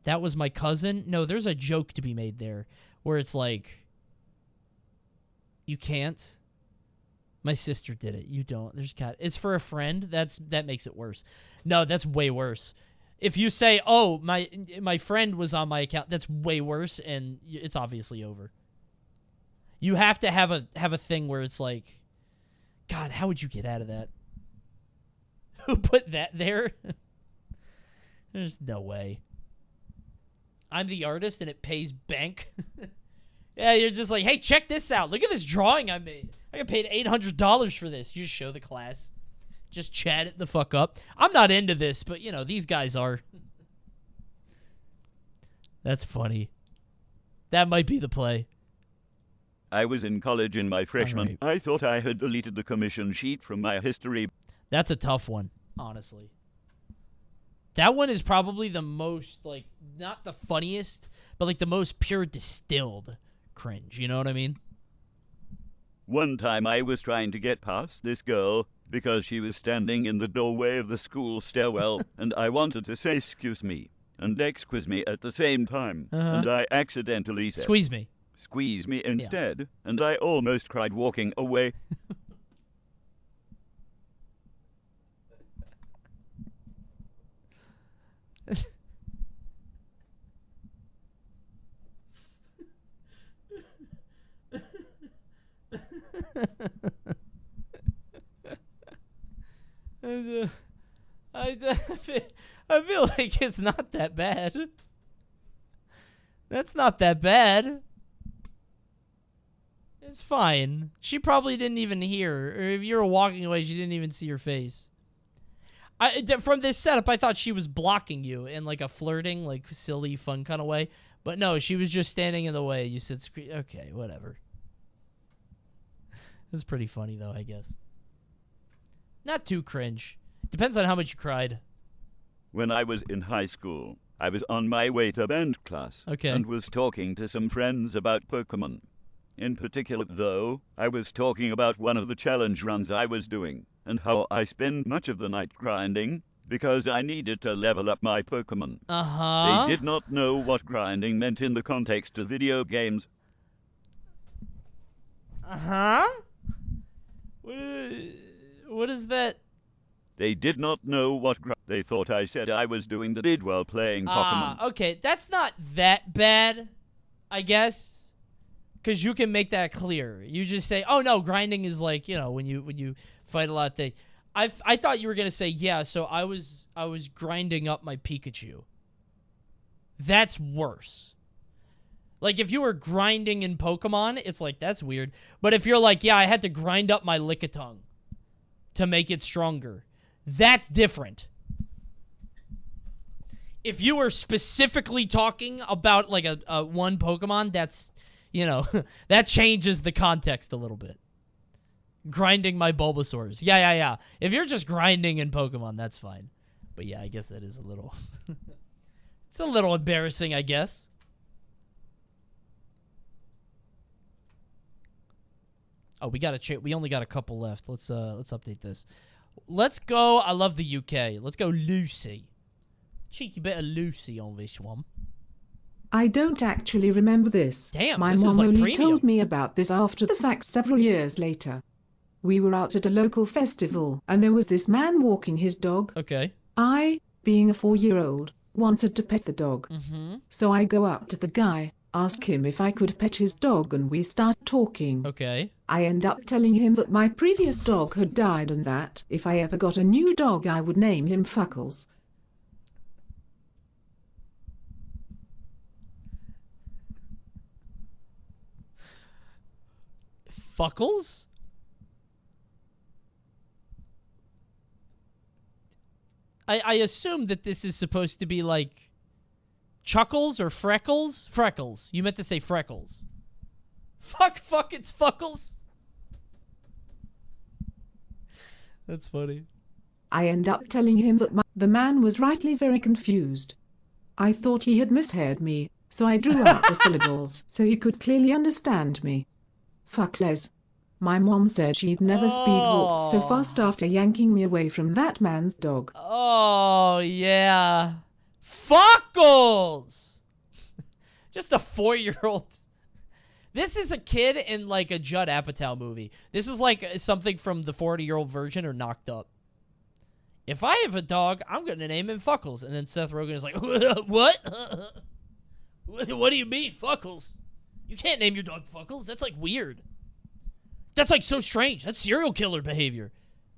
Speaker 1: That was my cousin? No, there's a joke to be made there where it's like, you can't. My sister did it. You don't. It's for a friend. That makes it worse. No, that's way worse. If you say, "Oh, my friend was on my account," that's way worse, and it's obviously over. You have to have a thing where it's like, God, how would you get out of that? Who put that there? There's no way. I'm the artist, and it pays bank. Yeah, you're just like, hey, check this out. Look at this drawing I made. I got paid $800 for this. You just show the class. Just chat it the fuck up. I'm not into this, but, you know, these guys are. That's funny. That might be the play.
Speaker 6: I was in college in my freshman. Right. I thought I had deleted the commission sheet from my history.
Speaker 1: That's a tough one, honestly. That one is probably the most, like, not the funniest, but, like, the most pure distilled cringe. You know what I mean?
Speaker 6: One time I was trying to get past this girl because she was standing in the doorway of the school stairwell, and I wanted to say excuse me and excuse me at the same time, and I accidentally said
Speaker 1: Squeeze me.
Speaker 6: Squeeze me instead, and I almost cried walking away.
Speaker 1: I feel like it's not that bad. That's not that bad. It's fine. She probably didn't even hear. Or if you were walking away, she didn't even see your face. From this setup, I thought she was blocking you in like a flirting, like silly, fun kind of way. But no, she was just standing in the way. You said, okay, whatever. It's pretty funny, though, I guess. Not too cringe. Depends on how much you cried.
Speaker 6: When I was in high school, I was on my way to band class and was talking to some friends about Pokemon. In particular, though, I was talking about one of the challenge runs I was doing and how I spent much of the night grinding because I needed to level up my Pokemon. They did not know what grinding meant in the context of video games.
Speaker 1: What is that?
Speaker 6: They did not know what they thought I said I was doing the did while playing Pokemon.
Speaker 1: Okay, that's not that bad, I guess, because you can make that clear. You just say, "Oh no, grinding is like, you know, when you fight a lot of things." I thought you were gonna say, "Yeah, so I was grinding up my Pikachu." That's worse. Like if you were grinding in Pokemon, it's like that's weird. But if you're like, "Yeah, I had to grind up my Lickitung to make it stronger," that's different. If you were specifically talking about like a one Pokemon, that's, you know, that changes the context a little bit. Grinding my Bulbasaurs. Yeah. If you're just grinding in Pokemon, that's fine. But yeah, I guess that is a little... it's a little embarrassing, I guess. Oh, we only got a couple left. Let's update this. Let's go. I love the UK. Let's go Lucy. Cheeky bit of Lucy on this one.
Speaker 7: I don't actually remember this.
Speaker 1: Damn,
Speaker 7: my
Speaker 1: this
Speaker 7: mom
Speaker 1: is like
Speaker 7: only
Speaker 1: premium.
Speaker 7: told me about this after the fact several years later. We were out at a local festival, and there was this man walking his dog.
Speaker 1: Okay.
Speaker 7: I, being a 4-year-old, wanted to pet the dog. So I go up to the guy, ask him if I could pet his dog, and we start talking.
Speaker 1: Okay.
Speaker 7: I end up telling him that my previous dog had died and that, if I ever got a new dog, I would name him Fuckles.
Speaker 1: Fuckles? I assume that this is supposed to be like Chuckles or Freckles? Freckles. You meant to say Freckles. Fuck, it's Fuckles. That's funny.
Speaker 7: I end up telling him that the man was rightly very confused. I thought he had misheard me, so I drew out the syllables so he could clearly understand me. Fuckles. My mom said she'd never speed-walked so fast after yanking me away from that man's dog.
Speaker 1: Oh, yeah. Fuckles! Just a 4-year-old. This is a kid in, like, a Judd Apatow movie. This is like something from the 40-year-old version or Knocked Up. If I have a dog, I'm going to name him Fuckles. And then Seth Rogen is like, what? What do you mean, Fuckles? You can't name your dog Fuckles. That's, like, weird. That's, like, so strange. That's serial killer behavior.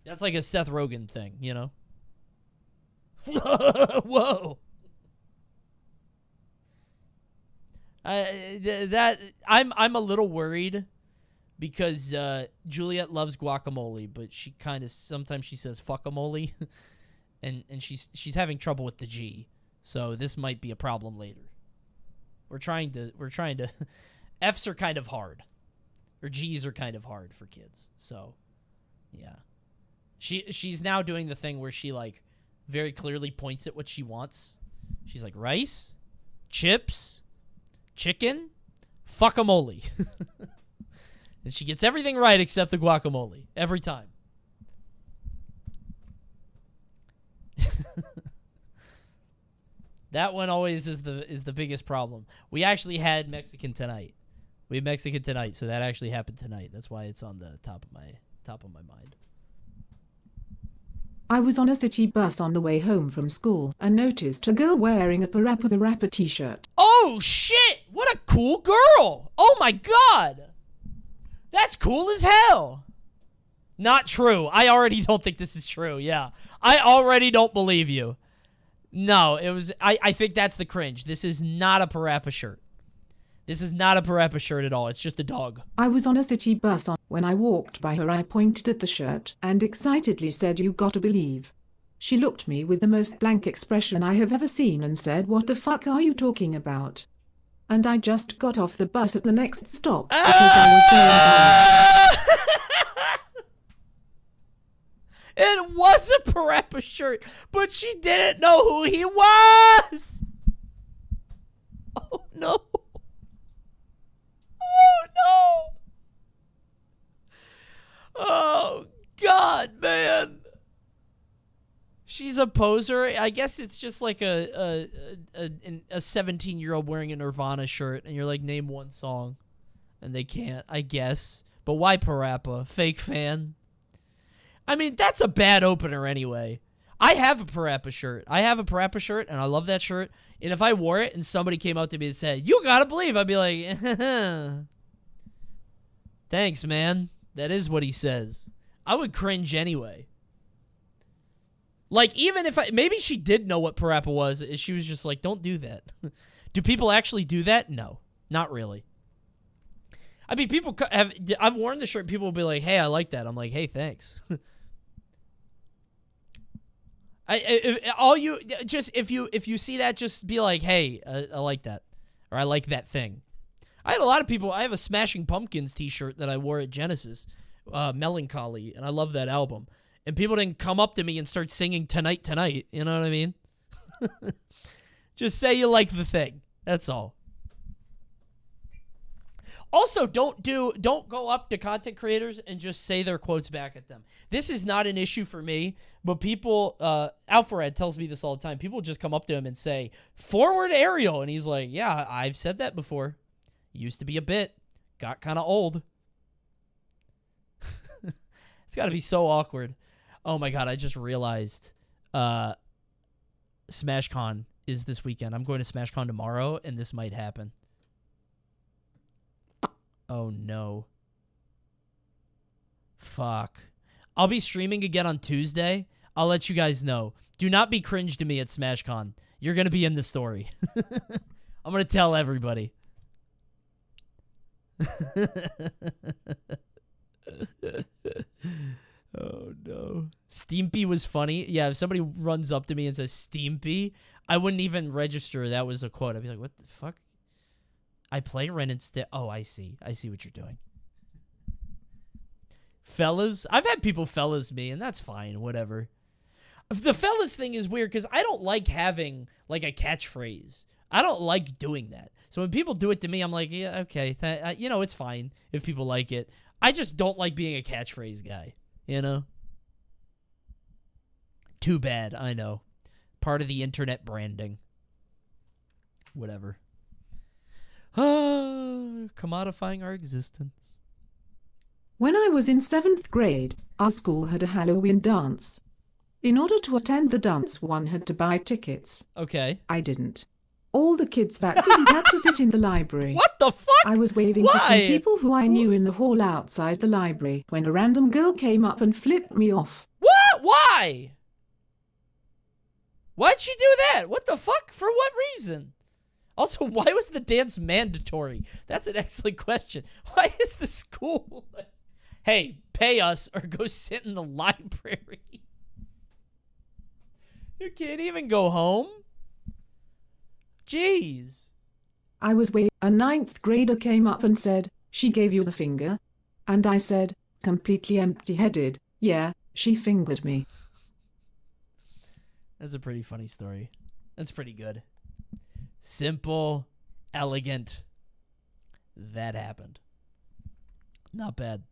Speaker 1: That's like a Seth Rogen thing, you know? Whoa. I'm a little worried because Juliet loves guacamole, but she kind of sometimes she says fuckamole, and she's having trouble with the G, so this might be a problem later. We're trying to F's are kind of hard, or G's are kind of hard for kids, so yeah. She's now doing the thing where she like very clearly points at what she wants. She's like, rice, chips, chicken, fuckamole. And she gets everything right except the guacamole. Every time. That one always is the biggest problem. We actually had Mexican tonight. We had Mexican tonight, so that actually happened tonight. That's why it's on the top of my mind.
Speaker 7: I was on a city bus on the way home from school and noticed a girl wearing a Parappa the Rapper t-shirt.
Speaker 1: Oh shit! What a cool girl! Oh my god! That's cool as hell! Not true. I already don't think this is true, yeah. I already don't believe you. No, it was... I think that's the cringe. This is not a Parappa shirt. This is not a Parappa shirt at all. It's just a dog.
Speaker 7: I was on a city bus when I walked by her. I pointed at the shirt and excitedly said, "You gotta believe." She looked at me with the most blank expression I have ever seen and said, "What the fuck are you talking about?" And I just got off the bus at the next stop because I was so embarrassed.
Speaker 1: It was a Parappa shirt, but she didn't know who he was. Oh, no. Oh, no. Oh, God, man. She's a poser. I guess it's just like a 17-year-old wearing a Nirvana shirt, and you're like, name one song. And they can't, I guess. But why Parappa? Fake fan? I mean, that's a bad opener anyway. I have a Parappa shirt. And I love that shirt. And if I wore it and somebody came up to me and said, "You gotta believe," I'd be like, thanks, man. That is what he says. I would cringe anyway. Like, even if maybe she did know what Parappa was, she was just like, don't do that. Do people actually do that? No, not really. I mean, I've worn the shirt, people will be like, "Hey, I like that." I'm like, "Hey, thanks." If you see that, just be like, "Hey, I like that," or "I like that thing." I had a lot of people. I have a Smashing Pumpkins t-shirt that I wore at Genesis, Melancholy, and I love that album. And people didn't come up to me and start singing "Tonight, Tonight." You know what I mean? Just say you like the thing. That's all. Also, don't go up to content creators and just say their quotes back at them. This is not an issue for me, but people, Alfred tells me this all the time. People just come up to him and say, "Forward Ariel," and he's like, "Yeah, I've said that before. Used to be a bit. Got kind of old." It's got to be so awkward. Oh my god, I just realized SmashCon is this weekend. I'm going to SmashCon tomorrow, and this might happen. Oh, no. Fuck. I'll be streaming again on Tuesday. I'll let you guys know. Do not be cringe to me at SmashCon. You're going to be in the story. I'm going to tell everybody. Oh, no. Steampy was funny. Yeah, if somebody runs up to me and says Steampy, I wouldn't even register that was a quote. I'd be like, what the fuck? I play Ren and Stimpy. Oh, I see. I see what you're doing. Fellas? I've had people fellas me, and that's fine. Whatever. The fellas thing is weird, because I don't like having, like, a catchphrase. I don't like doing that. So when people do it to me, I'm like, yeah, okay. You know, it's fine if people like it. I just don't like being a catchphrase guy. You know? Too bad, I know. Part of the internet branding. Whatever. Commodifying our existence.
Speaker 7: When I was in 7th grade, our school had a Halloween dance. In order to attend the dance, one had to buy tickets.
Speaker 1: Okay.
Speaker 7: I didn't. All the kids that didn't had to sit in the library.
Speaker 1: What the fuck?
Speaker 7: I was waving to some people who I knew in the hall outside the library when a random girl came up and flipped me off.
Speaker 1: What? Why? Why'd she do that? What the fuck? For what reason? Also, why was the dance mandatory? That's an excellent question. Why is the school like, hey, pay us or go sit in the library? You can't even go home? Jeez.
Speaker 7: I was waiting. A 9th grader came up and said, "She gave you the finger?" And I said, completely empty-headed, "Yeah, she fingered me."
Speaker 1: That's a pretty funny story. That's pretty good. Simple, elegant. That happened. Not bad.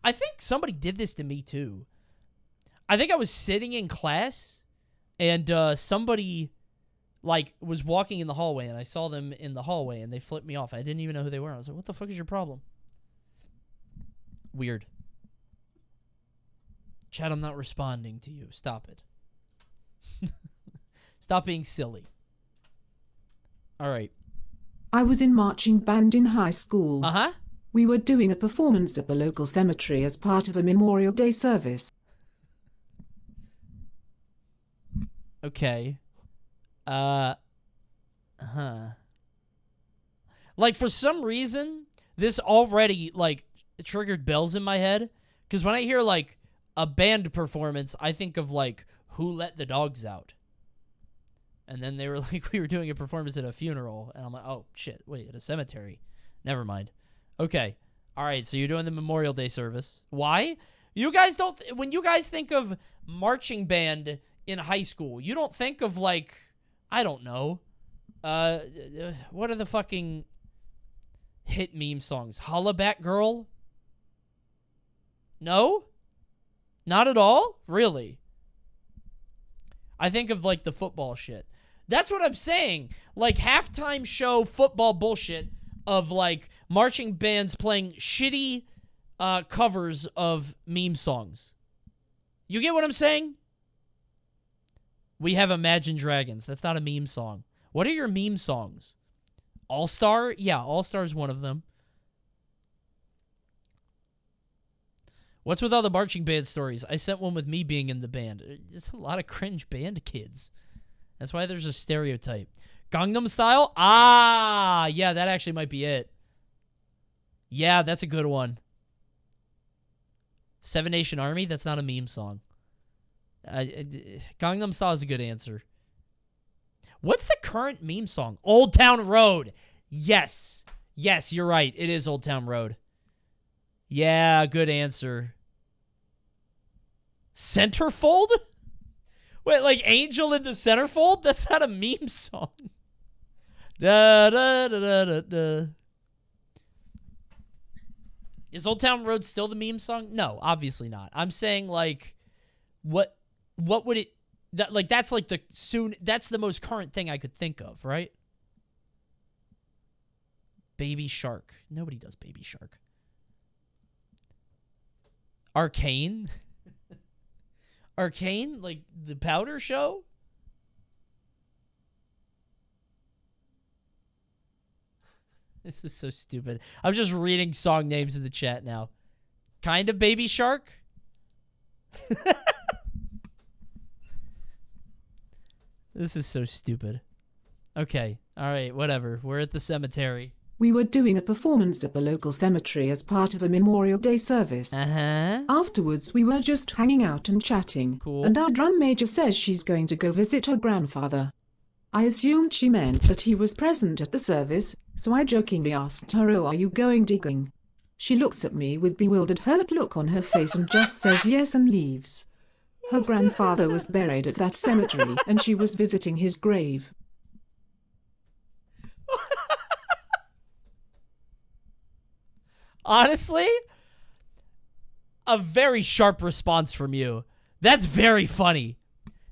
Speaker 1: I think somebody did this to me too. I think I was sitting in class and somebody like was walking in the hallway and I saw them in the hallway and they flipped me off. I didn't even know who they were. I was like, what the fuck is your problem? Weird. Chat, I'm not responding to you. Stop it. Stop being silly. All right.
Speaker 7: I was in marching band in high school.
Speaker 1: Uh-huh.
Speaker 7: We were doing a performance at the local cemetery as part of a Memorial Day service.
Speaker 1: Okay. Like, for some reason, this already, like, triggered bells in my head. Because when I hear, like, a band performance, I think of, like, Who Let the Dogs Out? And then they were like, we were doing a performance at a funeral. And I'm like, oh, shit, wait, at a cemetery. Never mind. Okay. All right, so you're doing the Memorial Day service. Why? You guys don't, when you guys think of marching band in high school, you don't think of, like, I don't know. What are the fucking hit meme songs? Hollaback Girl? No? Not at all? Really? I think of, like, the football shit. That's what I'm saying. Like, halftime show football bullshit of, like, marching bands playing shitty covers of meme songs. You get what I'm saying? We have Imagine Dragons. That's not a meme song. What are your meme songs? All-Star? Yeah, All-Star is one of them. What's with all the marching band stories? I sent one with me being in the band. It's a lot of cringe band kids. That's why there's a stereotype. Gangnam Style? Ah, yeah, that actually might be it. Yeah, that's a good one. Seven Nation Army? That's not a meme song. Gangnam Style is a good answer. What's the current meme song? Old Town Road. Yes. Yes, you're right. It is Old Town Road. Yeah, good answer. Centerfold? Wait, like Angel in the Centerfold? That's not a meme song. Da, da, da, da, da, da. Is Old Town Road still the meme song? No, obviously not. I'm saying, like, what would it, that, like, that's like that's the most current thing I could think of, right? Baby Shark. Nobody does Baby Shark. Arcane? Arcane? Like the Powder Show? This is so stupid. I'm just reading song names in the chat now. Kind of Baby Shark? This is so stupid. Okay. All right. Whatever. We're at the cemetery.
Speaker 7: We were doing a performance at the local cemetery as part of a Memorial Day service.
Speaker 1: Uh-huh.
Speaker 7: Afterwards, we were just hanging out and chatting.
Speaker 1: Cool.
Speaker 7: And our drum major says she's going to go visit her grandfather. I assumed she meant that he was present at the service, so I jokingly asked her, "Oh, are you going digging?" She looks at me with bewildered, hurt look on her face and just says yes and leaves. Her grandfather was buried at that cemetery, and she was visiting his grave.
Speaker 1: Honestly, a very sharp response from you. That's very funny.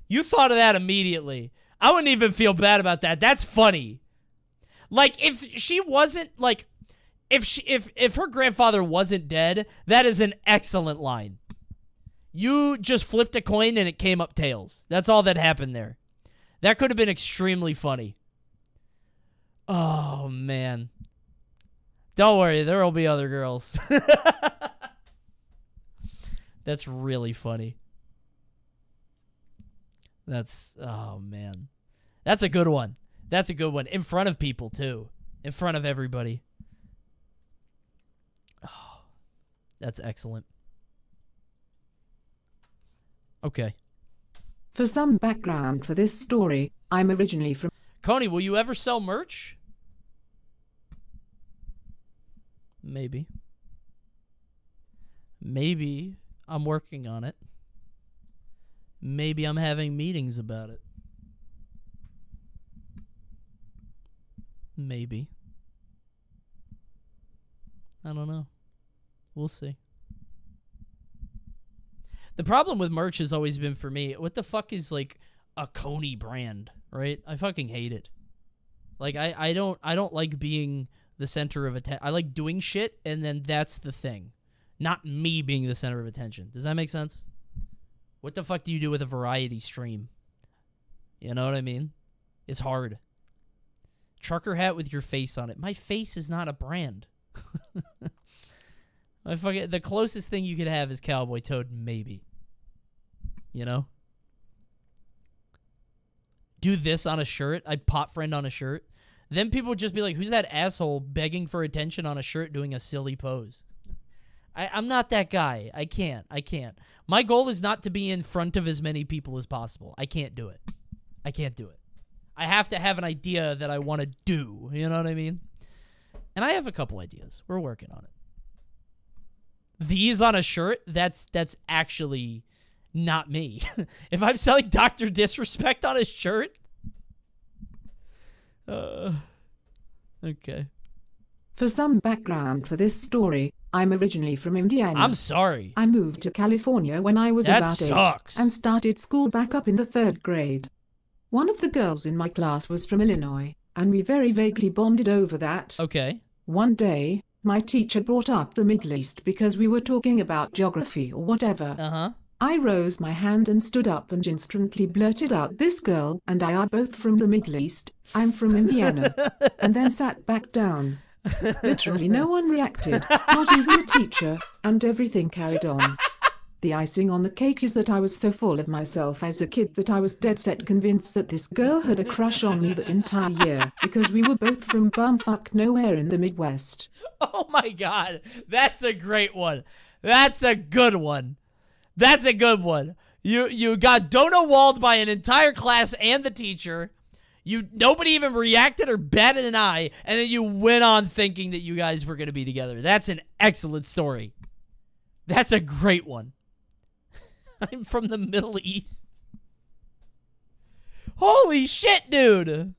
Speaker 1: You thought of that immediately. I wouldn't even feel bad about that. That's funny. Like, if she wasn't, like, if her grandfather wasn't dead, that is an excellent line. You just flipped a coin and it came up tails. That's all that happened there. That could have been extremely funny. Oh, man. Don't worry, there will be other girls. That's really funny. Oh, man. That's a good one. That's a good one. In front of people, too. In front of everybody. Oh, that's excellent. Okay.
Speaker 7: For some background for this story, I'm originally from...
Speaker 1: Coney, will you ever sell merch? Maybe. Maybe I'm working on it. Maybe I'm having meetings about it. Maybe. I don't know. We'll see. The problem with merch has always been for me, what the fuck is like a Coney brand, right? I fucking hate it. Like I don't like being the center of attention. I like doing shit and then that's the thing. Not me being the center of attention. Does that make sense? What the fuck do you do with a variety stream? You know what I mean? It's hard. Trucker hat with your face on it. My face is not a brand. The closest thing you could have is Cowboy Toad, maybe. You know? Do this on a shirt. I pot friend on a shirt. Then people would just be like, who's that asshole begging for attention on a shirt doing a silly pose? I'm not that guy. I can't. My goal is not to be in front of as many people as possible. I can't do it. I have to have an idea that I want to do. You know what I mean? And I have a couple ideas. We're working on it. These on a shirt, that's actually not me. If I'm selling Dr. Disrespect on a shirt. Okay.
Speaker 7: For some background for this story, I'm originally from Indiana.
Speaker 1: I'm sorry.
Speaker 7: I moved to California when I was about 8 and started school back up in the 3rd grade. One of the girls in my class was from Illinois, and we very vaguely bonded over that.
Speaker 1: Okay.
Speaker 7: One day, my teacher brought up the Middle East because we were talking about geography or whatever.
Speaker 1: Uh-huh.
Speaker 7: I rose my hand and stood up and instantly blurted out, "This girl and I are both from the Middle East. I'm from Indiana." And then sat back down. Literally no one reacted, not even the teacher, and everything carried on. The icing on the cake is that I was so full of myself as a kid that I was dead set convinced that this girl had a crush on me that entire year, because we were both from bumfuck nowhere in the Midwest.
Speaker 1: Oh my god, that's a great one. That's a good one. You got Donut-walled by an entire class and the teacher. Nobody even reacted or batted an eye, and then you went on thinking that you guys were going to be together. That's an excellent story. That's a great one. I'm from the Middle East. Holy shit, dude.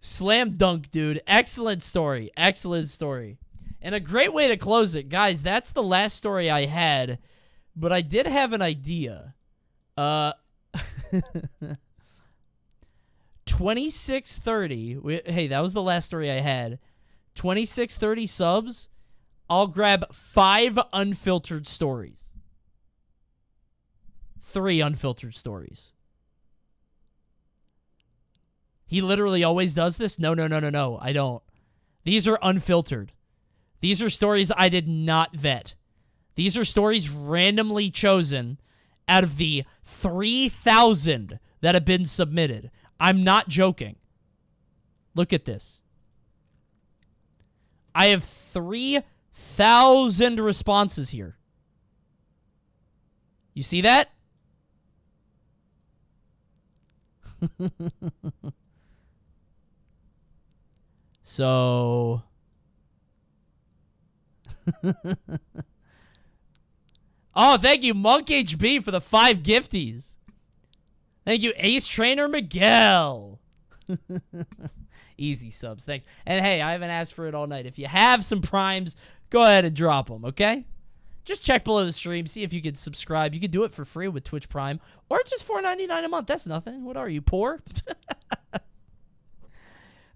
Speaker 1: Slam dunk, dude. Excellent story. And a great way to close it. Guys, that's the last story I had, but I did have an idea. 2630. Hey, that was the last story I had. 2630 subs. I'll grab 5 unfiltered stories. 3 unfiltered stories. He literally always does this? No, I don't. These are unfiltered. These are stories I did not vet. These are stories randomly chosen out of the 3,000 that have been submitted. I'm not joking. Look at this. I have 3,000 responses here. You see that? So... Oh, thank you, Monk HB, for the 5 gifties. Thank you, Ace Trainer Miguel. Easy subs, thanks. And hey, I haven't asked for it all night. If you have some primes, go ahead and drop them, okay? Just check below the stream, see if you can subscribe. You can do it for free with Twitch Prime, or just $4.99 a month. That's nothing. What are you, poor?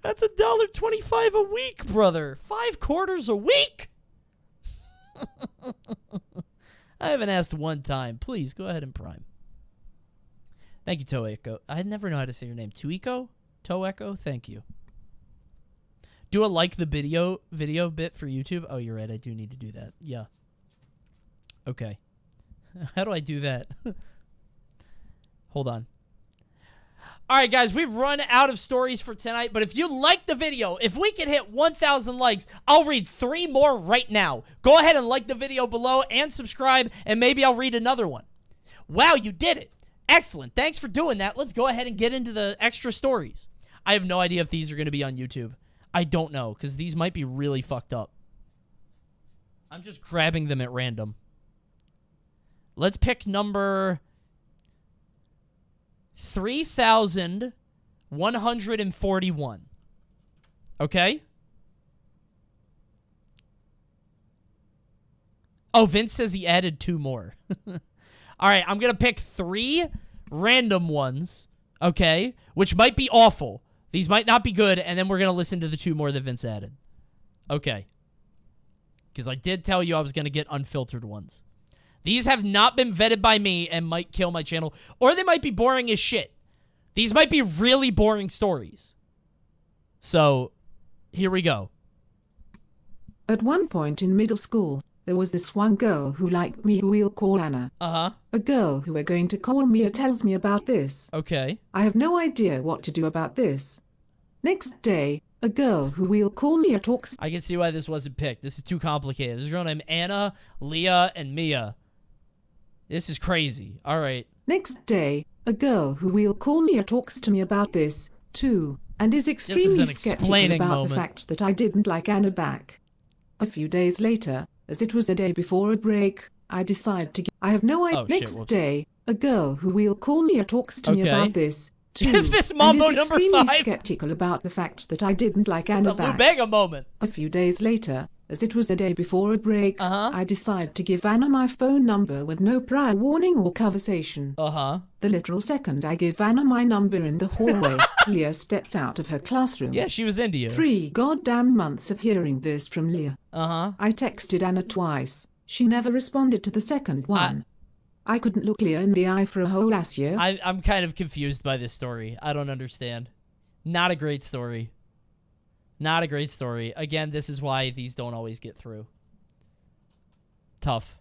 Speaker 1: That's $1.25 a week, brother. 5 quarters a week. I haven't asked one time. Please, go ahead and prime. Thank you, Toe Echo. I never know how to say your name. Tueco? Toe Echo? Thank you. Do a like the video bit for YouTube? Oh, you're right. I do need to do that. Yeah. Okay. How do I do that? Hold on. All right, guys, we've run out of stories for tonight, but if you like the video, if we can hit 1,000 likes, I'll read 3 more right now. Go ahead and like the video below and subscribe, and maybe I'll read another one. Wow, you did it. Excellent. Thanks for doing that. Let's go ahead and get into the extra stories. I have no idea if these are going to be on YouTube. I don't know, because these might be really fucked up. I'm just grabbing them at random. Let's pick number 3,141. Okay? Oh, Vince says he added 2 more. All right, I'm going to pick 3 random ones, okay, which might be awful. These might not be good, and then we're going to listen to the 2 more that Vince added. Okay. Because I did tell you I was going to get unfiltered ones. These have not been vetted by me and might kill my channel, or they might be boring as shit. These might be really boring stories. So, here we go.
Speaker 7: At one point in middle school, there was this one girl who liked me who we'll call Anna.
Speaker 1: Uh-huh.
Speaker 7: A girl who we're going to call Mia tells me about this.
Speaker 1: Okay.
Speaker 7: I have no idea what to do about this. Next day, a girl who we'll call Mia talks.
Speaker 1: I can see why this wasn't picked. This is too complicated. There's a girl named Anna, Leah, and Mia. This is crazy. All right.
Speaker 7: Next day, a girl who we'll call Mia talks to me about this, too, and is extremely skeptical about the fact that I didn't like Anna back. A few days later, as it was the day before a break, I decide to I have no idea. Next day, a girl who we'll call Mia talks to me about this, too,
Speaker 1: is this Mambo
Speaker 7: and is
Speaker 1: number 5?
Speaker 7: extremely skeptical about the fact that I didn't like Anna back.
Speaker 1: It's a Lubega moment.
Speaker 7: A few days later, as it was the day before a break, I decide to give Anna my phone number with no prior warning or conversation. The literal second I give Anna my number in the hallway, Leah steps out of her classroom.
Speaker 1: Yeah, she was into you.
Speaker 7: 3 goddamn months of hearing this from Leah. I texted Anna twice. She never responded to the second one. I couldn't look Leah in the eye for a whole ass year.
Speaker 1: I'm kind of confused by this story. I don't understand. Not a great story. Not a great story. Again, this is why these don't always get through. Tough.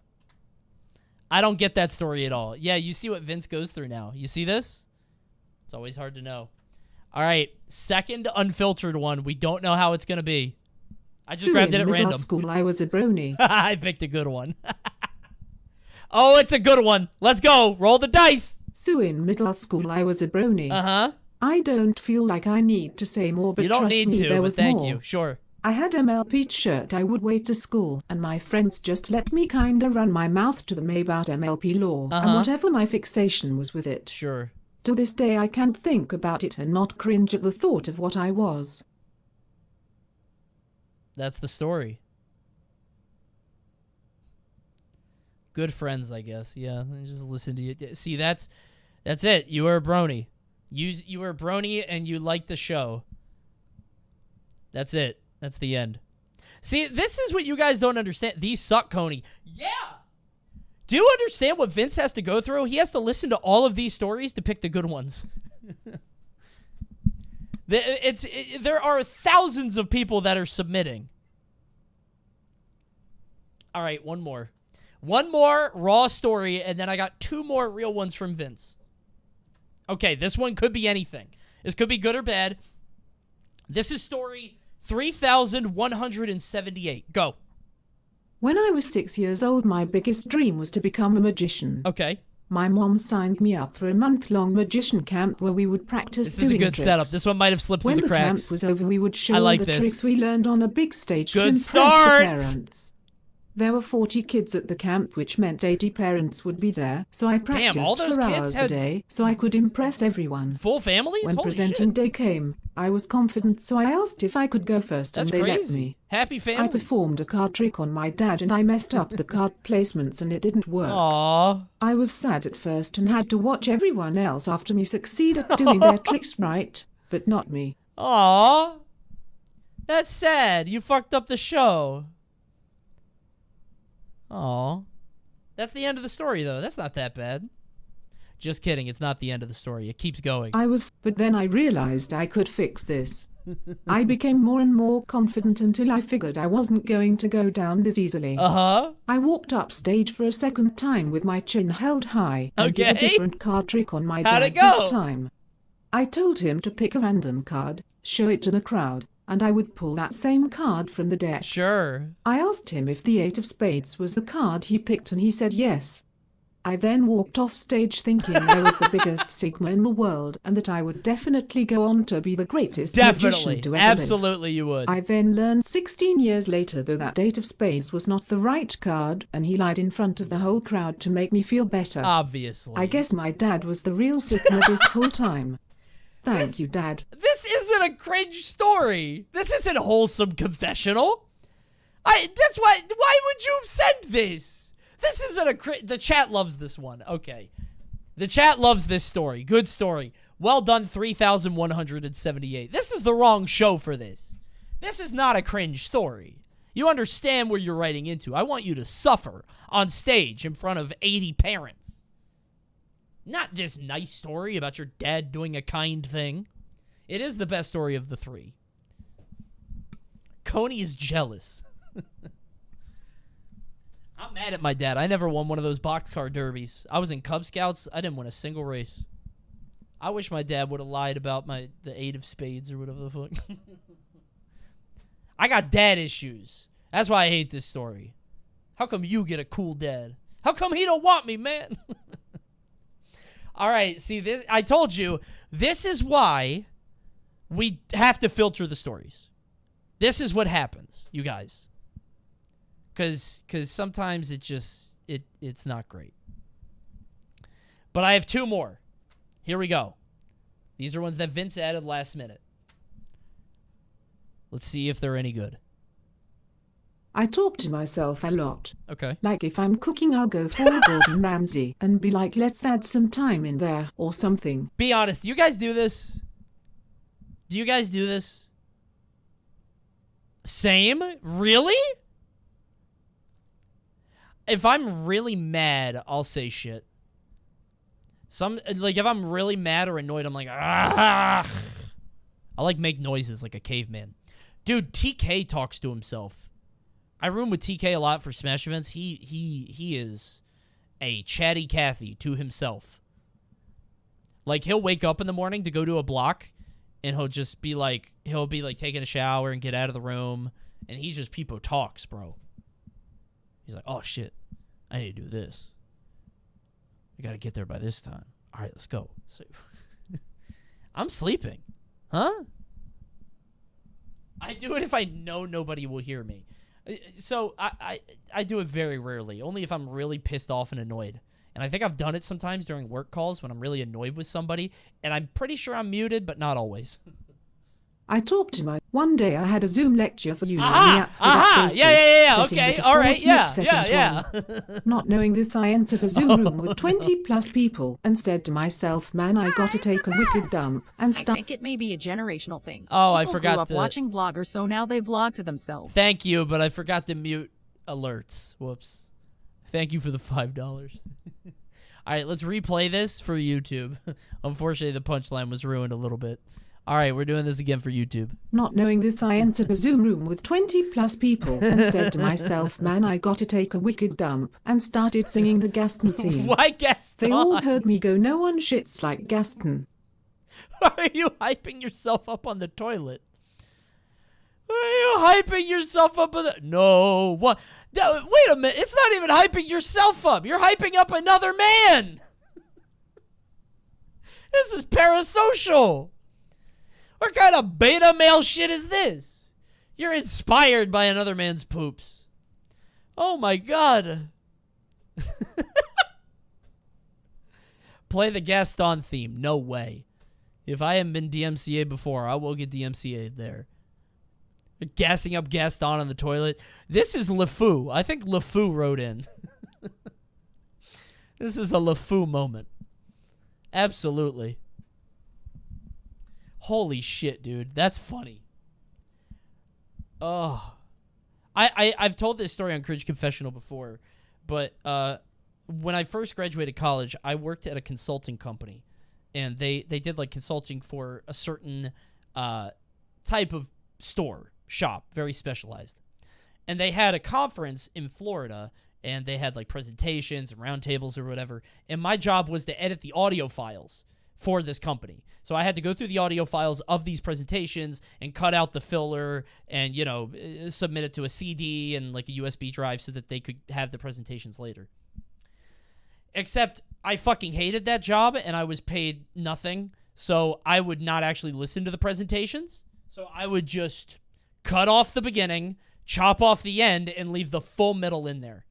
Speaker 1: I don't get that story at all. Yeah, you see what Vince goes through now. You see this? It's always hard to know. All right, second unfiltered one. We don't know how it's going to be. I just grabbed it at random.
Speaker 7: In school, I was a brony.
Speaker 1: I picked a good one. Oh, it's a good one. Let's go. Roll the dice.
Speaker 7: So in middle school, I was a brony. I don't feel like I need to say more, but
Speaker 1: you don't
Speaker 7: trust
Speaker 1: need
Speaker 7: me,
Speaker 1: to,
Speaker 7: there
Speaker 1: but
Speaker 7: was
Speaker 1: thank
Speaker 7: more.
Speaker 1: you. Sure.
Speaker 7: I had a MLP shirt I would wear to school, and my friends just let me kinda run my mouth to them about MLP law, and whatever my fixation was with it.
Speaker 1: Sure.
Speaker 7: To this day I can't think about it and not cringe at the thought of what I was.
Speaker 1: That's the story. Good friends, I guess. Yeah, just listen to you. See, that's it. You were a brony. You were a brony and you liked the show. That's it. That's the end. See, this is what you guys don't understand. These suck, Coney. Yeah! Do you understand what Vince has to go through? He has to listen to all of these stories to pick the good ones. There are thousands of people that are submitting. All right, one more. One more raw story, and then I got 2 more real ones from Vince. Okay, this one could be anything. This could be good or bad. This is story 3,178. Go.
Speaker 7: When I was 6 years old, my biggest dream was to become a magician.
Speaker 1: Okay.
Speaker 7: My mom signed me up for a month-long magician camp where we would practice doing tricks.
Speaker 1: This is a good setup. This one might have slipped through the cracks.
Speaker 7: When the camp was over, we would show all the tricks we learned on a big stage to impress the parents. There were 40 kids at the camp, which meant 80 parents would be there, so I practiced for hours a day so I could impress everyone.
Speaker 1: Full families?
Speaker 7: When presenting day came, I was confident, so I asked if I could go first, and they let me.
Speaker 1: Happy families.
Speaker 7: I performed a card trick on my dad, and I messed up the card placements, and it didn't work.
Speaker 1: Aww.
Speaker 7: I was sad at first and had to watch everyone else after me succeed at doing their tricks right, but not me.
Speaker 1: Aww. That's sad. You fucked up the show. Aw. That's the end of the story, though. That's not that bad. Just kidding. It's not the end of the story. It keeps going.
Speaker 7: But then I realized I could fix this. I became more and more confident until I figured I wasn't going to go down this easily. I walked up stage for a second time with my chin held high and did a different card trick on my dad this time. I told him to pick a random card, show it to the crowd, and I would pull that same card from the deck.
Speaker 1: Sure.
Speaker 7: I asked him if the 8 of spades was the card he picked, and he said yes. I then walked off stage thinking I was the biggest Sigma in the world and that I would definitely go on to be the greatest magician to ever live.
Speaker 1: Absolutely you would.
Speaker 7: I then learned 16 years later that Eight of Spades was not the right card, and he lied in front of the whole crowd to make me feel better.
Speaker 1: Obviously.
Speaker 7: I guess my dad was the real Sigma this whole time. Thank you, Dad.
Speaker 1: This isn't a cringe story. This isn't a wholesome confessional. That's why would you send this? This isn't the chat loves this one. Okay. The chat loves this story. Good story. Well done, 3,178. This is the wrong show for this. This is not a cringe story. You understand where you're writing into. I want you to suffer on stage in front of 80 parents. Not this nice story about your dad doing a kind thing. It is the best story of the three. Coney is jealous. I'm mad at my dad. I never won one of those boxcar derbies. I was in Cub Scouts. I didn't win a single race. I wish my dad would have lied about the Eight of Spades or whatever the fuck. I got dad issues. That's why I hate this story. How come you get a cool dad? How come he don't want me, man? All right, see this. I told you, this is why we have to filter the stories. This is what happens, you guys. Because sometimes it's not great. But I have two more. Here we go. These are ones that Vince added last minute. Let's see if they're any good.
Speaker 7: I talk to myself a lot.
Speaker 1: Okay.
Speaker 7: Like if I'm cooking, I'll go full Gordon Ramsay and be like, let's add some thyme in there or something.
Speaker 1: Be honest. Do you guys do this? Do you guys do this? Same? Really? If I'm really mad, I'll say shit. If I'm really mad or annoyed, I'm like, ah. I like make noises like a caveman. Dude, TK talks to himself. I room with TK a lot for Smash events. He is a chatty Cathy to himself. Like, he'll wake up in the morning to go to a block, and he'll be taking a shower and get out of the room, and he just people talks, bro. He's like, oh, shit, I need to do this. I got to get there by this time. All right, let's go. So, I'm sleeping. Huh? I do it if I know nobody will hear me. So I do it very rarely, only if I'm really pissed off and annoyed. And I think I've done it sometimes during work calls when I'm really annoyed with somebody, and I'm pretty sure I'm muted, but not always.
Speaker 7: I talked to my... One day I had a Zoom lecture for you.
Speaker 1: Yeah. Okay, all right, yeah.
Speaker 7: Not knowing this, I entered a Zoom room with 20 plus people and said to myself, man, I gotta take a wicked dump and
Speaker 8: I think it may be a generational thing.
Speaker 1: Oh,
Speaker 8: People
Speaker 1: I forgot
Speaker 8: grew up watching vloggers, so now they vlog to themselves.
Speaker 1: Thank you, but I forgot to mute alerts. Whoops. Thank you for the $5. All right, let's replay this for YouTube. Unfortunately, the punchline was ruined a little bit. All right, we're doing this again for YouTube.
Speaker 7: Not knowing this, I entered a Zoom room with 20 plus people and said to myself, man, I gotta take a wicked dump, and started singing the Gaston theme.
Speaker 1: Why Gaston?
Speaker 7: They all heard me go, no one shits like Gaston.
Speaker 1: Why are you hyping yourself up on the toilet? Why are you hyping yourself up on the... No, what? Wait a minute, it's not even hyping yourself up. You're hyping up another man. This is parasocial. What kind of beta male shit is this? You're inspired by another man's poops. Oh my god. Play the Gaston theme. No way. If I haven't been DMCA before, I will get DMCA'd there. You're gassing up Gaston on the toilet. This is LeFou. I think LeFou wrote in. This is a LeFou moment. Absolutely. Holy shit, dude. That's funny. Oh. I've told this story on Cringe Confessional before, but when I first graduated college, I worked at a consulting company, and they did like consulting for a certain type of shop, very specialized. And they had a conference in Florida, and they had like presentations and roundtables or whatever, and my job was to edit the audio files for this company. So I had to go through the audio files of these presentations and cut out the filler and, you know, submit it to a CD and like a USB drive so that they could have the presentations later. Except I fucking hated that job, and I was paid nothing, so I would not actually listen to the presentations. So I would just cut off the beginning, chop off the end, and leave the full middle in there.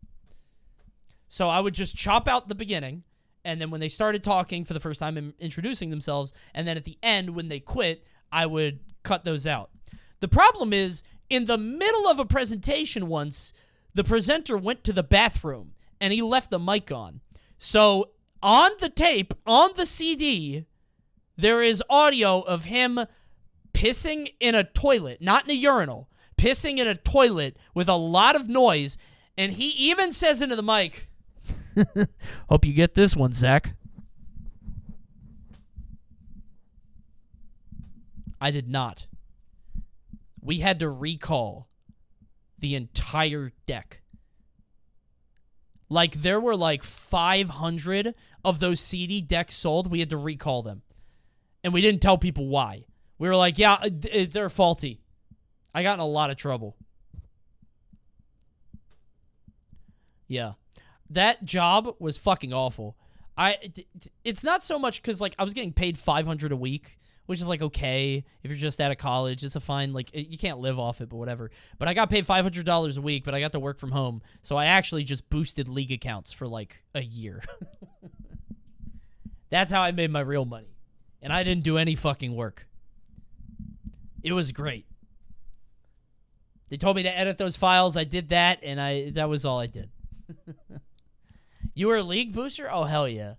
Speaker 1: So I would just chop out the beginning, and then when they started talking for the first time and introducing themselves, and then at the end when they quit, I would cut those out. The problem is, in the middle of a presentation once, the presenter went to the bathroom, and he left the mic on. So on the tape, on the CD, there is audio of him pissing in a toilet, not in a urinal, pissing in a toilet with a lot of noise, and he even says into the mic, hope you get this one, Zach. I did not. We had to recall the entire deck. Like, there were like 500 of those CD decks sold. We had to recall them. And we didn't tell people why. We were like, yeah, they're faulty. I got in a lot of trouble. Yeah. That job was fucking awful. It's not so much because, like, I was getting paid $500 a week, which is, like, okay. If you're just out of college, it's a fine, like, you can't live off it, but whatever. But I got paid $500 a week, but I got to work from home. So I actually just boosted league accounts for, like, a year. That's how I made my real money. And I didn't do any fucking work. It was great. They told me to edit those files. I did that, and that was all I did. You were a league booster? Oh, hell yeah.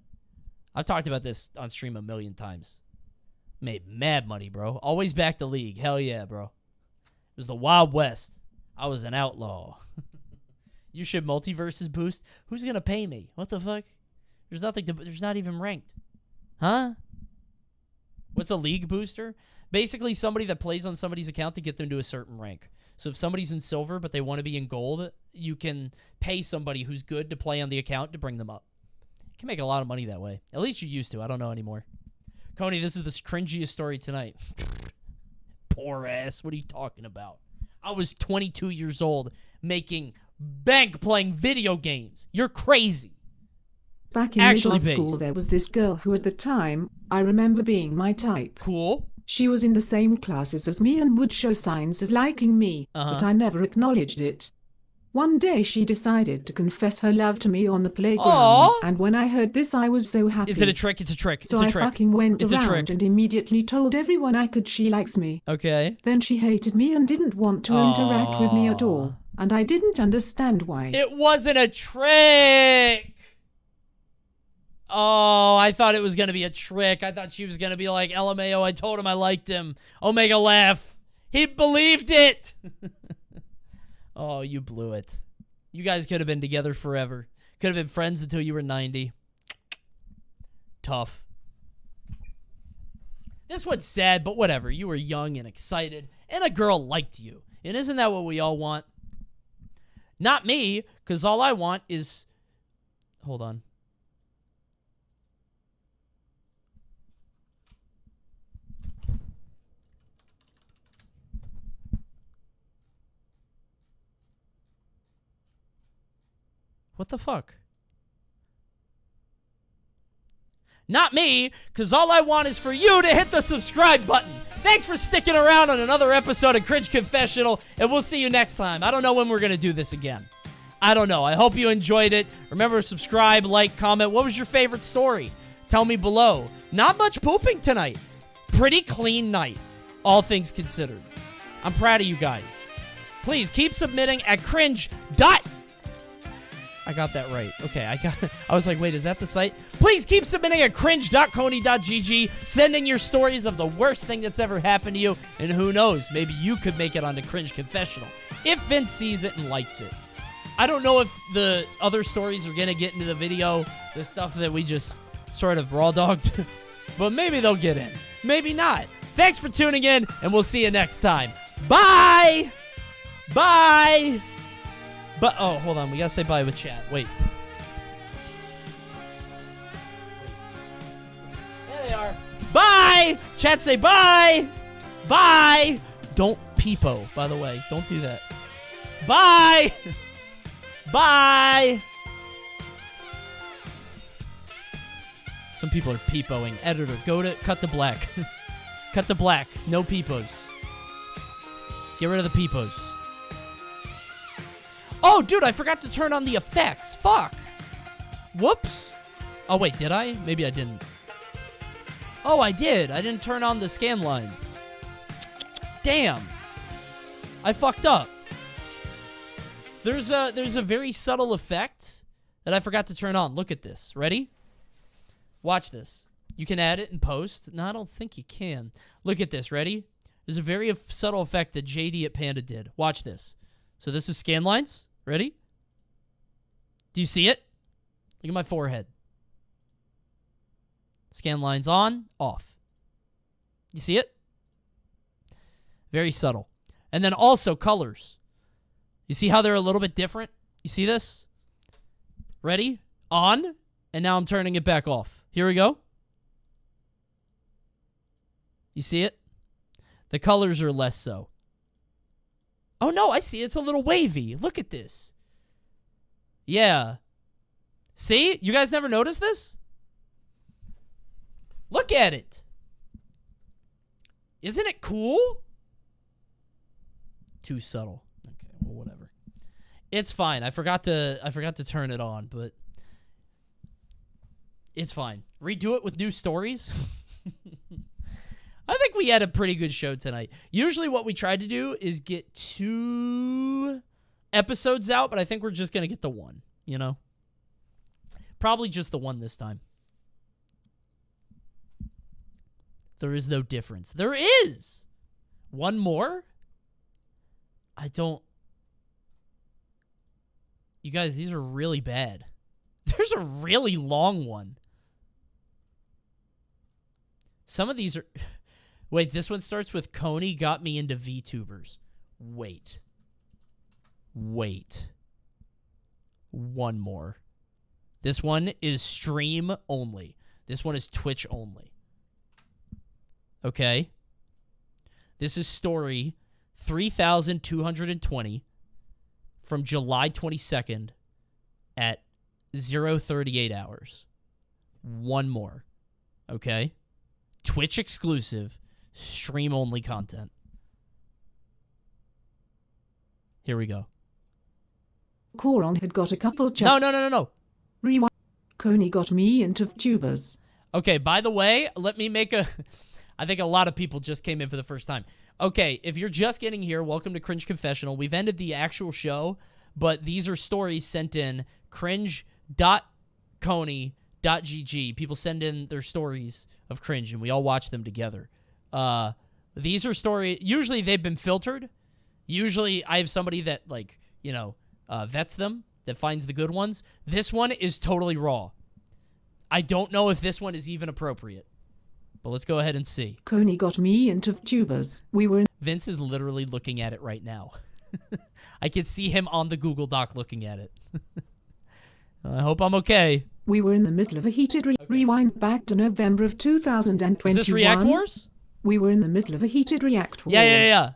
Speaker 1: I've talked about this on stream a million times. Made mad money, bro. Always back the league. Hell yeah, bro. It was the Wild West. I was an outlaw. You should multiverses boost? Who's going to pay me? What the fuck? There's nothing to... There's not even ranked. Huh? What's a league booster? Basically somebody that plays on somebody's account to get them to a certain rank. So if somebody's in silver but they want to be in gold, you can pay somebody who's good to play on the account to bring them up. You can make a lot of money that way. At least you used to. I don't know anymore. Coney, this is the cringiest story tonight. Poor ass. What are you talking about? I was 22 years old making bank playing video games. You're crazy.
Speaker 7: Back in middle school, there was this girl who at the time, I remember being my type.
Speaker 1: Cool.
Speaker 7: She was in the same classes as me and would show signs of liking me, but I never acknowledged it. One day she decided to confess her love to me on the playground, and when I heard this I was so happy.
Speaker 1: Is it a trick? It's a trick.
Speaker 7: So I fucking went around and immediately told everyone I could she likes me.
Speaker 1: Okay.
Speaker 7: Then she hated me and didn't want to interact with me at all, and I didn't understand why.
Speaker 1: It wasn't a trick! Oh, I thought it was going to be a trick. I thought she was going to be like, LMAO, I told him I liked him. Omega laugh. He believed it! Oh, you blew it. You guys could have been together forever. Could have been friends until you were 90. Tough. This one's sad, but whatever. You were young and excited, and a girl liked you. And isn't that what we all want? Not me, because all I want is... Hold on. What the fuck? Not me, because all I want is for you to hit the subscribe button. Thanks for sticking around on another episode of Cringe Confessional, and we'll see you next time. I don't know when we're going to do this again. I don't know. I hope you enjoyed it. Remember, subscribe, like, comment. What was your favorite story? Tell me below. Not much pooping tonight. Pretty clean night, all things considered. I'm proud of you guys. Please keep submitting at cringe. I got that right. Okay, I was like, wait, is that the site? Please keep submitting at cringe.coney.gg, sending your stories of the worst thing that's ever happened to you, and who knows, maybe you could make it onto Cringe Confessional, if Vince sees it and likes it. I don't know if the other stories are going to get into the video, the stuff that we just sort of raw-dogged, but maybe they'll get in. Maybe not. Thanks for tuning in, and we'll see you next time. Bye! Bye! But, oh, hold on. We gotta say bye with chat. Wait. There they are. Bye! Chat, say bye! Bye! Don't peepo, by the way. Don't do that. Bye! Bye! Some people are peepoing. Editor, go to cut the black. Cut the black. No peepos. Get rid of the peepos. Oh, dude, I forgot to turn on the effects. Fuck. Whoops. Oh, wait, did I? Maybe I didn't. Oh, I did. I didn't turn on the scan lines. Damn. I fucked up. There's a very subtle effect that I forgot to turn on. Look at this. Ready? Watch this. You can add it in post. No, I don't think you can. Look at this. Ready? There's a very subtle effect that JD at Panda did. Watch this. So this is scan lines. Ready? Do you see it? Look at my forehead. Scan lines on, off. You see it? Very subtle. And then also colors. You see how they're a little bit different? You see this? Ready? On. And now I'm turning it back off. Here we go. You see it? The colors are less so. Oh, no, I see. It's a little wavy. Look at this. Yeah. See? You guys never noticed this? Look at it. Isn't it cool? Too subtle. Okay, well, whatever. It's fine. I forgot to turn it on, but it's fine. Redo it with new stories. I think we had a pretty good show tonight. Usually what we try to do is get 2 episodes out, but I think we're just going to get the 1, you know? Probably just the 1 this time. There is no difference. There is! 1 more? I don't... You guys, these are really bad. There's a really long one. Some of these are... Wait, this one starts with Coney got me into VTubers. Wait. 1 more. This one is stream only. This one is Twitch only. Okay. This is story 3220 from July 22nd at 0:38 hours. 1 more. Okay. Twitch exclusive, stream only content. Here we go.
Speaker 7: Coron had got a couple
Speaker 1: No.
Speaker 7: Rewind. Coney got me into VTubers.
Speaker 1: Okay, by the way, let me make a... I think a lot of people just came in for the first time. Okay, if you're just getting here, welcome to Cringe Confessional. We've ended the actual show, but these are stories sent in cringe.coney.gg. People send in their stories of cringe, and we all watch them together. These are stories... Usually, they've been filtered. Usually, I have somebody that, like, you know, vets them, that finds the good ones. This one is totally raw. I don't know if this one is even appropriate. But let's go ahead and see.
Speaker 7: Coney got me into VTubers.
Speaker 1: Vince is literally looking at it right now. I can see him on the Google Doc looking at it. I hope I'm okay.
Speaker 7: We were in the middle of a heated rewind back to November of 2021.
Speaker 1: Is this React Wars?
Speaker 7: We were in the middle of a heated React Wars.
Speaker 1: Yeah.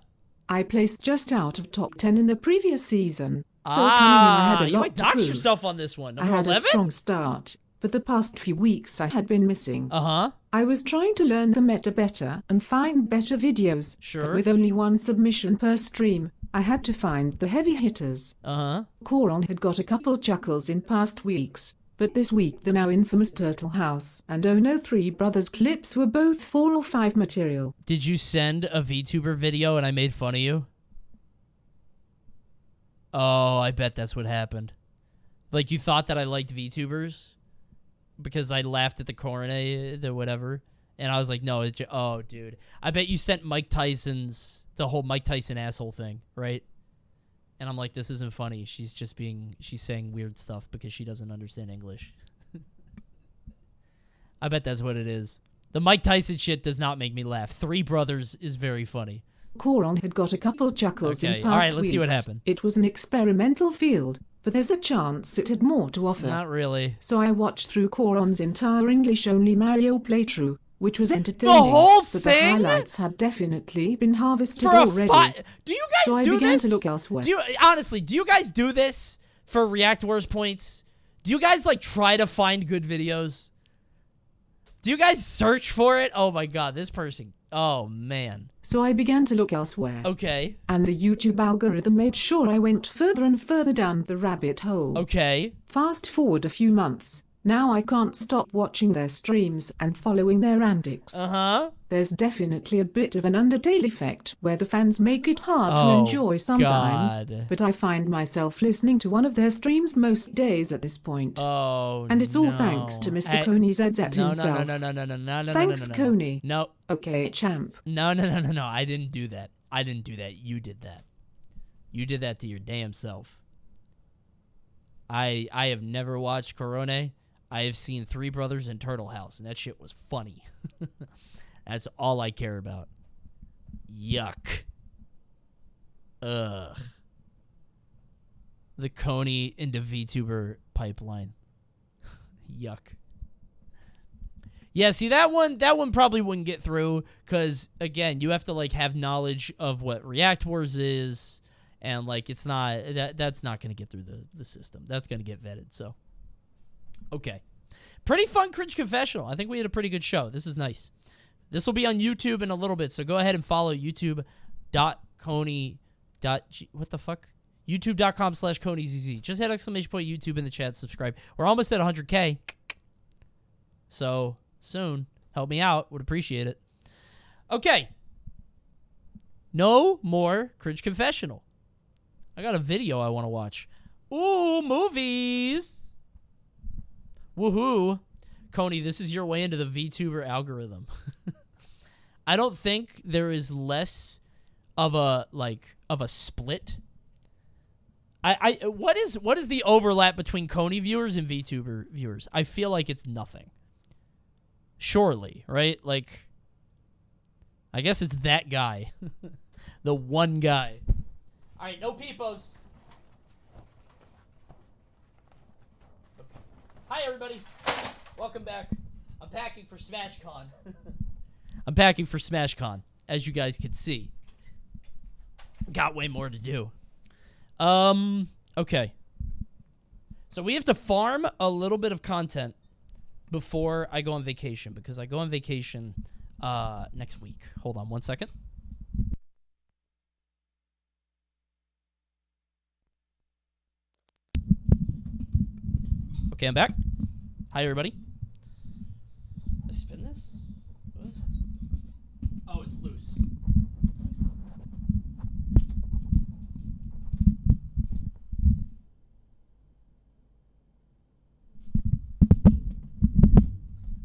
Speaker 7: I placed just out of top 10 in the previous season. So coming in, I had a lot
Speaker 1: you might
Speaker 7: to
Speaker 1: dox
Speaker 7: prove.
Speaker 1: yourself on this one.
Speaker 7: I had
Speaker 1: 11?
Speaker 7: a strong start, but the past few weeks I had been missing.
Speaker 1: Uh-huh.
Speaker 7: I was trying to learn the meta better and find better videos.
Speaker 1: Sure.
Speaker 7: But with only 1 submission per stream, I had to find the heavy hitters.
Speaker 1: Uh-huh.
Speaker 7: Coron had got a couple chuckles in past weeks, but this week the now infamous Turtle House and Oh No 3 Brothers clips were both 4 or 5 material.
Speaker 1: Did you send a VTuber video and I made fun of you? Oh, I bet that's what happened. Like, you thought that I liked VTubers? Because I laughed at the Coney, the whatever. And I was like, no, oh, dude. I bet you sent Mike Tyson's, the whole Mike Tyson asshole thing, right? And I'm like, this isn't funny. She's saying weird stuff because she doesn't understand English. I bet that's what it is. The Mike Tyson shit does not make me laugh. 3 Brothers is very funny.
Speaker 7: Coron had got a couple chuckles in past
Speaker 1: all right, let's
Speaker 7: weeks.
Speaker 1: see what happened.
Speaker 7: It was an experimental field, but there's a chance it had more to offer.
Speaker 1: Not really.
Speaker 7: So I watched through Coron's entire English-only Mario playthrough, which was entertaining.
Speaker 1: The whole
Speaker 7: but
Speaker 1: thing?
Speaker 7: the highlights had definitely been harvested
Speaker 1: For
Speaker 7: already.
Speaker 1: Do you guys
Speaker 7: so I
Speaker 1: do
Speaker 7: began
Speaker 1: this?
Speaker 7: to look elsewhere.
Speaker 1: Honestly, do you guys do this for React Wars points? Do you guys, like, try to find good videos? Do you guys search for it? Oh my god, this person. Oh man.
Speaker 7: So I began to look elsewhere.
Speaker 1: Okay.
Speaker 7: And the YouTube algorithm made sure I went further and further down the rabbit hole.
Speaker 1: Okay.
Speaker 7: Fast forward a few months. Now I can't stop watching their streams and following their antics.
Speaker 1: Uh-huh.
Speaker 7: There's definitely a bit of an Undertale effect where the fans make it hard to enjoy sometimes.
Speaker 1: God.
Speaker 7: But I find myself listening to one of their streams most days at this point.
Speaker 1: Oh,
Speaker 7: and it's all thanks to Mr. Coney ZZ himself.
Speaker 1: No.
Speaker 7: Thanks, Coney.
Speaker 1: No.
Speaker 7: Okay, champ.
Speaker 1: No. I didn't do that. You did that. You did that to your damn self. I have never watched Corone. I have seen Three Brothers and Turtle House, and that shit was funny. That's all I care about. Yuck. Ugh. The Coney into VTuber pipeline. Yuck. Yeah, see, that one probably wouldn't get through, because, again, you have to, like, have knowledge of what React Wars is, and, like, it's not, that's not going to get through the system. That's going to get vetted, so. Okay. Pretty fun Cringe Confessional. I think we had a pretty good show. This is nice. This will be on YouTube in a little bit, so go ahead and follow youtube.coney. What the fuck? youtube.com/ConeyZZ. Just hit exclamation point YouTube in the chat. Subscribe. We're almost at 100K. So, soon. Help me out. Would appreciate it. Okay. No more Cringe Confessional. I got a video I want to watch. Ooh, movies. Woohoo. Coney, this is your way into the VTuber algorithm. I don't think there is less of a split. What is the overlap between Coney viewers and VTuber viewers? I feel like it's nothing. Surely, right? Like, I guess it's that guy. The one guy. All right, no peepos. Okay. Hi, everybody. Welcome back. I'm packing for SmashCon. I'm packing for SmashCon, as you guys can see. Got way more to do. Okay. So we have to farm a little bit of content before I go on vacation, because I go on vacation next week. Hold on one second. Okay, I'm back. Hi, everybody. Let's spin this. What? Oh, it's loose.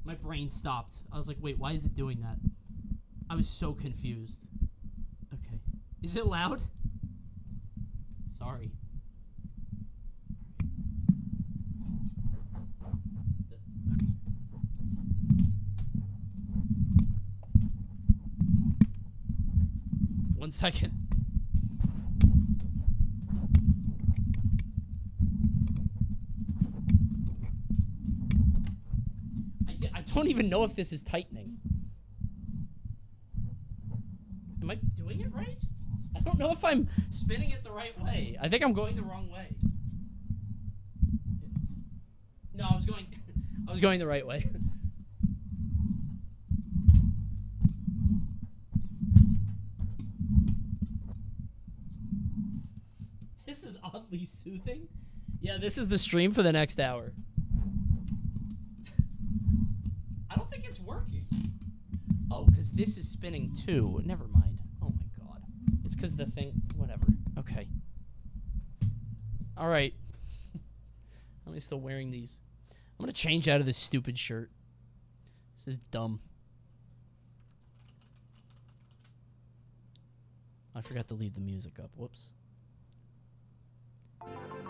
Speaker 1: My brain stopped. I was like, wait, why is it doing that? I was so confused. Okay. Is it loud? Sorry. One second. I don't even know if this is tightening. Am I doing it right? I don't know if I'm spinning it the right way. I think I'm going the wrong way. No, I was going the right way. This is oddly soothing. Yeah, this is the stream for the next hour. I don't think it's working. Oh, because this is spinning too. Never mind. Oh my god. It's because the thing... Whatever. Okay. Alright. I'm still wearing these. I'm going to change out of this stupid shirt. This is dumb. I forgot to leave the music up. Whoops.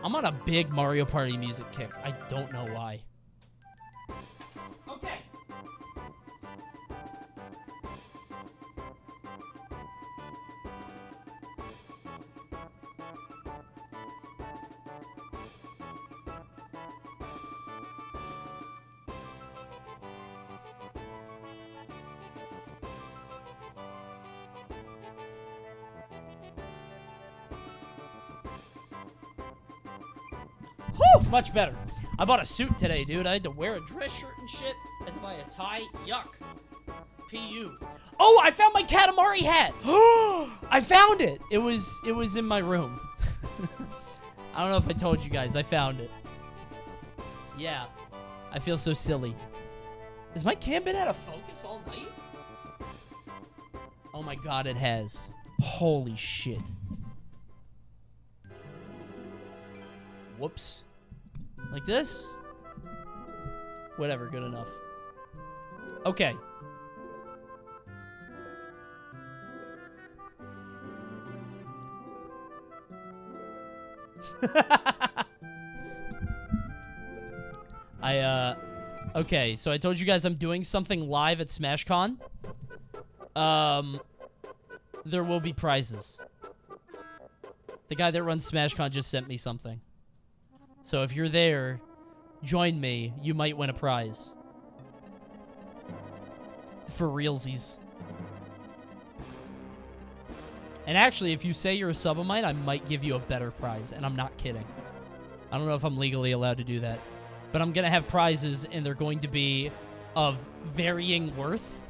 Speaker 1: I'm on a big Mario Party music kick. I don't know why. Okay. Whew, much better. I bought a suit today, dude. I had to wear a dress shirt and shit. I had to by a tie. Yuck. P.U. Oh, I found my Katamari hat. I found it. It was in my room. I don't know if I told you guys. I found it. Yeah. I feel so silly. Has my cam been out of focus all night? Oh my god, it has. Holy shit. Whoops. Like this? Whatever, good enough. Okay. Okay, so I told you guys I'm doing something live at SmashCon. There will be prizes. The guy that runs SmashCon just sent me something. So if you're there, join me. You might win a prize. For realsies. And actually, if you say you're a sub of mine, I might give you a better prize. And I'm not kidding. I don't know if I'm legally allowed to do that. But I'm going to have prizes, and they're going to be of varying worth.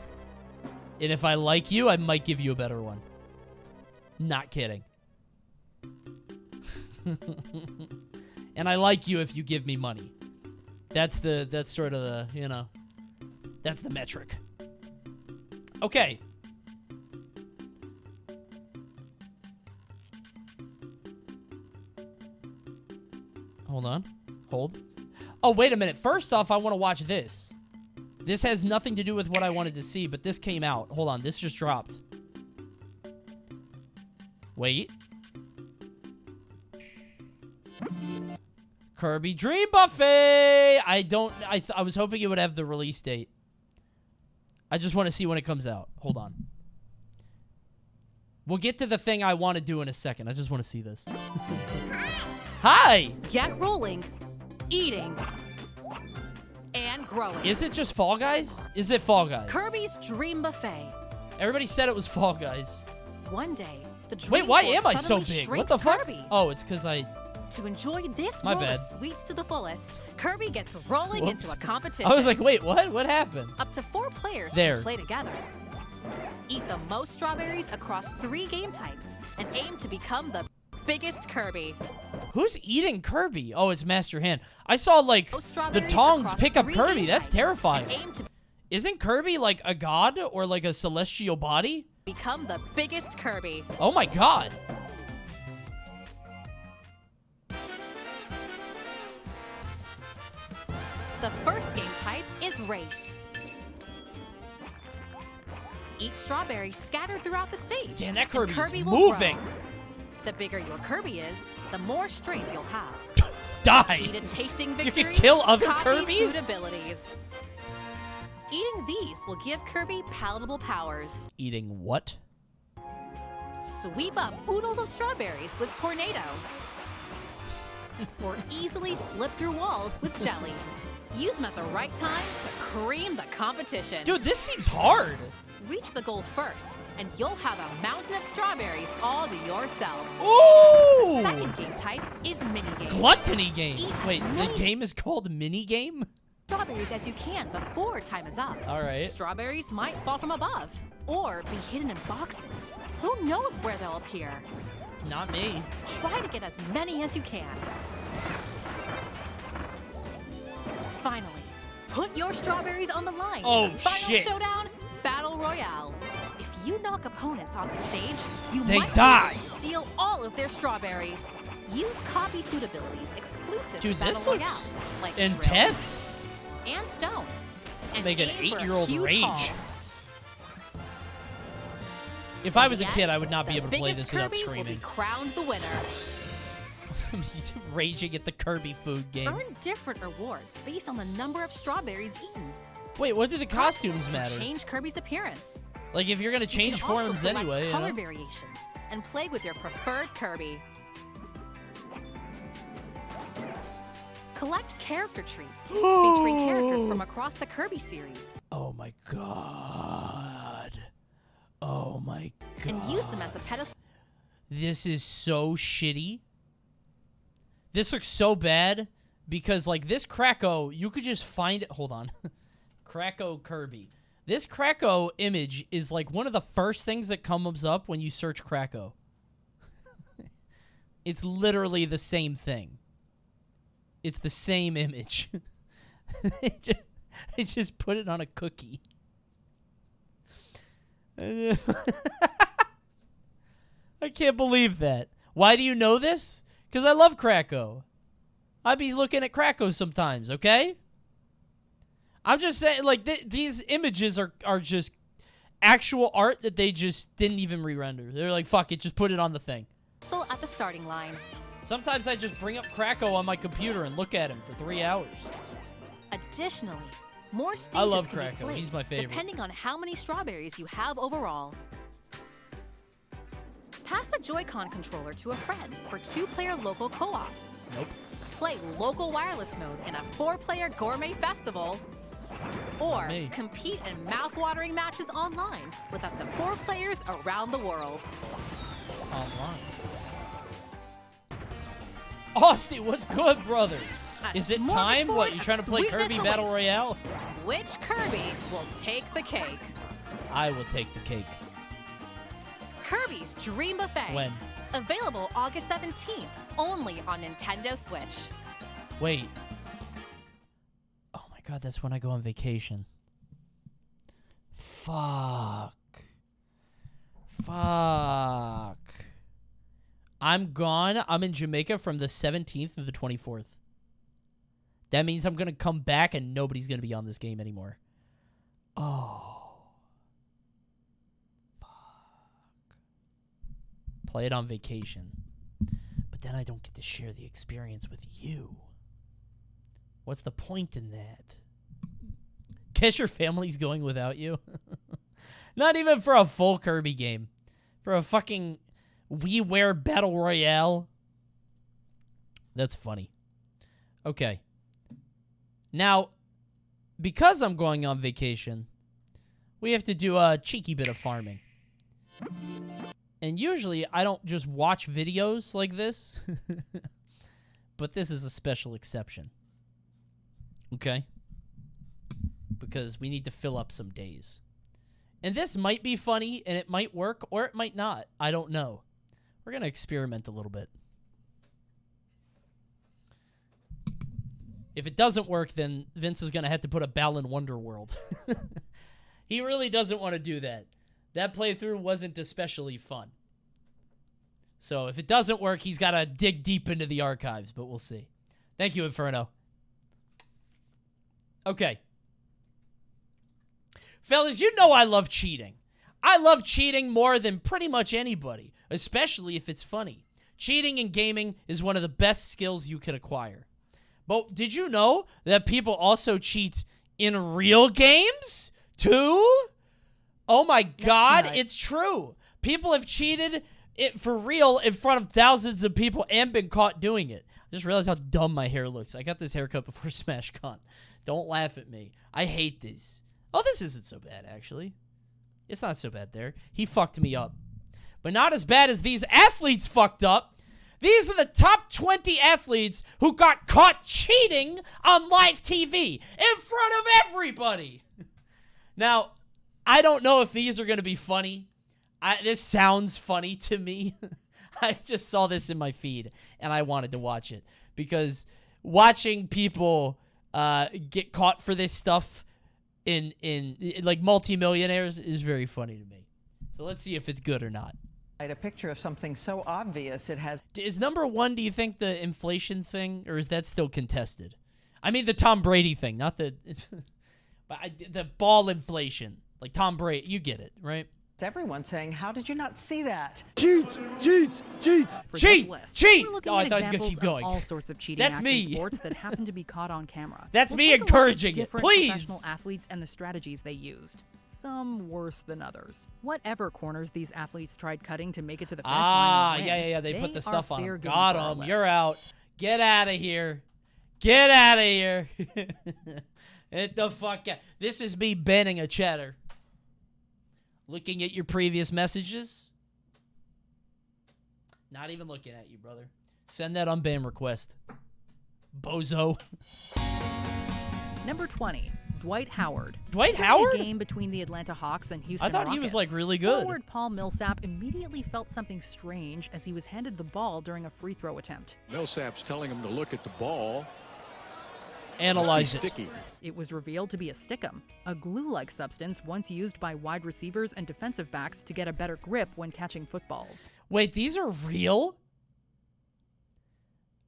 Speaker 1: And if I like you, I might give you a better one. Not kidding. And I like you if you give me money. That's sort of the, you know, that's the metric. Okay. Hold on. Hold. Oh, wait a minute. First off, I want to watch this. This has nothing to do with what I wanted to see, but this came out. Hold on. This just dropped. Wait. Kirby Dream Buffet! I was hoping it would have the release date. I just want to see when it comes out. Hold on. We'll get to the thing I want to do in a second. I just want to see this. Hi!
Speaker 8: Get rolling, eating, and growing.
Speaker 1: Is it just Fall Guys? Is it Fall Guys?
Speaker 8: Kirby's Dream Buffet.
Speaker 1: Everybody said it was Fall Guys.
Speaker 8: One day, the Dream
Speaker 1: Wait, why
Speaker 8: Force
Speaker 1: am I so
Speaker 8: suddenly
Speaker 1: big? What
Speaker 8: shrinks
Speaker 1: the fuck?
Speaker 8: Kirby.
Speaker 1: Oh, it's because I...
Speaker 8: To enjoy this
Speaker 1: My
Speaker 8: bowl
Speaker 1: bad.
Speaker 8: of sweets to the fullest, Kirby gets rolling
Speaker 1: Whoops.
Speaker 8: into a competition.
Speaker 1: I was like, wait, what? What happened?
Speaker 8: Up to 4 players
Speaker 1: There.
Speaker 8: can play together. Eat the most strawberries across 3 game types and aim to become the biggest Kirby.
Speaker 1: Who's eating Kirby? Oh, it's Master Hand. I saw, like,
Speaker 8: Most
Speaker 1: the
Speaker 8: strawberries
Speaker 1: tongs
Speaker 8: across
Speaker 1: pick up
Speaker 8: 3
Speaker 1: Kirby.
Speaker 8: game
Speaker 1: That's
Speaker 8: types
Speaker 1: terrifying.
Speaker 8: and aim to
Speaker 1: Isn't Kirby, like, a god or, like, a celestial body?
Speaker 8: become the biggest Kirby.
Speaker 1: Oh, my God.
Speaker 8: The first game type is Race. Eat strawberries scattered throughout the stage.
Speaker 1: Damn, that
Speaker 8: and
Speaker 1: Kirby's
Speaker 8: Kirby will
Speaker 1: moving.
Speaker 8: grow. The bigger your Kirby is, the more strength you'll have.
Speaker 1: Die.
Speaker 8: Eat a tasting
Speaker 1: You
Speaker 8: victory.
Speaker 1: can kill other
Speaker 8: copy
Speaker 1: Kirbys?
Speaker 8: food abilities. Eating these will give Kirby palatable powers.
Speaker 1: Eating what?
Speaker 8: Sweep up oodles of strawberries with Tornado. Or easily slip through walls with Jelly. Use them at the right time to cream the competition.
Speaker 1: Dude, this seems hard.
Speaker 8: Reach the goal first, and you'll have a mountain of strawberries all to yourself.
Speaker 1: Ooh!
Speaker 8: The second game type is minigame.
Speaker 1: Gluttony game.
Speaker 8: Eat as
Speaker 1: Wait, the
Speaker 8: many
Speaker 1: game is called minigame?
Speaker 8: strawberries as you can before time is up.
Speaker 1: All right.
Speaker 8: Strawberries might fall from above, or be hidden in boxes. Who knows where they'll appear?
Speaker 1: Not me.
Speaker 8: Try to get as many as you can. Finally, put your strawberries on the line.
Speaker 1: Oh,
Speaker 8: in the final
Speaker 1: shit.
Speaker 8: showdown, Battle Royale. If you knock opponents on the stage, you
Speaker 1: They
Speaker 8: might
Speaker 1: die.
Speaker 8: be able to steal all of their strawberries. Use copy food abilities exclusive
Speaker 1: Dude,
Speaker 8: to Battle
Speaker 1: this
Speaker 8: Royale,
Speaker 1: looks
Speaker 8: like Drill
Speaker 1: intense.
Speaker 8: and Stone. And
Speaker 1: Make an
Speaker 8: aim for a
Speaker 1: 8-year-old
Speaker 8: huge
Speaker 1: rage.
Speaker 8: haul.
Speaker 1: If I was a
Speaker 8: Yet,
Speaker 1: kid, I would not be
Speaker 8: the
Speaker 1: able to play
Speaker 8: biggest
Speaker 1: this without
Speaker 8: Kirby will
Speaker 1: screaming.
Speaker 8: be crowned the winner.
Speaker 1: Raging at the Kirby food game.
Speaker 8: Earn different rewards based on the number of strawberries eaten.
Speaker 1: Wait, what do the costumes
Speaker 8: Can
Speaker 1: matter?
Speaker 8: Change Kirby's appearance.
Speaker 1: Like, if you're gonna change
Speaker 8: you can also
Speaker 1: forms
Speaker 8: select
Speaker 1: anyway, you
Speaker 8: color
Speaker 1: know?
Speaker 8: variations and play with your preferred Kirby. Collect character treats featuring characters from across the Kirby series
Speaker 1: Oh my god. Oh my god.
Speaker 8: and use them as the pedestal.
Speaker 1: This is so shitty. This looks so bad because, like, this Krakow, you could just find it. Hold on. Krakow Kirby. This Krakow image is like one of the first things that comes up when you search Krakow. It's literally the same thing. It's the same image. They just put it on a cookie. I can't believe that. Why do you know this? Because I love Krakow. I be looking at Krakow sometimes, okay? I'm just saying, like, these images are just actual art that they just didn't even re-render. They're like, fuck it, just put it on the thing.
Speaker 8: Still at the starting line.
Speaker 1: Sometimes I just bring up Krakow on my computer and look at him for 3 hours.
Speaker 8: Additionally, more stages
Speaker 1: I love
Speaker 8: can be
Speaker 1: Krakow.
Speaker 8: played,
Speaker 1: He's my favorite.
Speaker 8: depending on how many strawberries you have overall. Pass a Joy-Con controller to a friend for 2-player local co-op.
Speaker 1: Nope.
Speaker 8: Play local wireless mode in a 4-player gourmet festival. Or compete in mouth-watering matches online with up to 4 players around the world.
Speaker 1: Online. Austin, what's good, brother? Is it time? What, you trying to play Kirby Battle Royale?
Speaker 8: Which Kirby will take the cake?
Speaker 1: I will take the cake.
Speaker 8: Kirby's Dream Buffet.
Speaker 1: When?
Speaker 8: Available August 17th, only on Nintendo Switch.
Speaker 1: Wait. Oh my god, that's when I go on vacation. Fuck. I'm gone. I'm in Jamaica from the 17th to the 24th. That means I'm going to come back and nobody's going to be on this game anymore. Oh. Fuck. Play it on vacation. But then I don't get to share the experience with you. What's the point in that? Guess your family's going without you? Not even for a full Kirby game. For a fucking WiiWare Battle Royale. That's funny. Okay. Now, because I'm going on vacation, we have to do a cheeky bit of farming. And usually, I don't just watch videos like this. But this is a special exception. Okay? Because we need to fill up some days. And this might be funny, and it might work, or it might not. I don't know. We're going to experiment a little bit. If it doesn't work, then Vince is going to have to put a Balan Wonderworld. He really doesn't want to do that. That playthrough wasn't especially fun. So if it doesn't work, he's got to dig deep into the archives, but we'll see. Thank you, Inferno. Okay. Fellas, you know I love cheating. I love cheating more than pretty much anybody, especially if it's funny. Cheating in gaming is one of the best skills you can acquire. But did you know that people also cheat in real games, too? Oh my God, it's true. People have cheated for real in front of thousands of people and been caught doing it. I just realized how dumb my hair looks. I got this haircut before SmashCon. Don't laugh at me. I hate this. Oh, this isn't so bad, actually. It's not so bad there. He fucked me up. But not as bad as these athletes fucked up. These are the top 20 athletes who got caught cheating on live TV in front of everybody. Now, I don't know if these are going to be funny. This sounds funny to me. I just saw this in my feed, and I wanted to watch it. Because watching people get caught for this stuff in like multimillionaires is very funny to me. So let's see if it's good or not.
Speaker 9: A picture of something so obvious it has.
Speaker 1: Is number one, do you think, the inflation thing, or is that still contested? I mean the Tom Brady thing, not the but the ball inflation. Like Tom Brady, you get it, right?
Speaker 9: It's everyone saying, how did you not see that?
Speaker 10: Cheat!
Speaker 1: Cheat!
Speaker 11: Cheat!
Speaker 1: Oh, I thought he was going to keep going.
Speaker 11: All sorts of cheating
Speaker 1: That's
Speaker 11: acts
Speaker 1: me.
Speaker 11: in sports that happen to be caught on camera.
Speaker 1: That's
Speaker 11: We'll
Speaker 1: me
Speaker 11: take a look at
Speaker 1: encouraging it.
Speaker 11: different
Speaker 1: Please.
Speaker 11: Professional athletes and the strategies they used. Some worse than others. Whatever corners these athletes tried cutting to make it to the finish line. and win,
Speaker 1: Yeah. They put the stuff on
Speaker 11: fair
Speaker 1: him.
Speaker 11: game
Speaker 1: Got
Speaker 11: for our
Speaker 1: him.
Speaker 11: list.
Speaker 1: You're out. Get out of here. Get out of here. Get the fuck out. This is me banning a chatter. Looking at your previous messages. Not even looking at you, brother. Send that unban request. Bozo.
Speaker 11: Number 20. Dwight Howard.
Speaker 1: Dwight
Speaker 11: During
Speaker 1: Howard?
Speaker 11: a game between the Atlanta Hawks and Houston
Speaker 1: I thought he was, like,
Speaker 11: Rockets,
Speaker 1: really good.
Speaker 11: Forward Paul Millsap immediately felt something strange as he was handed the ball during a free throw attempt.
Speaker 10: Millsap's telling him to look at the ball.
Speaker 1: Analyze it.
Speaker 10: Sticky.
Speaker 11: It was revealed to be a stickum, a glue-like substance once used by wide receivers and defensive backs to get a better grip when catching footballs.
Speaker 1: Wait, these are real?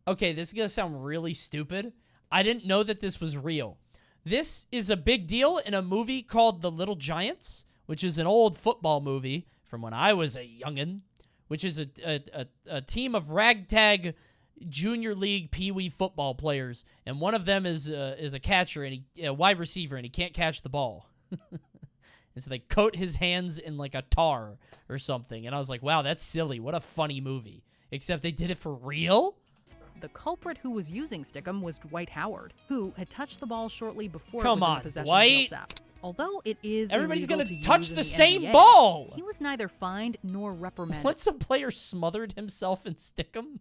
Speaker 1: Okay, this is going to sound really stupid. I didn't know that this was real. This is a big deal in a movie called The Little Giants, which is an old football movie from when I was a youngin', which is a team of ragtag junior league pee-wee football players, and one of them is a catcher and a wide receiver, and he can't catch the ball. And so they coat his hands in like a tar or something, and I was like, wow, that's silly. What a funny movie. Except they did it for real?
Speaker 11: The culprit who was using stickum was Dwight Howard, who had touched the ball shortly before
Speaker 1: Come
Speaker 11: it was
Speaker 1: on,
Speaker 11: in possession
Speaker 1: Dwight.
Speaker 11: of Millsap. Although it is
Speaker 1: Everybody's
Speaker 11: illegal
Speaker 1: gonna
Speaker 11: to
Speaker 1: touch
Speaker 11: use in
Speaker 1: the same
Speaker 11: NBA,
Speaker 1: ball.
Speaker 11: He was neither fined nor reprimanded.
Speaker 1: Once a player smothered himself in stickum?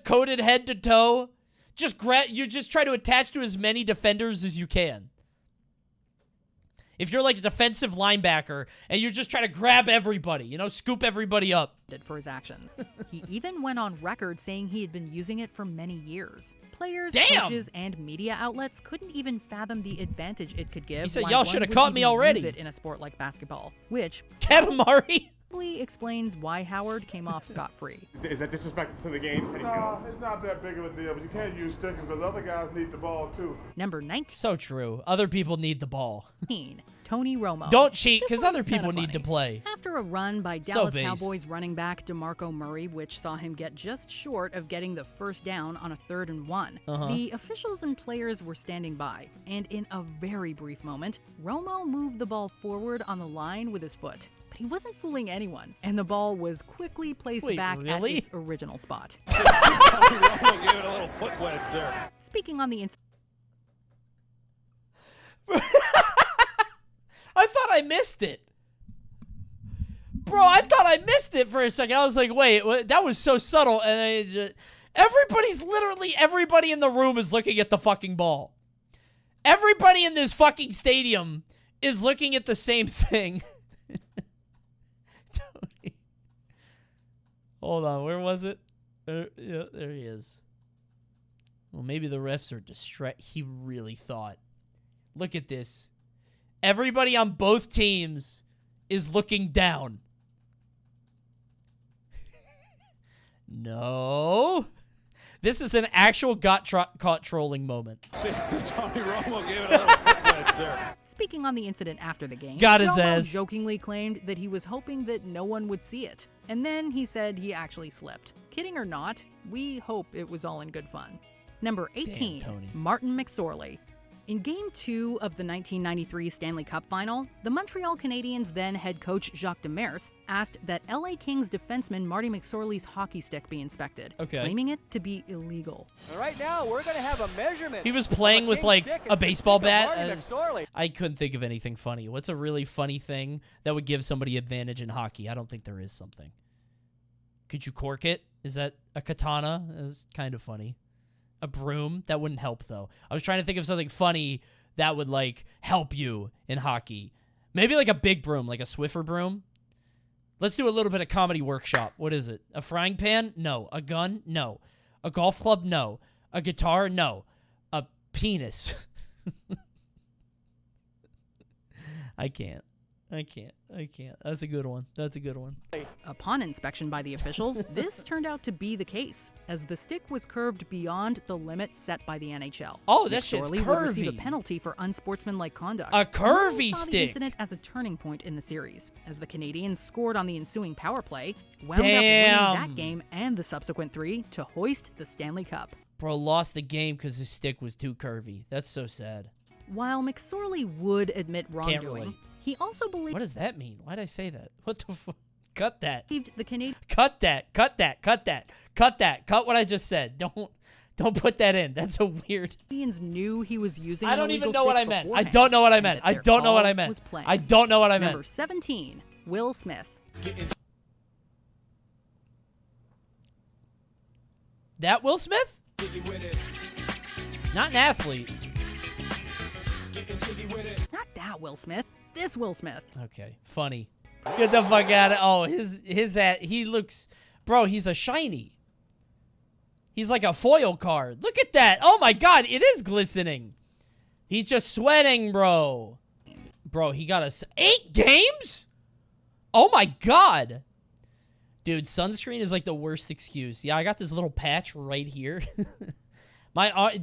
Speaker 1: Coated head to toe. You just try to attach to as many defenders as you can. If you're like a defensive linebacker and you're just trying to grab everybody, scoop everybody up.
Speaker 11: For his actions. He even went on record saying he had been using it for many years. Players,
Speaker 1: Damn!
Speaker 11: coaches, and media outlets couldn't even fathom the advantage it could give.
Speaker 1: He said,
Speaker 11: why
Speaker 1: y'all
Speaker 11: one
Speaker 1: should have
Speaker 11: would
Speaker 1: caught me
Speaker 11: even
Speaker 1: already.
Speaker 11: use it in a sport like basketball, which
Speaker 1: Katamari
Speaker 11: probably explains why Howard came off scot-free.
Speaker 12: Is that disrespectful to the game? No, it's not that big of a deal, but you can't use sticking because other guys need the ball too.
Speaker 11: Number 19.
Speaker 1: So true. Other people need the ball.
Speaker 11: Tony Romo.
Speaker 1: Don't cheat, because
Speaker 11: This one's
Speaker 1: other people
Speaker 11: kinda
Speaker 1: need to
Speaker 11: funny.
Speaker 1: play.
Speaker 11: After a run by
Speaker 1: So
Speaker 11: Dallas
Speaker 1: based.
Speaker 11: Cowboys running back DeMarco Murray, which saw him get just short of getting the first down on a 3rd and 1, the officials and players were standing by, and in a very brief moment, Romo moved the ball forward on the line with his foot. But he wasn't fooling anyone, and the ball was quickly placed
Speaker 1: Wait,
Speaker 11: back
Speaker 1: really?
Speaker 11: at its original spot.
Speaker 10: Romo gave it a little foot wedge there.
Speaker 11: Speaking on the
Speaker 1: I thought I missed it. Bro, I thought I missed it for a second. I was like, wait, that was so subtle. And everybody in the room is looking at the fucking ball. Everybody in this fucking stadium is looking at the same thing. Tony. Hold on, where was it? Yeah, there he is. Well, maybe the refs are distracted. He really thought. Look at this. Everybody on both teams is looking down. No. This is an actual caught trolling moment.
Speaker 10: Tony Romo gave it a little foot wedge there.
Speaker 11: Speaking on the incident after the game,
Speaker 1: Got his
Speaker 11: Romo
Speaker 1: ass.
Speaker 11: jokingly claimed that he was hoping that no one would see it. And then he said he actually slipped. Kidding or not, we hope it was all in good fun. Number 18,
Speaker 1: Damn, Tony.
Speaker 11: Martin McSorley. In Game 2 of the 1993 Stanley Cup Final, the Montreal Canadiens then head coach Jacques Demers asked that LA Kings defenseman Marty McSorley's hockey stick be inspected, claiming it to be illegal.
Speaker 13: Right now, we're going to have a measurement.
Speaker 1: He was playing with like a baseball bat.
Speaker 13: Marty McSorley.
Speaker 1: I couldn't think of anything funny. What's a really funny thing that would give somebody advantage in hockey? I don't think there is something. Could you cork it? Is that a katana? That's kind of funny. A broom? That wouldn't help, though. I was trying to think of something funny that would, like, help you in hockey. Maybe, like, a big broom, like a Swiffer broom. Let's do a little bit of comedy workshop. What is it? A frying pan? No. A gun? No. A golf club? No. A guitar? No. A penis. I can't. That's a good one.
Speaker 11: Upon inspection by the officials, this turned out to be the case, as the stick was curved beyond the limit set by the NHL.
Speaker 1: Oh, that shit's
Speaker 11: McSorley would receive a
Speaker 1: curvy.
Speaker 11: penalty for unsportsmanlike conduct.
Speaker 1: A curvy
Speaker 11: Many saw
Speaker 1: stick.
Speaker 11: the incident as a turning point in the series, as the Canadiens scored on the ensuing power play, wound up
Speaker 1: Damn.
Speaker 11: winning that game and the subsequent 3 to hoist the Stanley Cup.
Speaker 1: Bro lost the game because his stick was too curvy. That's so sad.
Speaker 11: While McSorley would admit
Speaker 1: Can't
Speaker 11: wrongdoing,
Speaker 1: relate.
Speaker 11: he also believed
Speaker 1: What does that mean? Why'd I say that? What the fuck? Cut that.
Speaker 11: the Canadiens
Speaker 1: Cut that. Cut what I just said. Don't put that in. That's a weird.
Speaker 11: knew he was using
Speaker 1: I
Speaker 11: an
Speaker 1: don't even
Speaker 11: illegal
Speaker 1: know what
Speaker 11: stick
Speaker 1: I meant. I
Speaker 11: beforehand,
Speaker 1: don't know what I
Speaker 11: and
Speaker 1: meant.
Speaker 11: that
Speaker 1: I
Speaker 11: their
Speaker 1: don't know what
Speaker 11: call
Speaker 1: I meant.
Speaker 11: was playing.
Speaker 1: I don't know what I meant.
Speaker 11: Number 17, Will Smith.
Speaker 1: That Will Smith? Not an athlete.
Speaker 11: Not that Will Smith. This Will Smith.
Speaker 1: Okay, funny. Get the fuck out of... Oh, he looks... Bro, he's a shiny. He's like a foil card. Look at that. Oh my god, it is glistening. He's just sweating, bro. Bro, he got us 8 games? Oh my god. Dude, sunscreen is like the worst excuse. Yeah, I got this little patch right here.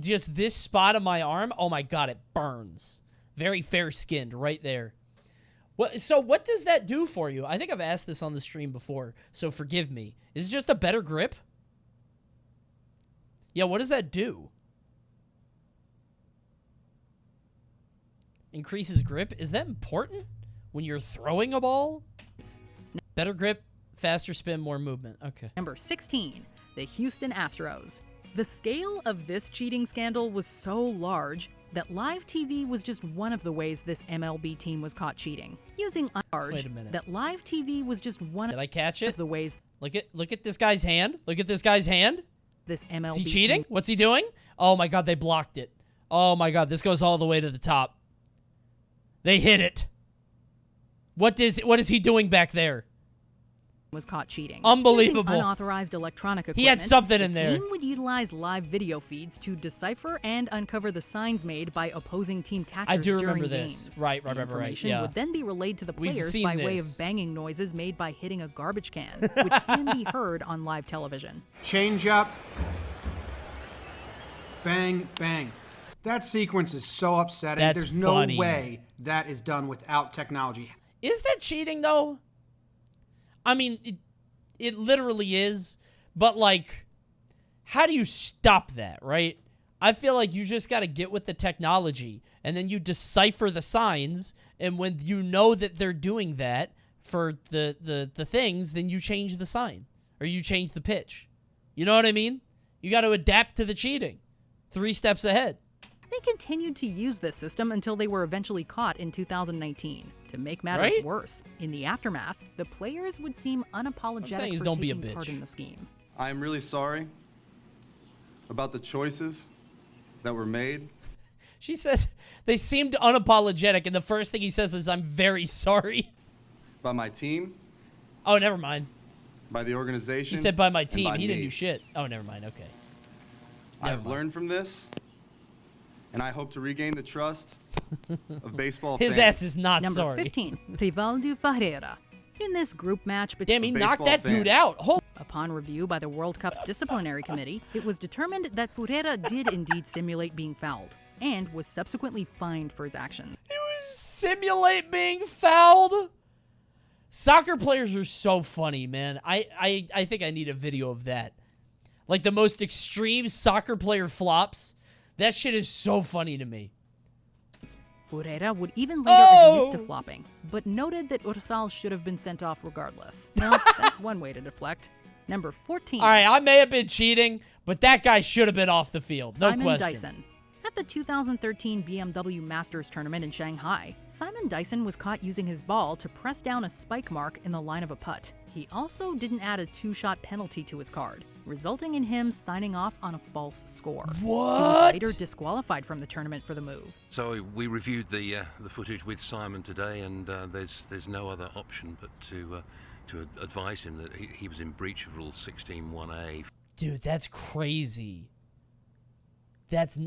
Speaker 1: Just this spot of my arm. Oh my god, it burns. Very fair-skinned right there. So what does that do for you? I think I've asked this on the stream before, so forgive me. Is it just a better grip? Yeah, what does that do? Increases grip? Is that important when you're throwing a ball? Better grip, faster spin, more movement. Okay.
Speaker 11: Number 16, the Houston Astros. The scale of this cheating scandal was so large that live TV was just one of the ways this MLB team was caught cheating. Using
Speaker 1: Wait a minute.
Speaker 11: that live TV was just one
Speaker 1: Did I catch it?
Speaker 11: of the ways
Speaker 1: Look at this guy's hand. Look at this guy's hand.
Speaker 11: this MLB
Speaker 1: Is he cheating? What's he doing? Oh my god, they blocked it. Oh my god, this goes all the way to the top. They hit it. What is he doing back there?
Speaker 11: Was caught cheating.
Speaker 1: Unbelievable.
Speaker 11: Using unauthorized electronic equipment.
Speaker 1: He had something in there.
Speaker 11: The team would utilize live video feeds to decipher and uncover the signs made by opposing team catchers
Speaker 1: I do remember
Speaker 11: during
Speaker 1: this.
Speaker 11: games.
Speaker 1: Right.
Speaker 11: The information
Speaker 1: Yeah.
Speaker 11: would then be relayed to the
Speaker 1: We've
Speaker 11: players
Speaker 1: seen
Speaker 11: by way
Speaker 1: this.
Speaker 11: of banging noises made by hitting a garbage can, which can be heard on live television.
Speaker 14: Change up. Bang, bang. That sequence is so upsetting.
Speaker 1: That's
Speaker 14: There's no
Speaker 1: funny.
Speaker 14: way that is done without technology.
Speaker 1: Is that cheating though? I mean, it literally is, but like, how do you stop that, right? I feel like you just got to get with the technology, and then you decipher the signs, and when you know that they're doing that for the things, then you change the sign, or you change the pitch. You know what I mean? You got to adapt to the cheating. 3 steps ahead.
Speaker 11: They continued to use this system until they were eventually caught in 2019. To make matters
Speaker 1: Right?
Speaker 11: worse, in the aftermath, the players would seem unapologetic
Speaker 1: is
Speaker 11: for
Speaker 1: don't be a
Speaker 11: taking
Speaker 1: bitch.
Speaker 11: part in the scheme.
Speaker 15: I am really sorry about the choices that were made.
Speaker 1: She says they seemed unapologetic, and the first thing he says is, "I'm very sorry."
Speaker 15: By my team.
Speaker 1: Oh, never mind.
Speaker 15: By the organization.
Speaker 1: He said by my
Speaker 15: and
Speaker 1: team.
Speaker 15: by
Speaker 1: He didn't
Speaker 15: me.
Speaker 1: do shit. Oh, never mind. Okay.
Speaker 15: I've learned from this, and I hope to regain the trust of baseball
Speaker 1: His
Speaker 15: fans.
Speaker 1: ass is not
Speaker 11: Number
Speaker 1: sorry.
Speaker 11: 15, Rivaldo Ferreira. In this group match between
Speaker 1: Damn, he knocked that dude out.
Speaker 11: Upon review by the World Cup's disciplinary committee, it was determined that Ferreira did indeed simulate being fouled and was subsequently fined for his actions.
Speaker 1: Simulate being fouled? Soccer players are so funny, man. I think I need a video of that. Like the most extreme soccer player flops. That shit is so funny to me.
Speaker 11: Ferreira would even later admit to flopping, but noted that Ursal should have been sent off regardless. Well, that's one way to deflect. Number 14.
Speaker 1: All right, I may have been cheating, but that guy should have been off the field. No
Speaker 11: Simon
Speaker 1: question.
Speaker 11: Dyson. At the 2013 BMW Masters Tournament in Shanghai, Simon Dyson was caught using his ball to press down a spike mark in the line of a putt. He also didn't add a 2-shot penalty to his card, resulting in him signing off on a false score. He was later disqualified from the tournament for the move.
Speaker 16: So we reviewed the footage with Simon today, and there's no other option but to advise him that he was in breach of Rule 16(1)(a).
Speaker 1: Dude, that's crazy.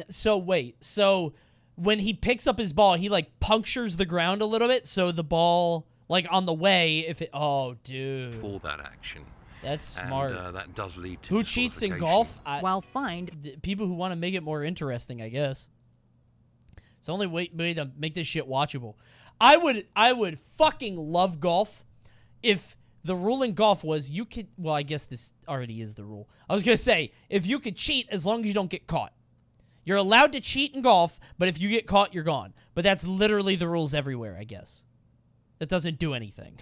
Speaker 1: So wait, so when he picks up his ball, he like punctures the ground a little bit, so the ball, like on the way, oh, dude.
Speaker 16: For that action.
Speaker 1: That's smart.
Speaker 16: And that does lead to
Speaker 1: Who cheats in golf?
Speaker 11: While fined.
Speaker 1: People who want to make it more interesting, I guess. It's the only way to make this shit watchable. I would fucking love golf if the rule in golf was you could, well, I guess this already is the rule. I was going to say, if you could cheat as long as you don't get caught. You're allowed to cheat in golf, but if you get caught, you're gone. But that's literally the rules everywhere, I guess. That doesn't do anything.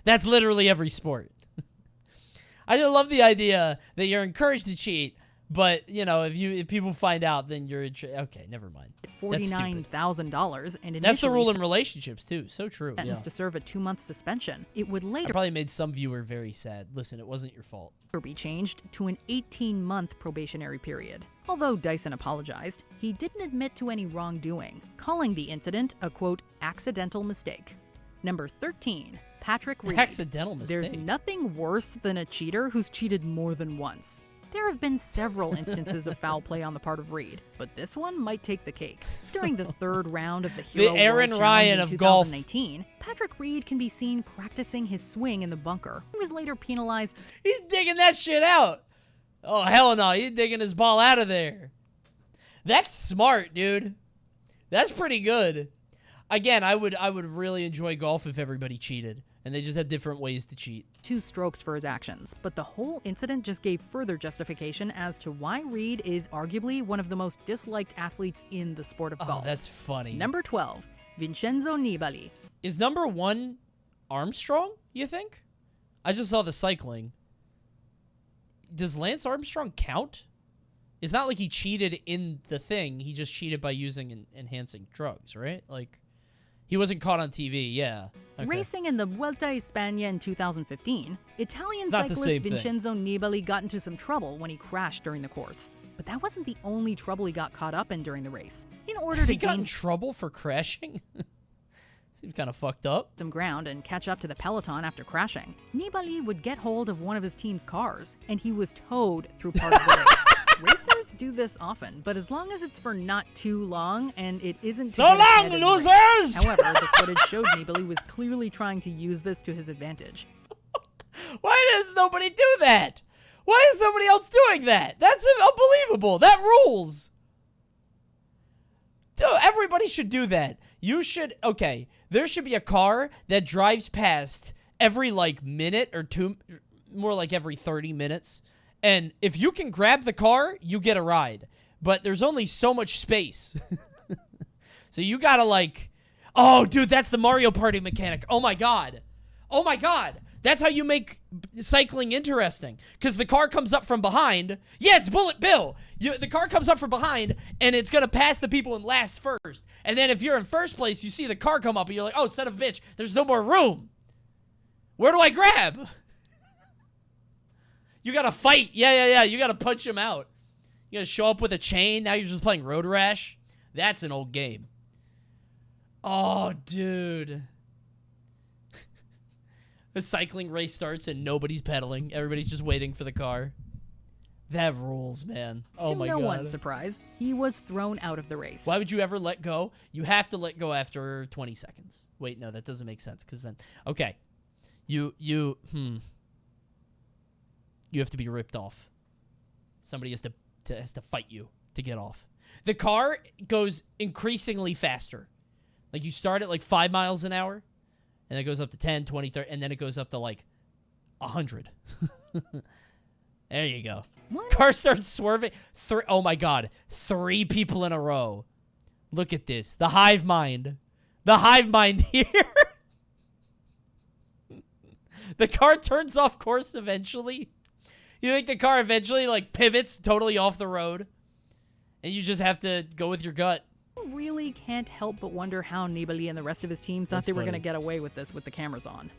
Speaker 1: That's literally every sport. I love the idea that you're encouraged to cheat, But, you know, if people find out, then you're okay, never mind.
Speaker 11: $49,000 and
Speaker 1: that's the rule in relationships too. So true.
Speaker 11: Sentenced to serve a 2-month suspension. It would later
Speaker 1: probably made some viewer very sad. Listen, it wasn't your fault.
Speaker 11: Be changed to an 18-month probationary period. Although Dyson apologized, he didn't admit to any wrongdoing, calling the incident a quote accidental mistake. Number 13, Patrick Reed.
Speaker 1: Accidental mistake.
Speaker 11: There's nothing worse than a cheater who's cheated more than once. There have been several instances of foul play on the part of Reed, but this one might take the cake. During the third round of the Hero
Speaker 1: Aaron
Speaker 11: World
Speaker 1: Ryan
Speaker 11: Challenge in
Speaker 1: of golf.
Speaker 11: 2019, Patrick Reed can be seen practicing his swing in the bunker. He was later penalized.
Speaker 1: He's digging that shit out. Oh, hell no. He's digging his ball out of there. That's smart, dude. That's pretty good. Again, I would really enjoy golf if everybody cheated. And they just have different ways to cheat.
Speaker 11: 2 strokes for his actions, but the whole incident just gave further justification as to why Reed is arguably one of the most disliked athletes in the sport of golf.
Speaker 1: Oh, that's funny.
Speaker 11: Number 12, Vincenzo Nibali.
Speaker 1: Is number 1 Armstrong, you think? I just saw the cycling. Does Lance Armstrong count? It's not like he cheated in the thing. He just cheated by using enhancing drugs, right? Like, he wasn't caught on TV, yeah. Okay.
Speaker 11: Racing in the Vuelta a España in 2015, Italian
Speaker 1: not the
Speaker 11: cyclist
Speaker 1: same thing.
Speaker 11: Vincenzo Nibali got into some trouble when he crashed during the course. But that wasn't the only trouble he got caught up in during the race. In order to
Speaker 1: he got in trouble for crashing? Seems kind of fucked up.
Speaker 11: Some ground and catch up to the peloton after crashing, Nibali would get hold of one of his team's cars, and he was towed through part of the race. Racers do this often, but as long as it's for not too long and it isn't
Speaker 1: so long, losers.
Speaker 11: However, the footage showed Nibali was clearly trying to use this to his advantage.
Speaker 1: Why does nobody do that? Why is nobody else doing that? That's unbelievable. That rules. Dude, everybody should do that. You should, okay, there should be a car that drives past every, like, minute or two, more like every 30 minutes. And if you can grab the car, you get a ride. But there's only so much space. So you gotta, like, oh, dude, that's the Mario Party mechanic. Oh, my God. Oh, my God. That's how you make cycling interesting. Because the car comes up from behind. Yeah, it's Bullet Bill. The car comes up from behind, and it's going to pass the people in last first. And then if you're in first place, you see the car come up, and you're like, oh, son of a bitch, there's no more room. Where do I grab? You got to fight. Yeah. You got to punch him out. You got to show up with a chain. Now you're just playing Road Rash. That's an old game. Oh, dude. The cycling race starts and nobody's pedaling. Everybody's just waiting for the car. That rules, man. Oh my God.
Speaker 11: To no one's surprise, he was thrown out of the race.
Speaker 1: Why would you ever let go? You have to let go after 20 seconds. Wait, no, that doesn't make sense. Because then, okay. You have to be ripped off. Somebody has to fight you to get off. The car goes increasingly faster. Like, you start at like 5 miles an hour. And it goes up to 10, 20, 30, and then it goes up to like 100. There you go. What? Car starts swerving. Oh my God. 3 people in a row. Look at this. The hive mind. The hive mind here. The car turns off course eventually. You think the car eventually like pivots totally off the road? And you just have to go with your gut.
Speaker 11: Really can't help but wonder how Nibali and the rest of his team thought they were going to get away with this with the cameras on.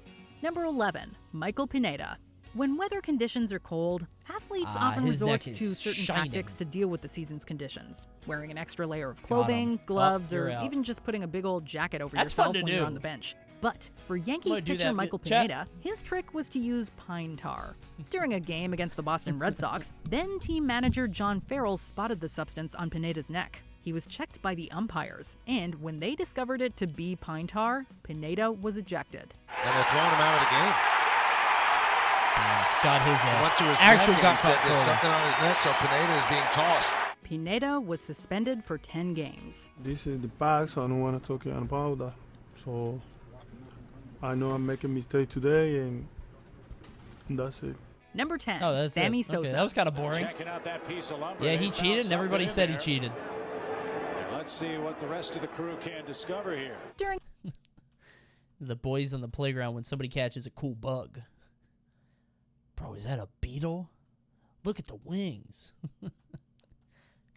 Speaker 11: Number 11, Michael Pineda. When weather conditions are cold, athletes often resort to certain tactics to deal with the season's conditions. Wearing an extra layer of clothing, gloves, or even just putting a big old jacket over yourself when you're on the bench. But for Yankees pitcher Michael Pineda, his trick was to use pine tar. During a game against the Boston Red Sox, then team manager John Farrell spotted the substance on Pineda's neck. He was checked by the umpires, and when they discovered it to be pine tar, Pineda was ejected.
Speaker 17: And they're throwing him out of the game.
Speaker 1: Got his ass.
Speaker 17: Went to his
Speaker 1: Actual
Speaker 17: neck
Speaker 1: got
Speaker 17: and he said
Speaker 1: control.
Speaker 17: there's something on his neck, so Pineda is being tossed.
Speaker 11: Pineda was suspended for 10 games.
Speaker 12: This is the past. I don't want to talk about that. So I know I'm making a mistake today, and that's it.
Speaker 11: Number 10,
Speaker 1: that's
Speaker 11: Sammy
Speaker 1: it.
Speaker 11: Sosa.
Speaker 1: Okay, that was kind of boring. Yeah, he cheated, and everybody said he cheated.
Speaker 10: Let's see what the rest of the crew can discover here.
Speaker 11: During
Speaker 1: the boys on the playground when somebody catches a cool bug. Bro, is that a beetle? Look at the wings.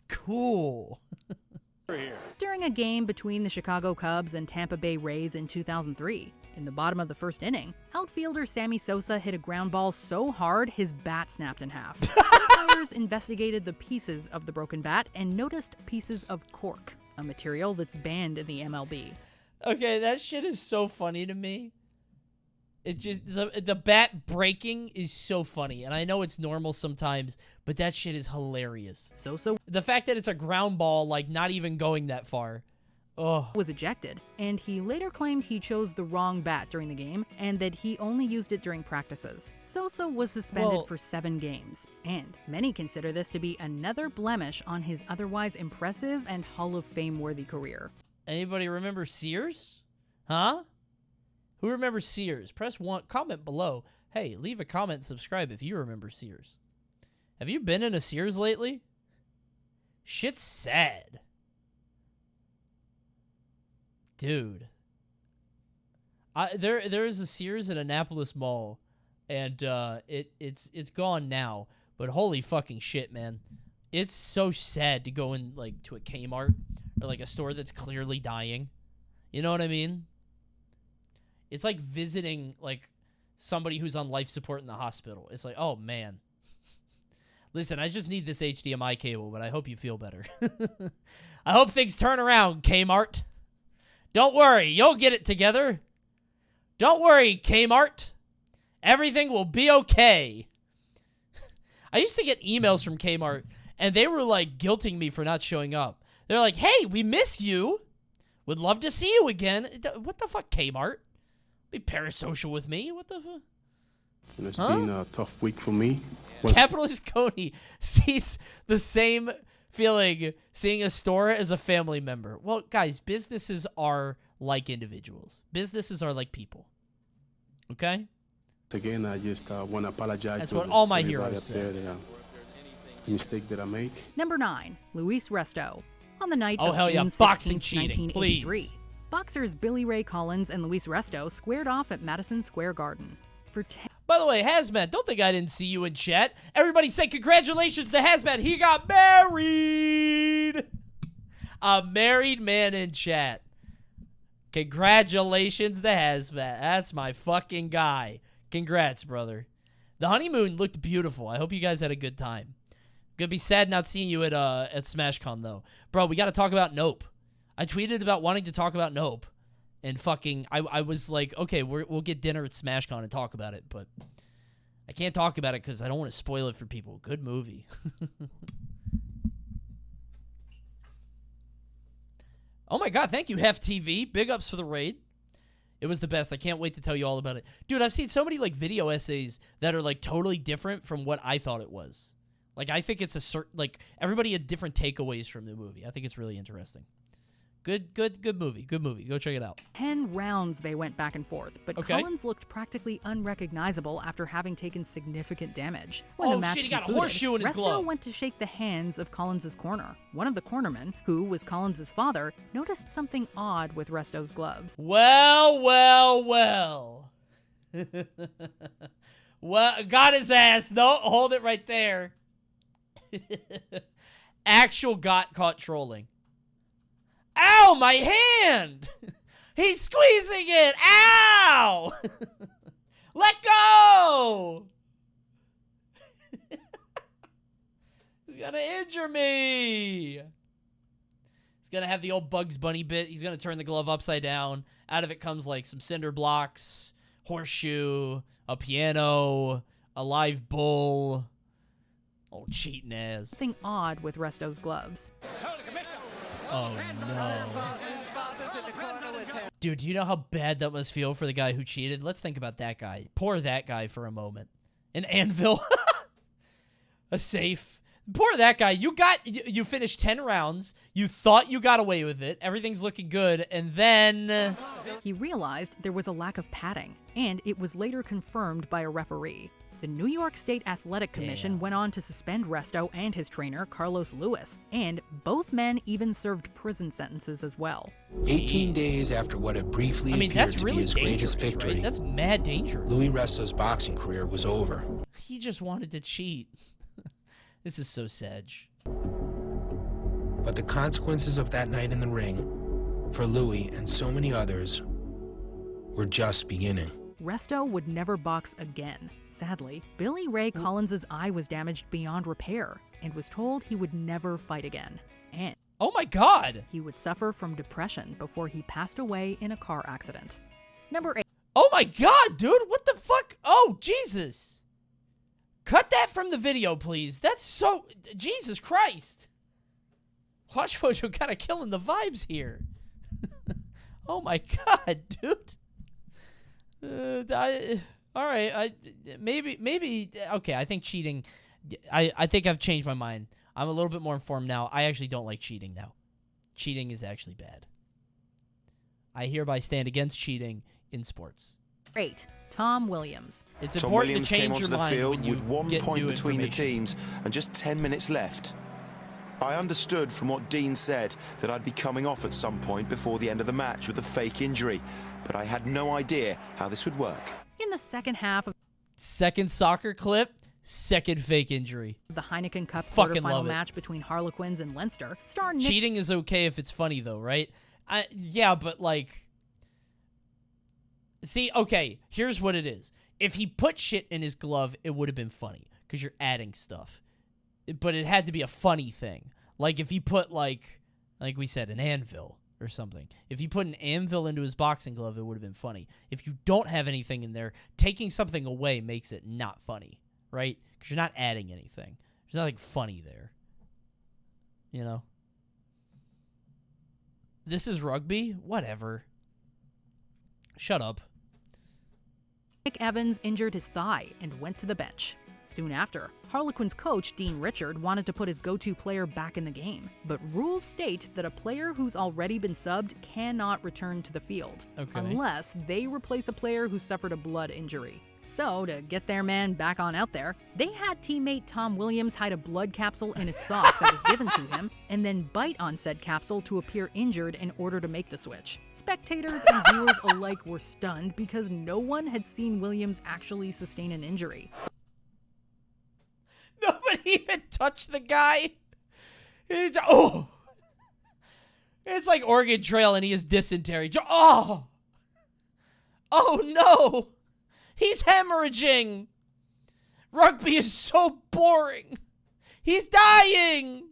Speaker 1: Cool.
Speaker 11: During a game between the Chicago Cubs and Tampa Bay Rays in 2003, in the bottom of the first inning, outfielder Sammy Sosa hit a ground ball so hard his bat snapped in half. Players investigated the pieces of the broken bat and noticed pieces of cork, a material that's banned in the MLB.
Speaker 1: Okay, that shit is so funny to me. It just the bat breaking is so funny, and I know it's normal sometimes, but that shit is hilarious.
Speaker 11: So
Speaker 1: the fact that it's a ground ball, like not even going that far,
Speaker 11: was ejected, and he later claimed he chose the wrong bat during the game and that he only used it during practices. Sosa was suspended for 7 games, and many consider this to be another blemish on his otherwise impressive and Hall of Fame-worthy career.
Speaker 1: Anybody remember Sears? Huh? Who remembers Sears? Press 1, comment below. Hey, leave a comment, subscribe if you remember Sears. Have you been in a Sears lately? Shit's sad. Dude. There is a Sears at Annapolis Mall, and it's gone now, but holy fucking shit, man. It's so sad to go in, like, to a Kmart or, like, a store that's clearly dying. You know what I mean? It's like visiting, like, somebody who's on life support in the hospital. It's like, oh, man. Listen, I just need this HDMI cable, but I hope you feel better. I hope things turn around, Kmart. Don't worry, you'll get it together. Don't worry, Kmart. Everything will be okay. I used to get emails from Kmart, and they were, like, guilting me for not showing up. They're like, hey, we miss you. Would love to see you again. What the fuck, Kmart? Be parasocial with me. What the fuck?
Speaker 12: It's been a tough week for me.
Speaker 1: Capitalist Coney sees the same feeling seeing a store as a family member. Well, guys, businesses are like individuals. Businesses are like people. Okay?
Speaker 12: Again, I just want to apologize.
Speaker 1: That's what all my heroes say.
Speaker 12: The mistake that I make.
Speaker 11: Number 9, Luis Resto. On the night
Speaker 1: Oh,
Speaker 11: of
Speaker 1: hell yeah,
Speaker 11: June
Speaker 1: boxing
Speaker 11: 16,
Speaker 1: cheating,
Speaker 11: 1983,
Speaker 1: please.
Speaker 11: boxers Billy Ray Collins and Luis Resto squared off at Madison Square Garden. For 10
Speaker 1: By the way, Hazmat, don't think I didn't see you in chat. Everybody say congratulations to Hazmat. He got married. A married man in chat. Congratulations to Hazmat. That's my fucking guy. Congrats, brother. The honeymoon looked beautiful. I hope you guys had a good time. Gonna be sad not seeing you at SmashCon, though. Bro, we gotta talk about Nope. I tweeted about wanting to talk about Nope. And fucking, I was like, okay, we'll get dinner at SmashCon and talk about it, but I can't talk about it because I don't want to spoil it for people. Good movie. Oh my god, thank you, Hef TV. Big ups for the raid. It was the best. I can't wait to tell you all about it. Dude, I've seen so many, like, video essays that are, like, totally different from what I thought it was. Like, I think it's a certain, like, everybody had different takeaways from the movie. I think it's really interesting. Good movie. Good movie. Go check it out.
Speaker 11: 10 rounds they went back and forth, but Collins looked practically unrecognizable after having taken significant damage. When the match
Speaker 1: shit, he got a
Speaker 11: concluded,
Speaker 1: horseshoe in his glove.
Speaker 11: Resto went to shake the hands of Collins' corner. One of the cornermen, who was Collins' father, noticed something odd with Resto's gloves.
Speaker 1: Well. Well, got his ass. No, hold it right there. Actual got caught trolling. Ow, my hand! He's squeezing it! Ow! Let go! He's gonna injure me! He's gonna have the old Bugs Bunny bit. He's gonna turn the glove upside down. Out of it comes like some cinder blocks, horseshoe, a piano, a live bull. Oh, cheating ass.
Speaker 11: Something odd with Resto's gloves.
Speaker 1: Oh, no. Dude, do you know how bad that must feel for the guy who cheated? Let's think about that guy. Poor that guy for a moment. An anvil. A safe. Poor that guy. You finished 10 rounds. You thought you got away with it. Everything's looking good. And then...
Speaker 11: He realized there was a lack of padding, and it was later confirmed by a referee. The New York State Athletic Commission went on to suspend Resto and his trainer, Carlos Lewis, and both men even served prison sentences as well.
Speaker 18: 18 days after what had briefly appeared to be his greatest victory,
Speaker 1: right? That's mad dangerous.
Speaker 18: Louis Resto's boxing career was over.
Speaker 1: He just wanted to cheat. This is so Sedge.
Speaker 18: But the consequences of that night in the ring, for Louis and so many others, were just beginning.
Speaker 11: Resto would never box again. Sadly, Billy Ray Collins' eye was damaged beyond repair and was told he would never fight again. And
Speaker 1: oh my God!
Speaker 11: He would suffer from depression before he passed away in a car accident. Number 8.
Speaker 1: Oh my God, dude! What the fuck? Oh, Jesus! Cut that from the video, please. That's so... Jesus Christ! Watch Mojo kind of killing the vibes here. Oh my God, dude. All right, maybe. Okay, I think cheating. I think I've changed my mind. I'm a little bit more informed now. I actually don't like cheating now. Cheating is actually bad. I hereby stand against cheating in sports.
Speaker 11: 8. Tom Williams.
Speaker 1: It's
Speaker 19: Tom
Speaker 1: important
Speaker 19: Williams
Speaker 1: to change
Speaker 19: came onto
Speaker 1: your
Speaker 19: the
Speaker 1: mind
Speaker 19: field
Speaker 1: when you
Speaker 19: with 1
Speaker 1: get
Speaker 19: point
Speaker 1: new
Speaker 19: between the
Speaker 1: information.
Speaker 19: teams and just 10 minutes left. I understood from what Dean said that I'd be coming off at some point before the end of the match with a fake injury, but I had no idea how this would work.
Speaker 11: In the second half of
Speaker 1: second soccer clip, second fake injury.
Speaker 11: The Heineken Cup
Speaker 1: Fucking
Speaker 11: quarterfinal
Speaker 1: love it.
Speaker 11: match between Harlequins and Leinster, star Nick...
Speaker 1: Cheating is okay if it's funny, though, right? Yeah, but, like... See, okay, here's what it is. If he put shit in his glove, it would have been funny, because you're adding stuff. But it had to be a funny thing. Like, if he put, like we said, an anvil or something. If he put an anvil into his boxing glove, it would have been funny. If you don't have anything in there, taking something away makes it not funny, right? Because you're not adding anything. There's nothing funny there. You know? This is rugby? Whatever. Shut up.
Speaker 11: Nick Evans injured his thigh and went to the bench. Soon after, Harlequins coach Dean Richard wanted to put his go-to player back in the game, but rules state that a player who's already been subbed cannot return to the field unless they replace a player who suffered a blood injury. So, to get their man back on out there, they had teammate Tom Williams hide a blood capsule in his sock that was given to him, and then bite on said capsule to appear injured in order to make the switch. Spectators and viewers alike were stunned because no one had seen Williams actually sustain an injury.
Speaker 1: Nobody even touched the guy. It's like Oregon Trail and he has dysentery. Oh no. He's hemorrhaging. Rugby is so boring. He's dying.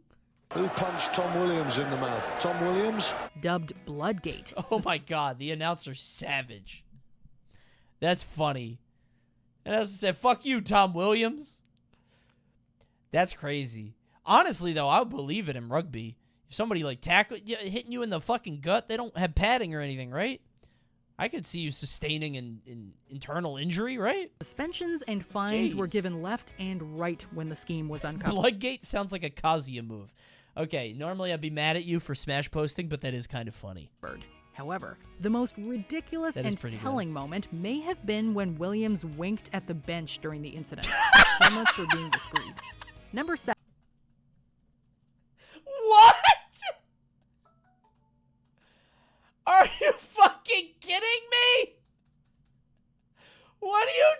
Speaker 17: Who punched Tom Williams in the mouth? Tom Williams?
Speaker 11: Dubbed Bloodgate.
Speaker 1: Oh my God, the announcer's savage. That's funny. And as I said, fuck you, Tom Williams. That's crazy. Honestly, though, I would believe it in rugby. If somebody, like, hitting you in the fucking gut, they don't have padding or anything, right? I could see you sustaining an internal injury, right?
Speaker 11: Suspensions and fines were given left and right when the scheme was uncovered.
Speaker 1: Bloodgate sounds like a Kazuya move. Okay, normally I'd be mad at you for smash posting, but that is kind of funny.
Speaker 11: However, the most ridiculous and telling moment may have been when Williams winked at the bench during the incident. So much for being discreet. Number 7.
Speaker 1: What? Are you fucking kidding me? What are you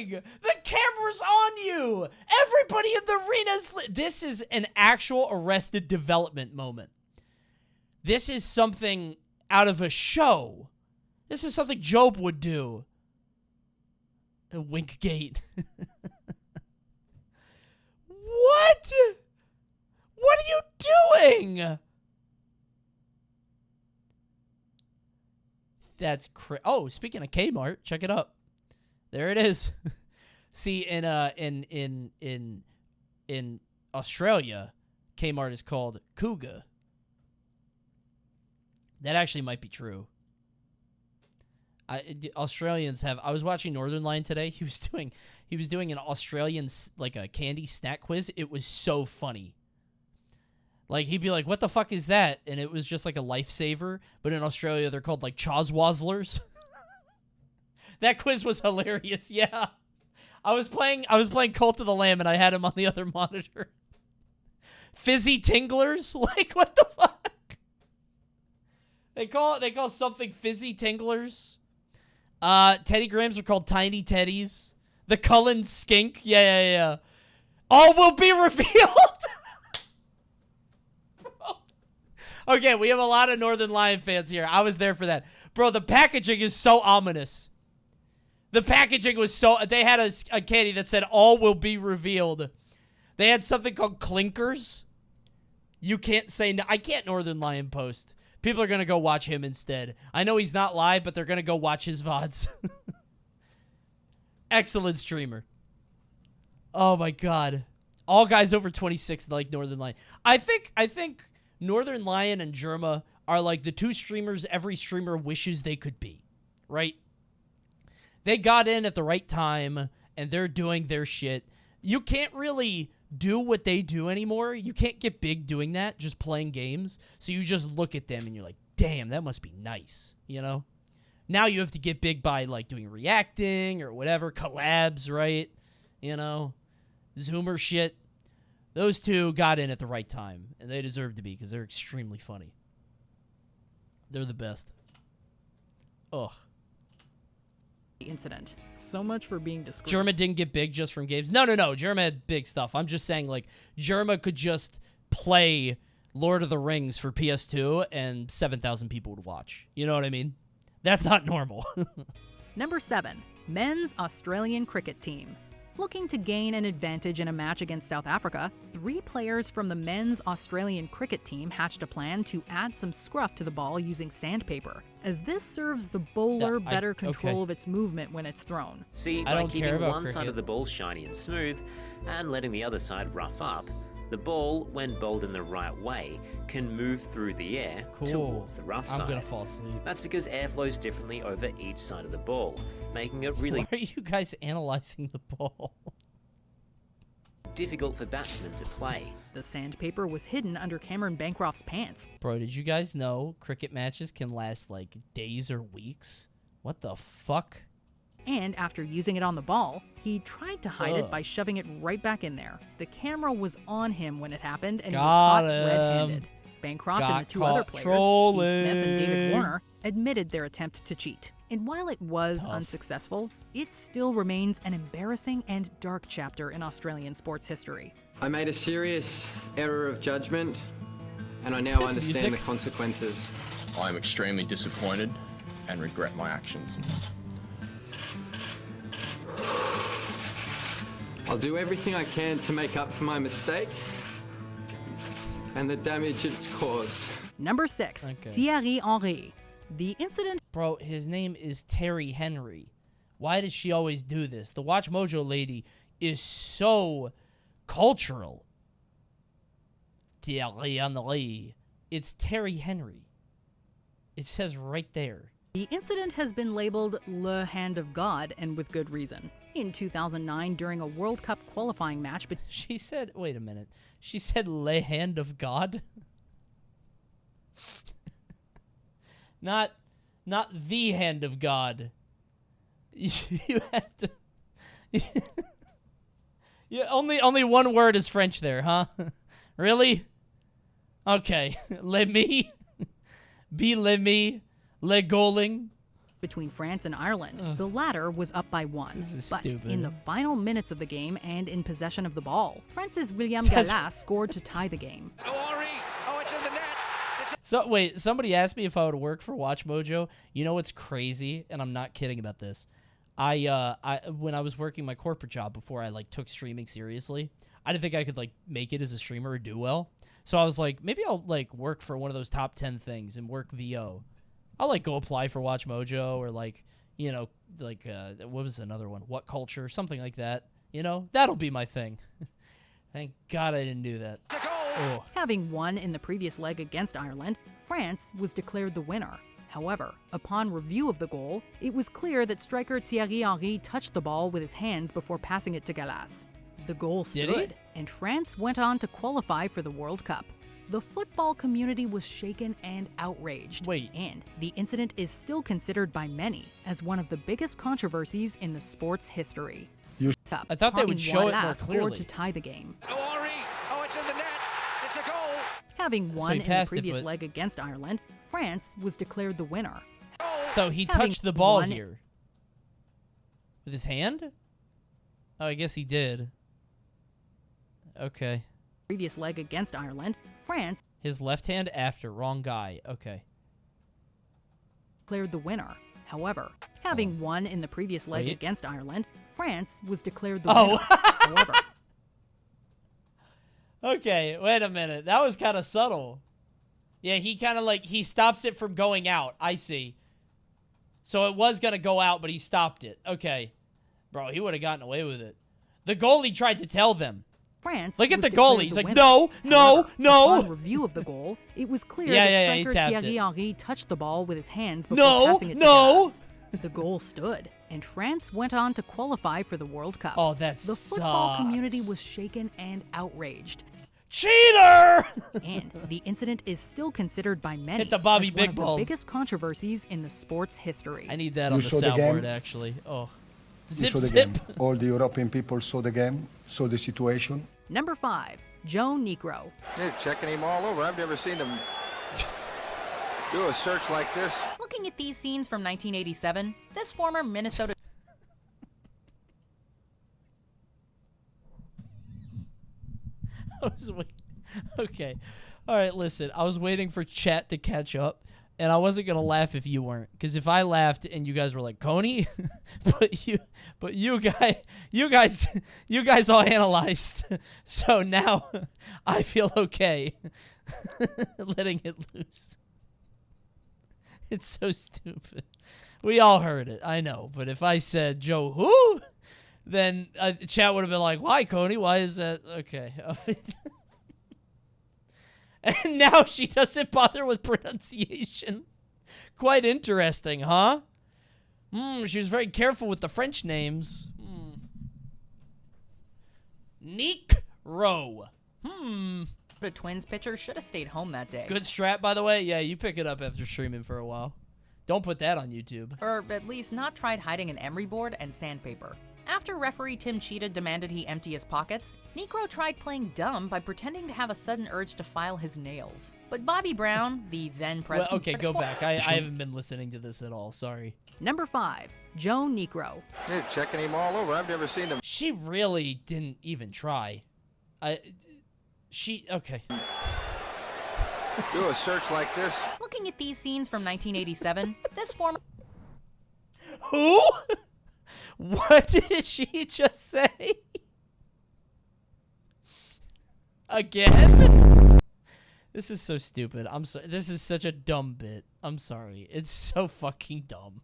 Speaker 1: doing? The camera's on you. Everybody in the arena's this is an actual Arrested Development moment. This is something out of a show. This is something Job would do. A wink gate. What? What are you doing? That's oh, speaking of Kmart, check it out. There it is. See, in Australia, Kmart is called Cougar. That actually might be true. Australians have. I was watching Northern Line today. He was doing an Australian like a candy snack quiz. It was so funny. Like he'd be like, "What the fuck is that?" And it was just like a lifesaver. But in Australia, they're called like Choswazzlers. That quiz was hilarious. Yeah, I was playing Cult of the Lamb, and I had him on the other monitor. Fizzy Tinglers, like what the fuck? They call something Fizzy Tinglers. Teddy Grahams are called Tiny Teddies. The Cullen Skink. Yeah. All will be revealed. Okay, we have a lot of Northern Lion fans here. I was there for that. Bro, the packaging is so ominous. The packaging was so... They had a candy that said, all will be revealed. They had something called Clinkers. You can't say... No, I can't Northern Lion post. People are going to go watch him instead. I know he's not live, but they're going to go watch his VODs. Excellent streamer. Oh, my God. All guys over 26 like Northern Lion. I think Northern Lion and Germa are like the two streamers every streamer wishes they could be, right? They got in at the right time, and they're doing their shit. You can't really do what they do anymore. You can't get big doing that, just playing games. So you just look at them, and you're like, damn, that must be nice, you know? Now you have to get big by, like, doing reacting or whatever, collabs, right? You know? Zoomer shit. Those two got in at the right time, and they deserve to be because they're extremely funny. They're the best. Ugh.
Speaker 11: Incident. So much for being discreet.
Speaker 1: Germa didn't get big just from games. No. Germa had big stuff. I'm just saying, like, Germa could just play Lord of the Rings for PS2 and 7,000 people would watch. You know what I mean? That's not normal.
Speaker 11: Number 7. Men's Australian cricket team. Looking to gain an advantage in a match against South Africa, 3 players from the men's Australian cricket team hatched a plan to add some scruff to the ball using sandpaper, as this serves the bowler better control of its movement when it's thrown.
Speaker 20: See, by keeping one side of the ball shiny and smooth, and letting the other side rough up, the ball, when bowled in the right way, can move through the air towards the rough side.
Speaker 1: I'm gonna fall asleep.
Speaker 20: That's because air flows differently over each side of the ball, making it really...
Speaker 1: Why are you guys analyzing the ball?
Speaker 20: difficult for batsmen to play.
Speaker 11: The sandpaper was hidden under Cameron Bancroft's pants.
Speaker 1: Bro, did you guys know cricket matches can last like days or weeks? What the fuck?
Speaker 11: And after using it on the ball, he tried to hide it by shoving it right back in there. The camera was on him when it happened, and he was caught red-handed. Bancroft and the two other players, Steve Smith and David Warner, admitted their attempt to cheat. And while it was unsuccessful, it still remains an embarrassing and dark chapter in Australian sports history.
Speaker 21: I made a serious error of judgment, and I now understand the consequences.
Speaker 22: I am extremely disappointed and regret my actions.
Speaker 21: I'll do everything I can to make up for my mistake and the damage it's caused.
Speaker 11: Number 6, Thierry Henry. The incident...
Speaker 1: Bro, his name is Terry Henry. Why does she always do this? The Watch Mojo lady is so cultural. Thierry Henry. It's Terry Henry. It says right there.
Speaker 11: The incident has been labeled Le Hand of God, and with good reason. In 2009, during a World Cup qualifying match... But
Speaker 1: she said, wait a minute. She said Le Hand of God? Not the hand of God. You had to... Yeah, only one word is French there, huh? Really? Okay. Le me. Be le me. Le goaling.
Speaker 11: Between France and Ireland. The latter was up by 1. But
Speaker 1: stupid.
Speaker 11: In the final minutes of the game and in possession of the ball, France's William Gallas scored to tie the game.
Speaker 10: Oh, it's in the net.
Speaker 1: So, wait, somebody asked me if I would work for Watch Mojo. You know what's crazy? And I'm not kidding about this. I when I was working my corporate job before I, like, took streaming seriously, I didn't think I could, like, make it as a streamer or do well. So I was like, maybe I'll, like, work for one of those top 10 things and work VO. I'll, like, go apply for Watch Mojo or, like, you know, like, what was another one? What Culture? Something like that. You know? That'll be my thing. Thank God I didn't do that. Oh.
Speaker 11: Having won in the previous leg against Ireland, France was declared the winner. However, upon review of the goal, it was clear that striker Thierry Henry touched the ball with his hands before passing it to Gallas. The goal stood, and France went on to qualify for the World Cup. The football community was shaken and outraged. And the incident is still considered by many as one of the biggest controversies in the sport's history.
Speaker 1: I thought they would show it more clearly.
Speaker 11: Scored to tie the game.
Speaker 10: Oh, it's in the net. It's a goal.
Speaker 11: Having won in the previous leg against Ireland, France was declared the winner.
Speaker 1: So he touched the ball here. With his hand? Oh, I guess he did. Okay.
Speaker 11: Previous leg against Ireland, France
Speaker 1: His left hand after. Wrong guy. Okay.
Speaker 11: declared the winner. However, having won in the previous leg
Speaker 1: Wait.
Speaker 11: against Ireland, France was declared the
Speaker 1: Oh.
Speaker 11: winner. However,
Speaker 1: Okay, wait a minute. That was kind of subtle. Yeah, he kind of like, he stops it from going out. I see. So it was going to go out, but he stopped it. Okay. Bro, he would have gotten away with it. The goalie tried to tell them.
Speaker 11: France
Speaker 1: Look at
Speaker 11: was
Speaker 1: the goalie.
Speaker 11: declared
Speaker 1: He's
Speaker 11: the
Speaker 1: like,
Speaker 11: winner.
Speaker 1: no, no,
Speaker 11: However,
Speaker 1: no.
Speaker 11: Upon review of the goal, it was clear
Speaker 1: Yeah,
Speaker 11: that
Speaker 1: he
Speaker 11: striker
Speaker 1: tapped
Speaker 11: Thierry
Speaker 1: it.
Speaker 11: Henry touched the ball with his hands before
Speaker 1: No,
Speaker 11: passing it to
Speaker 1: no.
Speaker 11: Gass. The goal stood, and France went on to qualify for the World Cup.
Speaker 1: Oh, that
Speaker 11: The football
Speaker 1: sucks.
Speaker 11: community was shaken and outraged.
Speaker 1: Cheater!
Speaker 11: And the incident is still considered by many
Speaker 1: Hit the Bobby
Speaker 11: as one
Speaker 1: Big
Speaker 11: of
Speaker 1: Balls.
Speaker 11: the biggest controversies in the sport's history.
Speaker 1: I need that
Speaker 2: You
Speaker 1: on the
Speaker 2: saw the game?
Speaker 1: soundboard, actually. Oh.
Speaker 2: You
Speaker 1: Zip,
Speaker 2: saw the
Speaker 1: zip.
Speaker 2: game. All the European people saw the game, saw the situation.
Speaker 11: Number 5, Joe Negro.
Speaker 17: They're checking him all over. I've never seen him do a search like this.
Speaker 8: Looking at these scenes from 1987, this former Minnesota
Speaker 1: I was waiting. Okay. All right, listen. I was waiting for chat to catch up, and I wasn't going to laugh if you weren't. Because if I laughed and you guys were like, Coney? but you guys all analyzed. So now I feel okay letting it loose. It's so stupid. We all heard it, I know. But if I said, Joe who? Then chat would have been like, why, Coney? Why is that? Okay. And now she doesn't bother with pronunciation. Quite interesting, huh? She was very careful with the French names. Negro.
Speaker 8: The Twins pitcher should have stayed home that day.
Speaker 1: Good strat, by the way. Yeah, you pick it up after streaming for a while. Don't put that on YouTube.
Speaker 8: Or at least not tried hiding an emery board and sandpaper. After referee Tim Cheetah demanded he empty his pockets, Negro tried playing dumb by pretending to have a sudden urge to file his nails. But Bobby Brown, the then president...
Speaker 1: Well, okay, go back. I haven't been listening to this at all. Sorry.
Speaker 11: Number 5, Joe Negro.
Speaker 17: They're checking him all over. I've never seen him.
Speaker 1: She really didn't even try. Okay.
Speaker 17: Do a search like this.
Speaker 8: Looking at these scenes from 1987, this former...
Speaker 1: Who? What did she just say? Again? This is so stupid. I'm sorry. This is such a dumb bit. I'm sorry. It's so fucking dumb.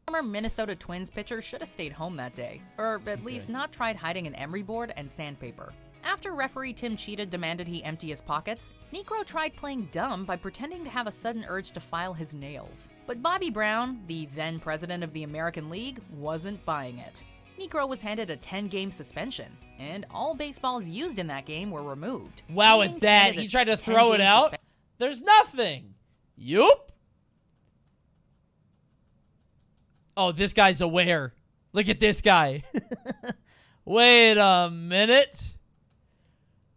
Speaker 8: Former Minnesota Twins pitcher should have stayed home that day. Or at least not tried hiding an emery board and sandpaper. After referee Tim Cheetah demanded he empty his pockets, Negro tried playing dumb by pretending to have a sudden urge to file his nails. But Bobby Brown, the then president of the American League, wasn't buying it. Negro was handed a 10-game suspension, and all baseballs used in that game were removed.
Speaker 1: Wow, at that, he tried to throw it out? There's nothing. Yup. Oh, this guy's aware. Look at this guy. Wait a minute.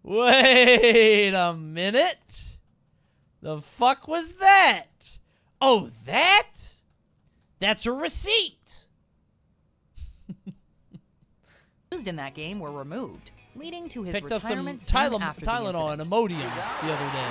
Speaker 1: Wait a minute. The fuck was that? Oh, that? That's a receipt.
Speaker 8: Used in that game were removed, leading to his
Speaker 1: Picked up some
Speaker 8: retirement soon after the
Speaker 1: Tylenol and
Speaker 8: incident.
Speaker 1: Imodium the other day.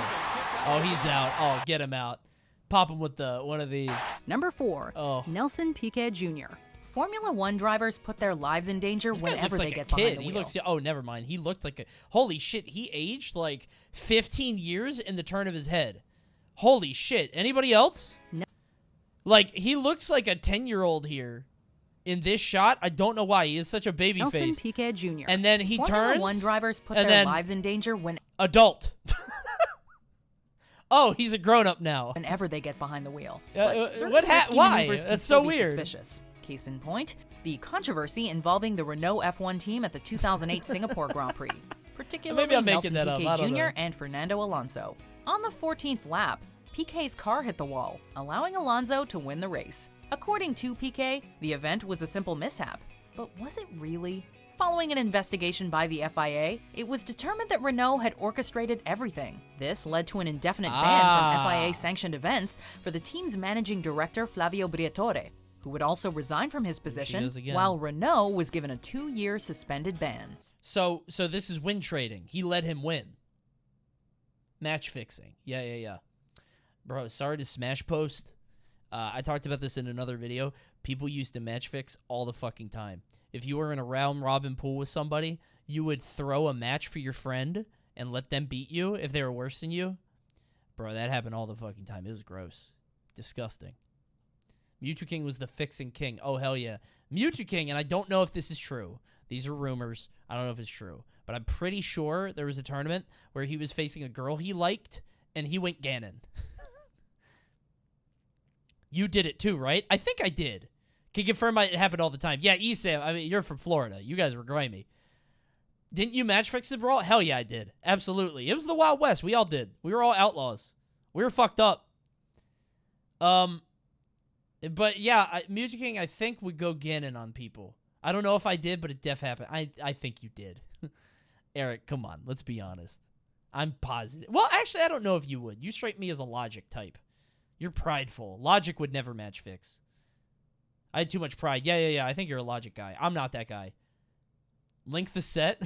Speaker 1: Oh, he's out. Oh, get him out. Pop him with one of these.
Speaker 11: Number 4, Nelson Piquet Jr.
Speaker 8: Formula One drivers put their lives in danger
Speaker 1: This guy
Speaker 8: whenever
Speaker 1: looks like
Speaker 8: they
Speaker 1: a
Speaker 8: get
Speaker 1: kid.
Speaker 8: behind the
Speaker 1: He
Speaker 8: wheel.
Speaker 1: looks. Oh, never mind. He looked like a. Holy shit! He aged like 15 years in the turn of his head. Holy shit! Anybody else?
Speaker 11: No.
Speaker 1: Like he looks like a 10-year-old here. In this shot, I don't know why he is such a baby
Speaker 11: Nelson
Speaker 1: face.
Speaker 11: Piquet Jr.
Speaker 1: And then he
Speaker 8: Formula
Speaker 1: turns.
Speaker 8: One drivers put
Speaker 1: and
Speaker 8: their
Speaker 1: then
Speaker 8: lives in danger when
Speaker 1: adult. Oh, he's a grown-up now.
Speaker 8: whenever they get behind the wheel.
Speaker 1: What
Speaker 8: But certain
Speaker 1: why?
Speaker 8: risky maneuvers can
Speaker 1: That's
Speaker 8: still
Speaker 1: so
Speaker 8: be
Speaker 1: weird.
Speaker 8: Suspicious. Case in point, the controversy involving the Renault F1 team at the 2008 Singapore Grand Prix, particularly
Speaker 1: I'm making
Speaker 8: Nelson
Speaker 1: that up.
Speaker 8: Piquet
Speaker 1: I don't
Speaker 8: Jr.
Speaker 1: know.
Speaker 8: and Fernando Alonso. On the 14th lap, Piquet's car hit the wall, allowing Alonso to win the race. According to Piquet, the event was a simple mishap. But was it really? Following an investigation by the FIA, it was determined that Renault had orchestrated everything. This led to an indefinite ban from FIA-sanctioned events for the team's managing director Flavio Briatore, who would also resign from his position,
Speaker 1: again.
Speaker 8: while Renault was given a 2-year suspended ban.
Speaker 1: So this is win trading. He let him win. Match fixing. Yeah. Bro, sorry to smash post. I talked about this in another video. People used to match fix all the fucking time. If you were in a round robin pool with somebody, you would throw a match for your friend and let them beat you if they were worse than you. Bro, that happened all the fucking time. It was gross. Disgusting. Mewtwo King was the fixing king. Oh, hell yeah. Mewtwo King, and I don't know if this is true. These are rumors. I don't know if it's true. But I'm pretty sure there was a tournament where he was facing a girl he liked, and he went Ganon. You did it too, right? I think I did. Can confirm it happened all the time. Yeah, Esam, I mean, you're from Florida. You guys were grimy. Didn't you match fix the brawl? Hell yeah, I did. Absolutely. It was the Wild West. We all did. We were all outlaws. We were fucked up. But yeah, Mewtwo King, I think, would go Ganon on people. I don't know if I did, but it def happened. I think you did. Eric, come on. Let's be honest. I'm positive. Well, actually, I don't know if you would. You strike me as a logic type. You're prideful. Logic would never match fix. I had too much pride. Yeah. I think you're a logic guy. I'm not that guy. Link the set.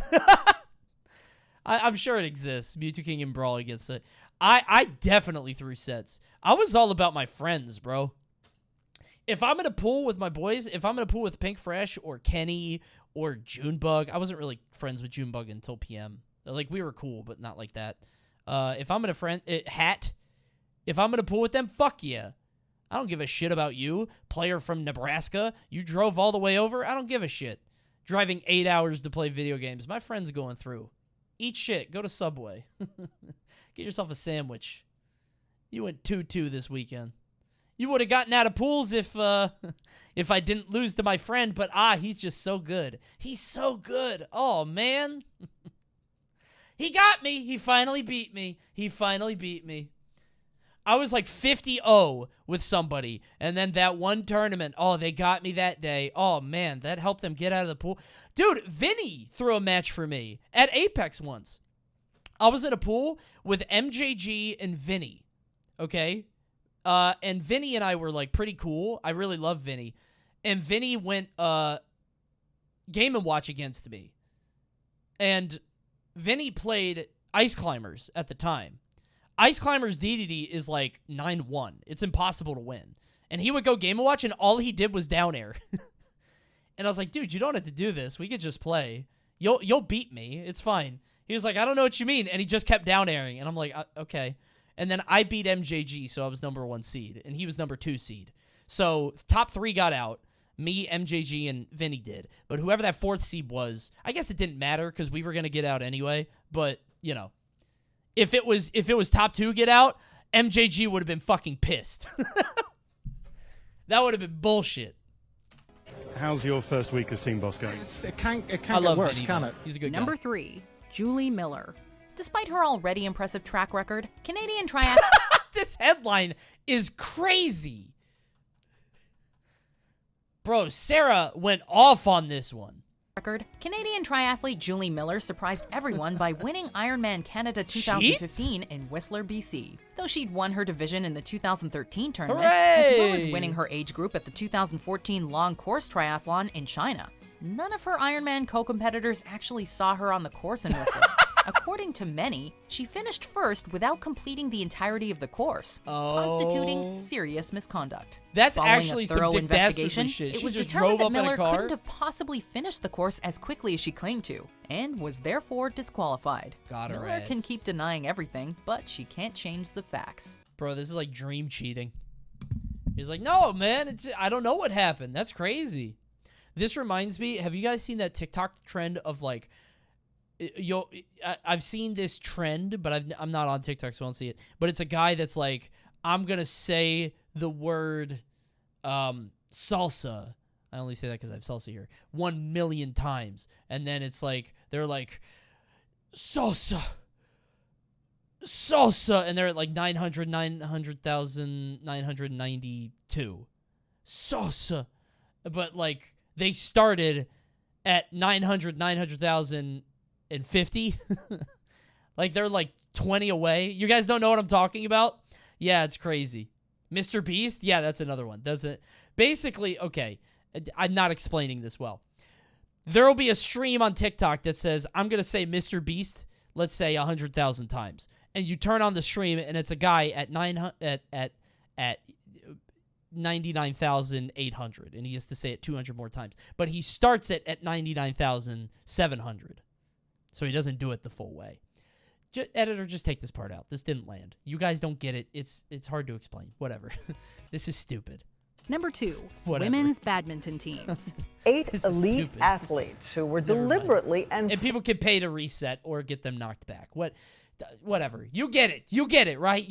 Speaker 1: I'm sure it exists. Mewtwo King and Brawl against it. I definitely threw sets. I was all about my friends, bro. If I'm in a pool with my boys, if I'm in a pool with Pink Fresh or Kenny or Junebug, I wasn't really friends with Junebug until PM. Like, we were cool, but not like that. If I'm in a Hat, if I'm in a pool with them, fuck yeah. I don't give a shit about you. Player from Nebraska, you drove all the way over? I don't give a shit. Driving 8 hours to play video games. My friend's going through. Eat shit. Go to Subway. Get yourself a sandwich. You went 2-2 this weekend. You would have gotten out of pools if I didn't lose to my friend, but he's just so good. He's so good. Oh, man. He got me. He finally beat me. I was like 50-0 with somebody, and then that one tournament, they got me that day. Oh, man, that helped them get out of the pool. Dude, Vinny threw a match for me at Apex once. I was in a pool with MJG and Vinny, okay? And Vinny and I were, like, pretty cool. I really love Vinny. And Vinny went Game & Watch against me. And Vinny played Ice Climbers at the time. Ice Climbers DDD is like 9-1. It's impossible to win. And he would go Game & Watch, and all he did was down air. And I was like, dude, you don't have to do this. We could just play. You'll beat me. It's fine. He was like, I don't know what you mean. And he just kept down airing. And I'm like, okay. And then I beat MJG, so I was number 1 seed. And he was number 2 seed. So top 3 got out. Me, MJG, and Vinny did. But whoever that 4th seed was, I guess it didn't matter because we were going to get out anyway. But, you know. If it was top 2 get out, MJG would have been fucking pissed. That would have been bullshit.
Speaker 3: How's your first week as team boss going?
Speaker 14: It can't get worse,
Speaker 1: Vinny,
Speaker 14: can it?
Speaker 1: He's a good
Speaker 11: Number
Speaker 1: guy.
Speaker 11: 3, Julie Miller.
Speaker 8: Despite her already impressive track record, Canadian triathlete...
Speaker 1: This headline is crazy. Bro, Sarah went off on this one.
Speaker 8: Canadian triathlete Julie Miller surprised everyone by winning Ironman Canada 2015 in Whistler, BC. Though she'd won her division in the 2013 tournament, as well as winning her age group at the 2014 long course triathlon in China, none of her Ironman co-competitors actually saw her on the course in Whistler. According to many, she finished first without completing the entirety of the course, constituting serious misconduct.
Speaker 1: That's
Speaker 8: Following
Speaker 1: actually
Speaker 8: a thorough
Speaker 1: some Dick Dastardly
Speaker 8: investigation,
Speaker 1: shit.
Speaker 8: it
Speaker 1: She
Speaker 8: was
Speaker 1: just
Speaker 8: determined
Speaker 1: drove
Speaker 8: that
Speaker 1: up in a
Speaker 8: Miller
Speaker 1: car?
Speaker 8: couldn't have possibly finished the course as quickly as she claimed to, and was therefore disqualified.
Speaker 1: Got her
Speaker 8: Miller can
Speaker 1: ass.
Speaker 8: keep denying everything, but she can't change the facts.
Speaker 1: Bro, this is like dream cheating. He's like, no, man, I don't know what happened. That's crazy. This reminds me, have you guys seen that TikTok trend of like, I've seen this trend, but I'm not on TikTok, so I don't see it. But it's a guy that's like, I'm going to say the word salsa. I only say that because I have salsa here. 1 million times. And then it's like, they're like, salsa. And they're at like 900,992. Salsa. But like, they started at 900,000 and 50. Like they're like 20 away. You guys don't know what I'm talking about? Yeah, it's crazy. Mr. Beast? Yeah, that's another one. Basically, okay, I'm not explaining this well. There will be a stream on TikTok that says, I'm going to say Mr. Beast, let's say 100,000 times. And you turn on the stream, and it's a guy at 99,800, and he has to say it 200 more times. But he starts it at 99,700. So he doesn't do it the full way. Editor, just take this part out. This didn't land. You guys don't get it. It's hard to explain. Whatever. This is stupid.
Speaker 11: Number 2,
Speaker 1: Whatever.
Speaker 11: women's badminton teams.
Speaker 9: 8 elite athletes who were deliberately and
Speaker 1: people can pay to reset or get them knocked back. Whatever. You get it. You get it, right?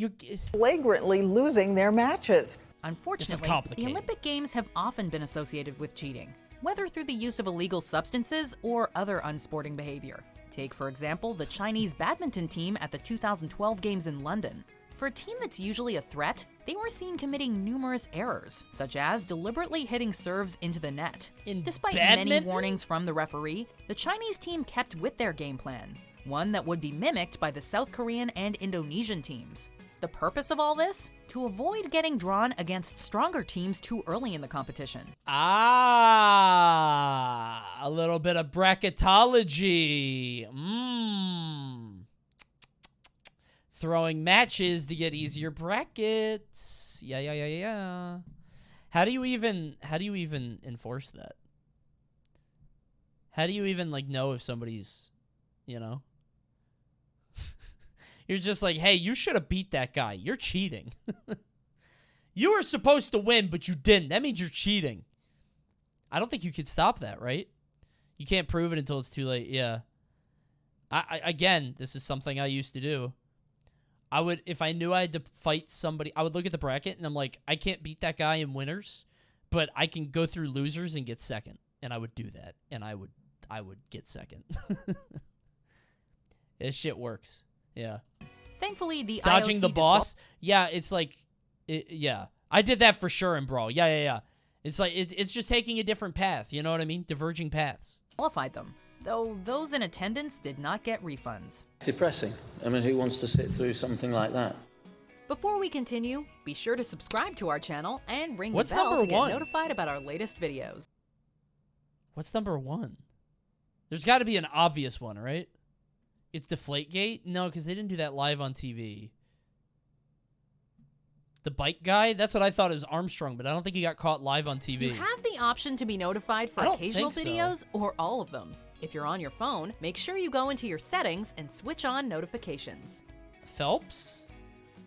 Speaker 9: flagrantly losing their matches.
Speaker 8: Unfortunately, the Olympic Games have often been associated with cheating, whether through the use of illegal substances or other unsporting behavior. Take, for example, the Chinese badminton team at the 2012 Games in London. For a team that's usually a threat, they were seen committing numerous errors, such as deliberately hitting serves into the net. Despite many warnings from the referee, the Chinese team kept with their game plan, one that would be mimicked by the South Korean and Indonesian teams. The purpose of all this? To avoid getting drawn against stronger teams too early in the competition.
Speaker 1: A little bit of bracketology. Throwing matches to get easier brackets. Yeah. How do you even enforce that? How do you even know if somebody's, You're just like, hey, you should have beat that guy. You're cheating. You were supposed to win, but you didn't. That means you're cheating. I don't think you could stop that, right? You can't prove it until it's too late. Yeah. Again, this is something I used to do. I would, if I knew I had to fight somebody, I would look at the bracket and I'm like, I can't beat that guy in winners, but I can go through losers and get second. And I would do that. And I would get second. This shit works. Yeah.
Speaker 8: Thankfully, the
Speaker 1: dodging
Speaker 8: IOC
Speaker 1: the boss. Yeah, it's like, yeah. I did that for sure in Brawl. Yeah. It's like, it's just taking a different path. You know what I mean? Diverging paths.
Speaker 8: Qualified them, though those in attendance did not get refunds.
Speaker 4: Depressing. I mean, who wants to sit through something like that?
Speaker 8: Before we continue, be sure to subscribe to our channel and ring
Speaker 1: What's
Speaker 8: the bell
Speaker 1: number
Speaker 8: to get
Speaker 1: one?
Speaker 8: notified about our latest videos.
Speaker 1: What's number 1? There's got to be an obvious one, right? It's Deflategate? No, because they didn't do that live on TV. The bike guy? That's what I thought it was Armstrong, but I don't think he got caught live on TV.
Speaker 8: You have the option to be notified for
Speaker 1: I don't
Speaker 8: occasional
Speaker 1: think so.
Speaker 8: videos or all of them. If you're on your phone, make sure you go into your settings and switch on notifications.
Speaker 1: Phelps?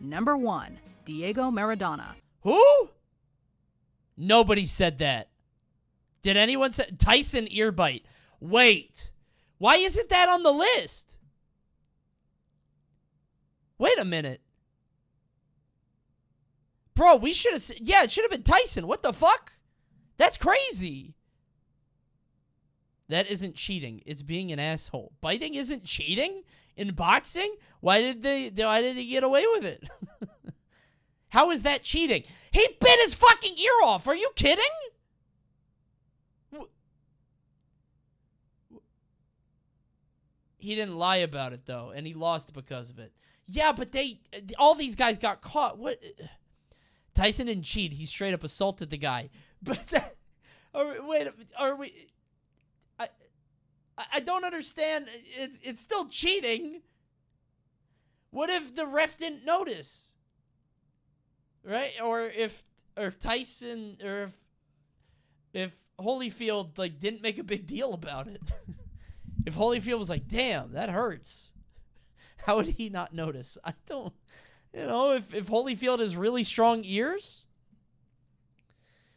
Speaker 11: Number 1, Diego Maradona.
Speaker 1: Who? Nobody said that. Did anyone say Tyson Earbite? Wait. Why isn't that on the list? Wait a minute. Bro, we should have... Yeah, it should have been Tyson. What the fuck? That's crazy. That isn't cheating. It's being an asshole. Biting isn't cheating? In boxing? Why did they get away with it? How is that cheating? He bit his fucking ear off. Are you kidding? He didn't lie about it, though, and he lost because of it. Yeah, but all these guys got caught. What? Tyson didn't cheat. He straight up assaulted the guy. But are we? I don't understand. It's still cheating. What if the ref didn't notice? Right? Or if Tyson or if Holyfield didn't make a big deal about it. If Holyfield was like, damn, that hurts. How would he not notice? I don't, if Holyfield has really strong ears?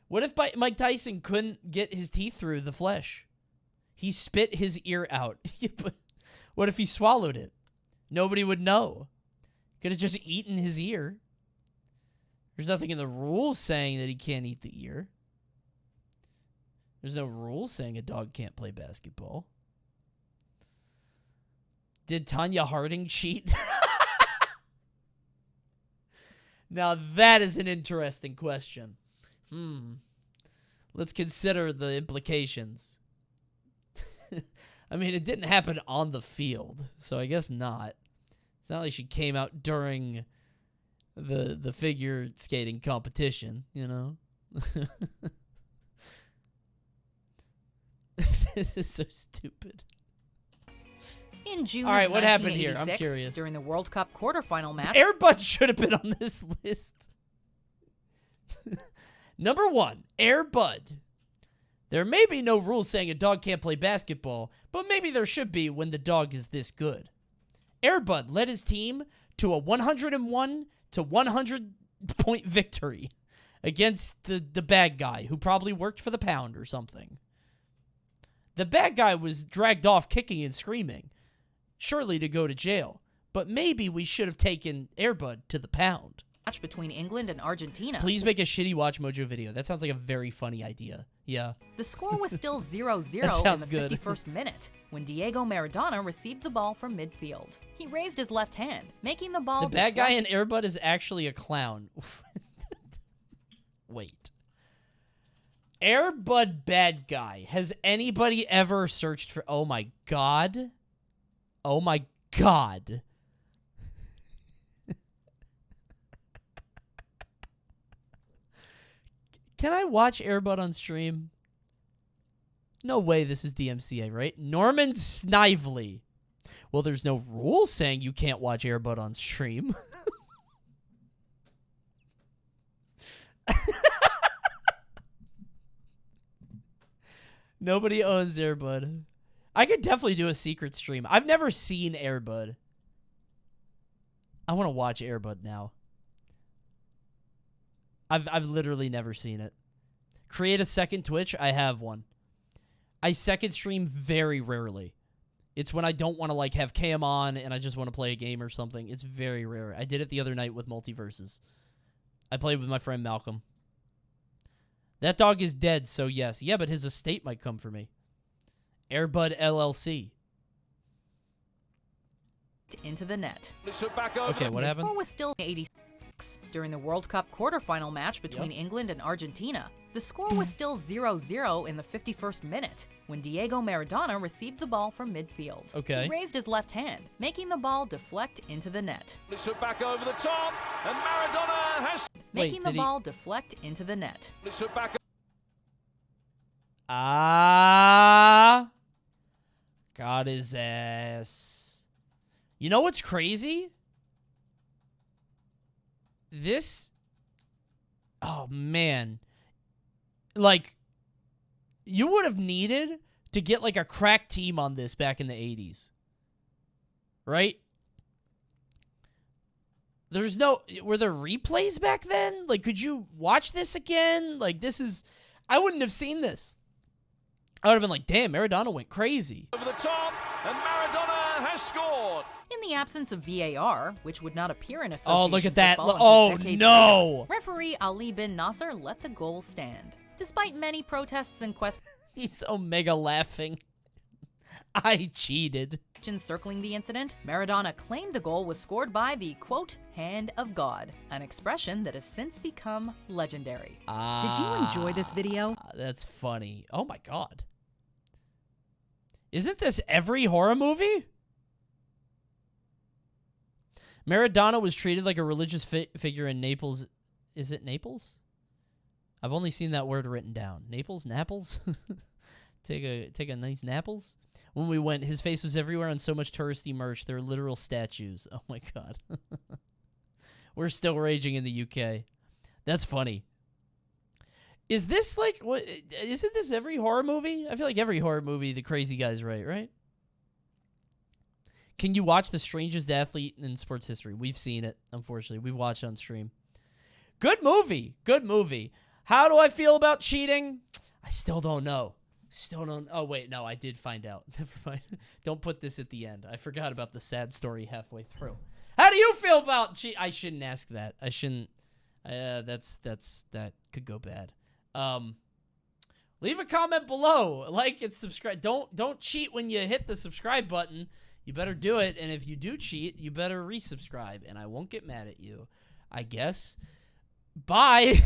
Speaker 1: What if Mike Tyson couldn't get his teeth through the flesh? He spit his ear out. What if he swallowed it? Nobody would know. Could have just eaten his ear. There's nothing in the rules saying that he can't eat the ear. There's no rules saying a dog can't play basketball. Did Tanya Harding cheat? Now that is an interesting question. Let's consider the implications. I mean, it didn't happen on the field, so I guess not. It's not like she came out during the figure skating competition, This is so stupid.
Speaker 8: In June
Speaker 1: All right,
Speaker 8: of
Speaker 1: what happened here? I'm
Speaker 8: 1986,
Speaker 1: curious.
Speaker 8: During the World Cup quarterfinal match,
Speaker 1: Air Bud should have been on this list. Number 1, Air Bud. There may be no rules saying a dog can't play basketball, but maybe there should be when the dog is this good. Air Bud led his team to a 101 to 100 point victory against the bad guy who probably worked for the Pound or something. The bad guy was dragged off kicking and screaming, surely to go to jail, but maybe we should have taken Air Bud to the Pound.
Speaker 8: Match between England and Argentina.
Speaker 1: Please make a shitty Watch Mojo video. That sounds like a very funny idea. Yeah.
Speaker 8: The score was still 0-0
Speaker 1: That
Speaker 8: in the
Speaker 1: good.
Speaker 8: 51st minute when Diego Maradona received the ball from midfield. He raised his left hand, making the ball
Speaker 1: The bad guy
Speaker 8: deflect-
Speaker 1: in Air Bud is actually a clown. Wait. Air Bud bad guy. Has anybody ever searched for... Oh my god. Oh my god. Can I watch Air Bud on stream? No way this is DMCA, right? Norman Snively. Well, there's no rule saying you can't watch Air Bud on stream. Nobody owns Air Bud. I could definitely do a secret stream. I've never seen Air Bud. I want to watch Air Bud now. I've literally never seen it. Create a second Twitch. I have one. I second stream very rarely. It's when I don't want to like have cam on and I just want to play a game or something. It's very rare. I did it the other night with Multiverses. I played with my friend Malcolm. That dog is dead, so yes. Yeah, but his estate might come for me. Air Bud LLC.
Speaker 8: into the net.
Speaker 1: Okay, what happened?
Speaker 8: Score was still 86 during the World Cup quarterfinal match between England and Argentina. The score was still 0-0 in the 51st minute when Diego Maradona received the ball from midfield.
Speaker 1: Okay.
Speaker 8: He raised his left hand, making the ball deflect into the net.
Speaker 10: It's put back over the top, and Maradona has...
Speaker 8: Making the ball deflect into the net.
Speaker 10: It's put back...
Speaker 1: Got his ass. You know what's crazy? This... Oh, man. Like, you would have needed to get, like, a crack team on this back in the 80s. Right? There's no... Were there replays back then? Like, could you watch this again? Like, this is... I wouldn't have seen this. I would have been like, damn, Maradona went crazy.
Speaker 10: Over the top, and Maradona has scored.
Speaker 8: In the absence of VAR, which would not appear in association
Speaker 1: Oh, look at that.
Speaker 8: football
Speaker 1: Oh,
Speaker 8: until decades
Speaker 1: no.
Speaker 8: later, referee Ali bin Nasser let the goal stand. Despite many protests and questions...
Speaker 1: He's Omega laughing. I cheated.
Speaker 8: Circling the incident, Maradona claimed the goal was scored by the, quote, hand of God, an expression that has since become legendary.
Speaker 11: Did you enjoy this video?
Speaker 1: That's funny. Oh my god. Isn't this every horror movie? Maradona was treated like a religious figure in Naples. Is it Naples? I've only seen that word written down. Naples? Naples? Take a nice Naples? When we went, his face was everywhere on so much touristy merch. There were literal statues. Oh my god. We're still raging in the UK. That's funny. Is this like, what? Isn't this every horror movie? I feel like every horror movie, the crazy guy's right? Can you watch The Strangest Athlete in Sports History? We've seen it, unfortunately. We've watched it on stream. Good movie. Good movie. How do I feel about cheating? I still don't know. Oh, wait. No, I did find out. Never mind. Don't put this at the end. I forgot about the sad story halfway through. How do you feel about cheating? I shouldn't ask that. I shouldn't. That could go bad. Leave a comment below. Like and subscribe. Don't cheat when you hit the subscribe button. You better do it. And if you do cheat, you better resubscribe. And I won't get mad at you, I guess. Bye.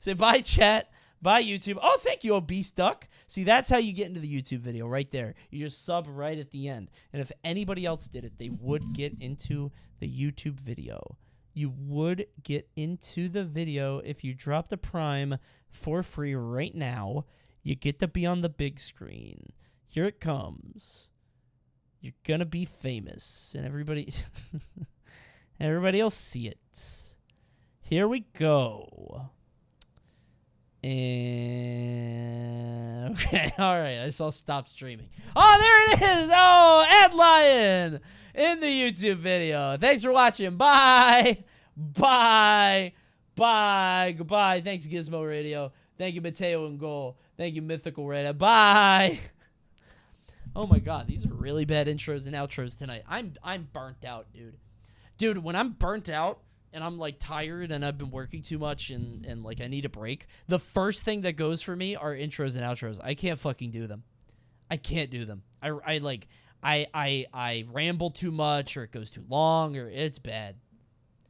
Speaker 1: Say bye, chat. Bye, YouTube. Oh, thank you, Obese Duck. See, that's how you get into the YouTube video right there. You just sub right at the end. And if anybody else did it, they would get into the YouTube video. You would get into the video if you dropped a Prime for free right now. You get to be on the big screen. Here it comes. You're gonna be famous, and everybody will see it. Here we go. And okay, all right. I saw stop streaming. Oh, there it is. Oh, Ed Lion in the YouTube video. Thanks for watching. Bye. Bye. Bye. Goodbye. Thanks, Gizmo Radio. Thank you, Mateo and Goal. Thank you, Mythical Radio. Bye. Oh my God, these are really bad intros and outros tonight. I'm burnt out, dude. Dude, when I'm burnt out and I'm like tired and I've been working too much and like I need a break, the first thing that goes for me are intros and outros. I can't fucking do them. I can't do them. I ramble too much, or it goes too long, or it's bad.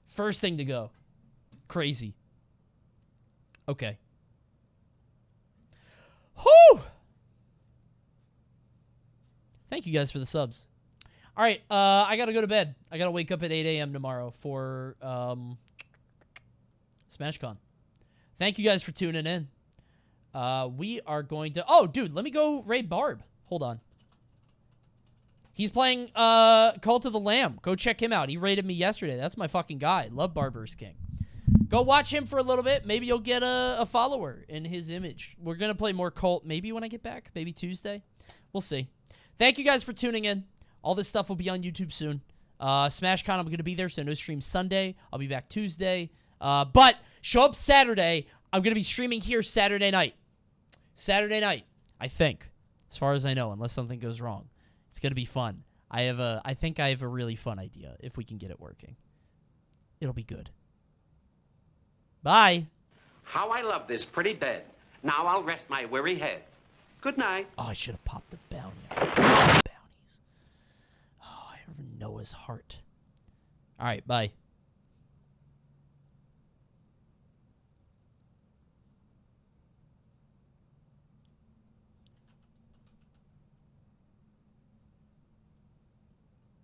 Speaker 1: First thing to go. Crazy. Okay. Whew! Thank you guys for the subs. All right, I got to go to bed. I got to wake up at 8 a.m. tomorrow for SmashCon. Thank you guys for tuning in. We are going to... Oh, dude, let me go raid Barb. Hold on. He's playing Cult of the Lamb. Go check him out. He raided me yesterday. That's my fucking guy. Love Barber's King. Go watch him for a little bit. Maybe you'll get a follower in his image. We're going to play more Cult maybe when I get back. Maybe Tuesday. We'll see. Thank you guys for tuning in. All this stuff will be on YouTube soon. SmashCon, I'm going to be there, so no stream Sunday. I'll be back Tuesday. But show up Saturday. I'm going to be streaming here Saturday night. Saturday night, I think, as far as I know, unless something goes wrong. It's going to be fun. I think I have a really fun idea if we can get it working. It'll be good. Bye.
Speaker 5: How I love this pretty bed. Now I'll rest my weary head. Good night.
Speaker 1: Oh, I should have popped the bounty. I forgot about the bounties. Oh, I have Noah's heart. All right, bye.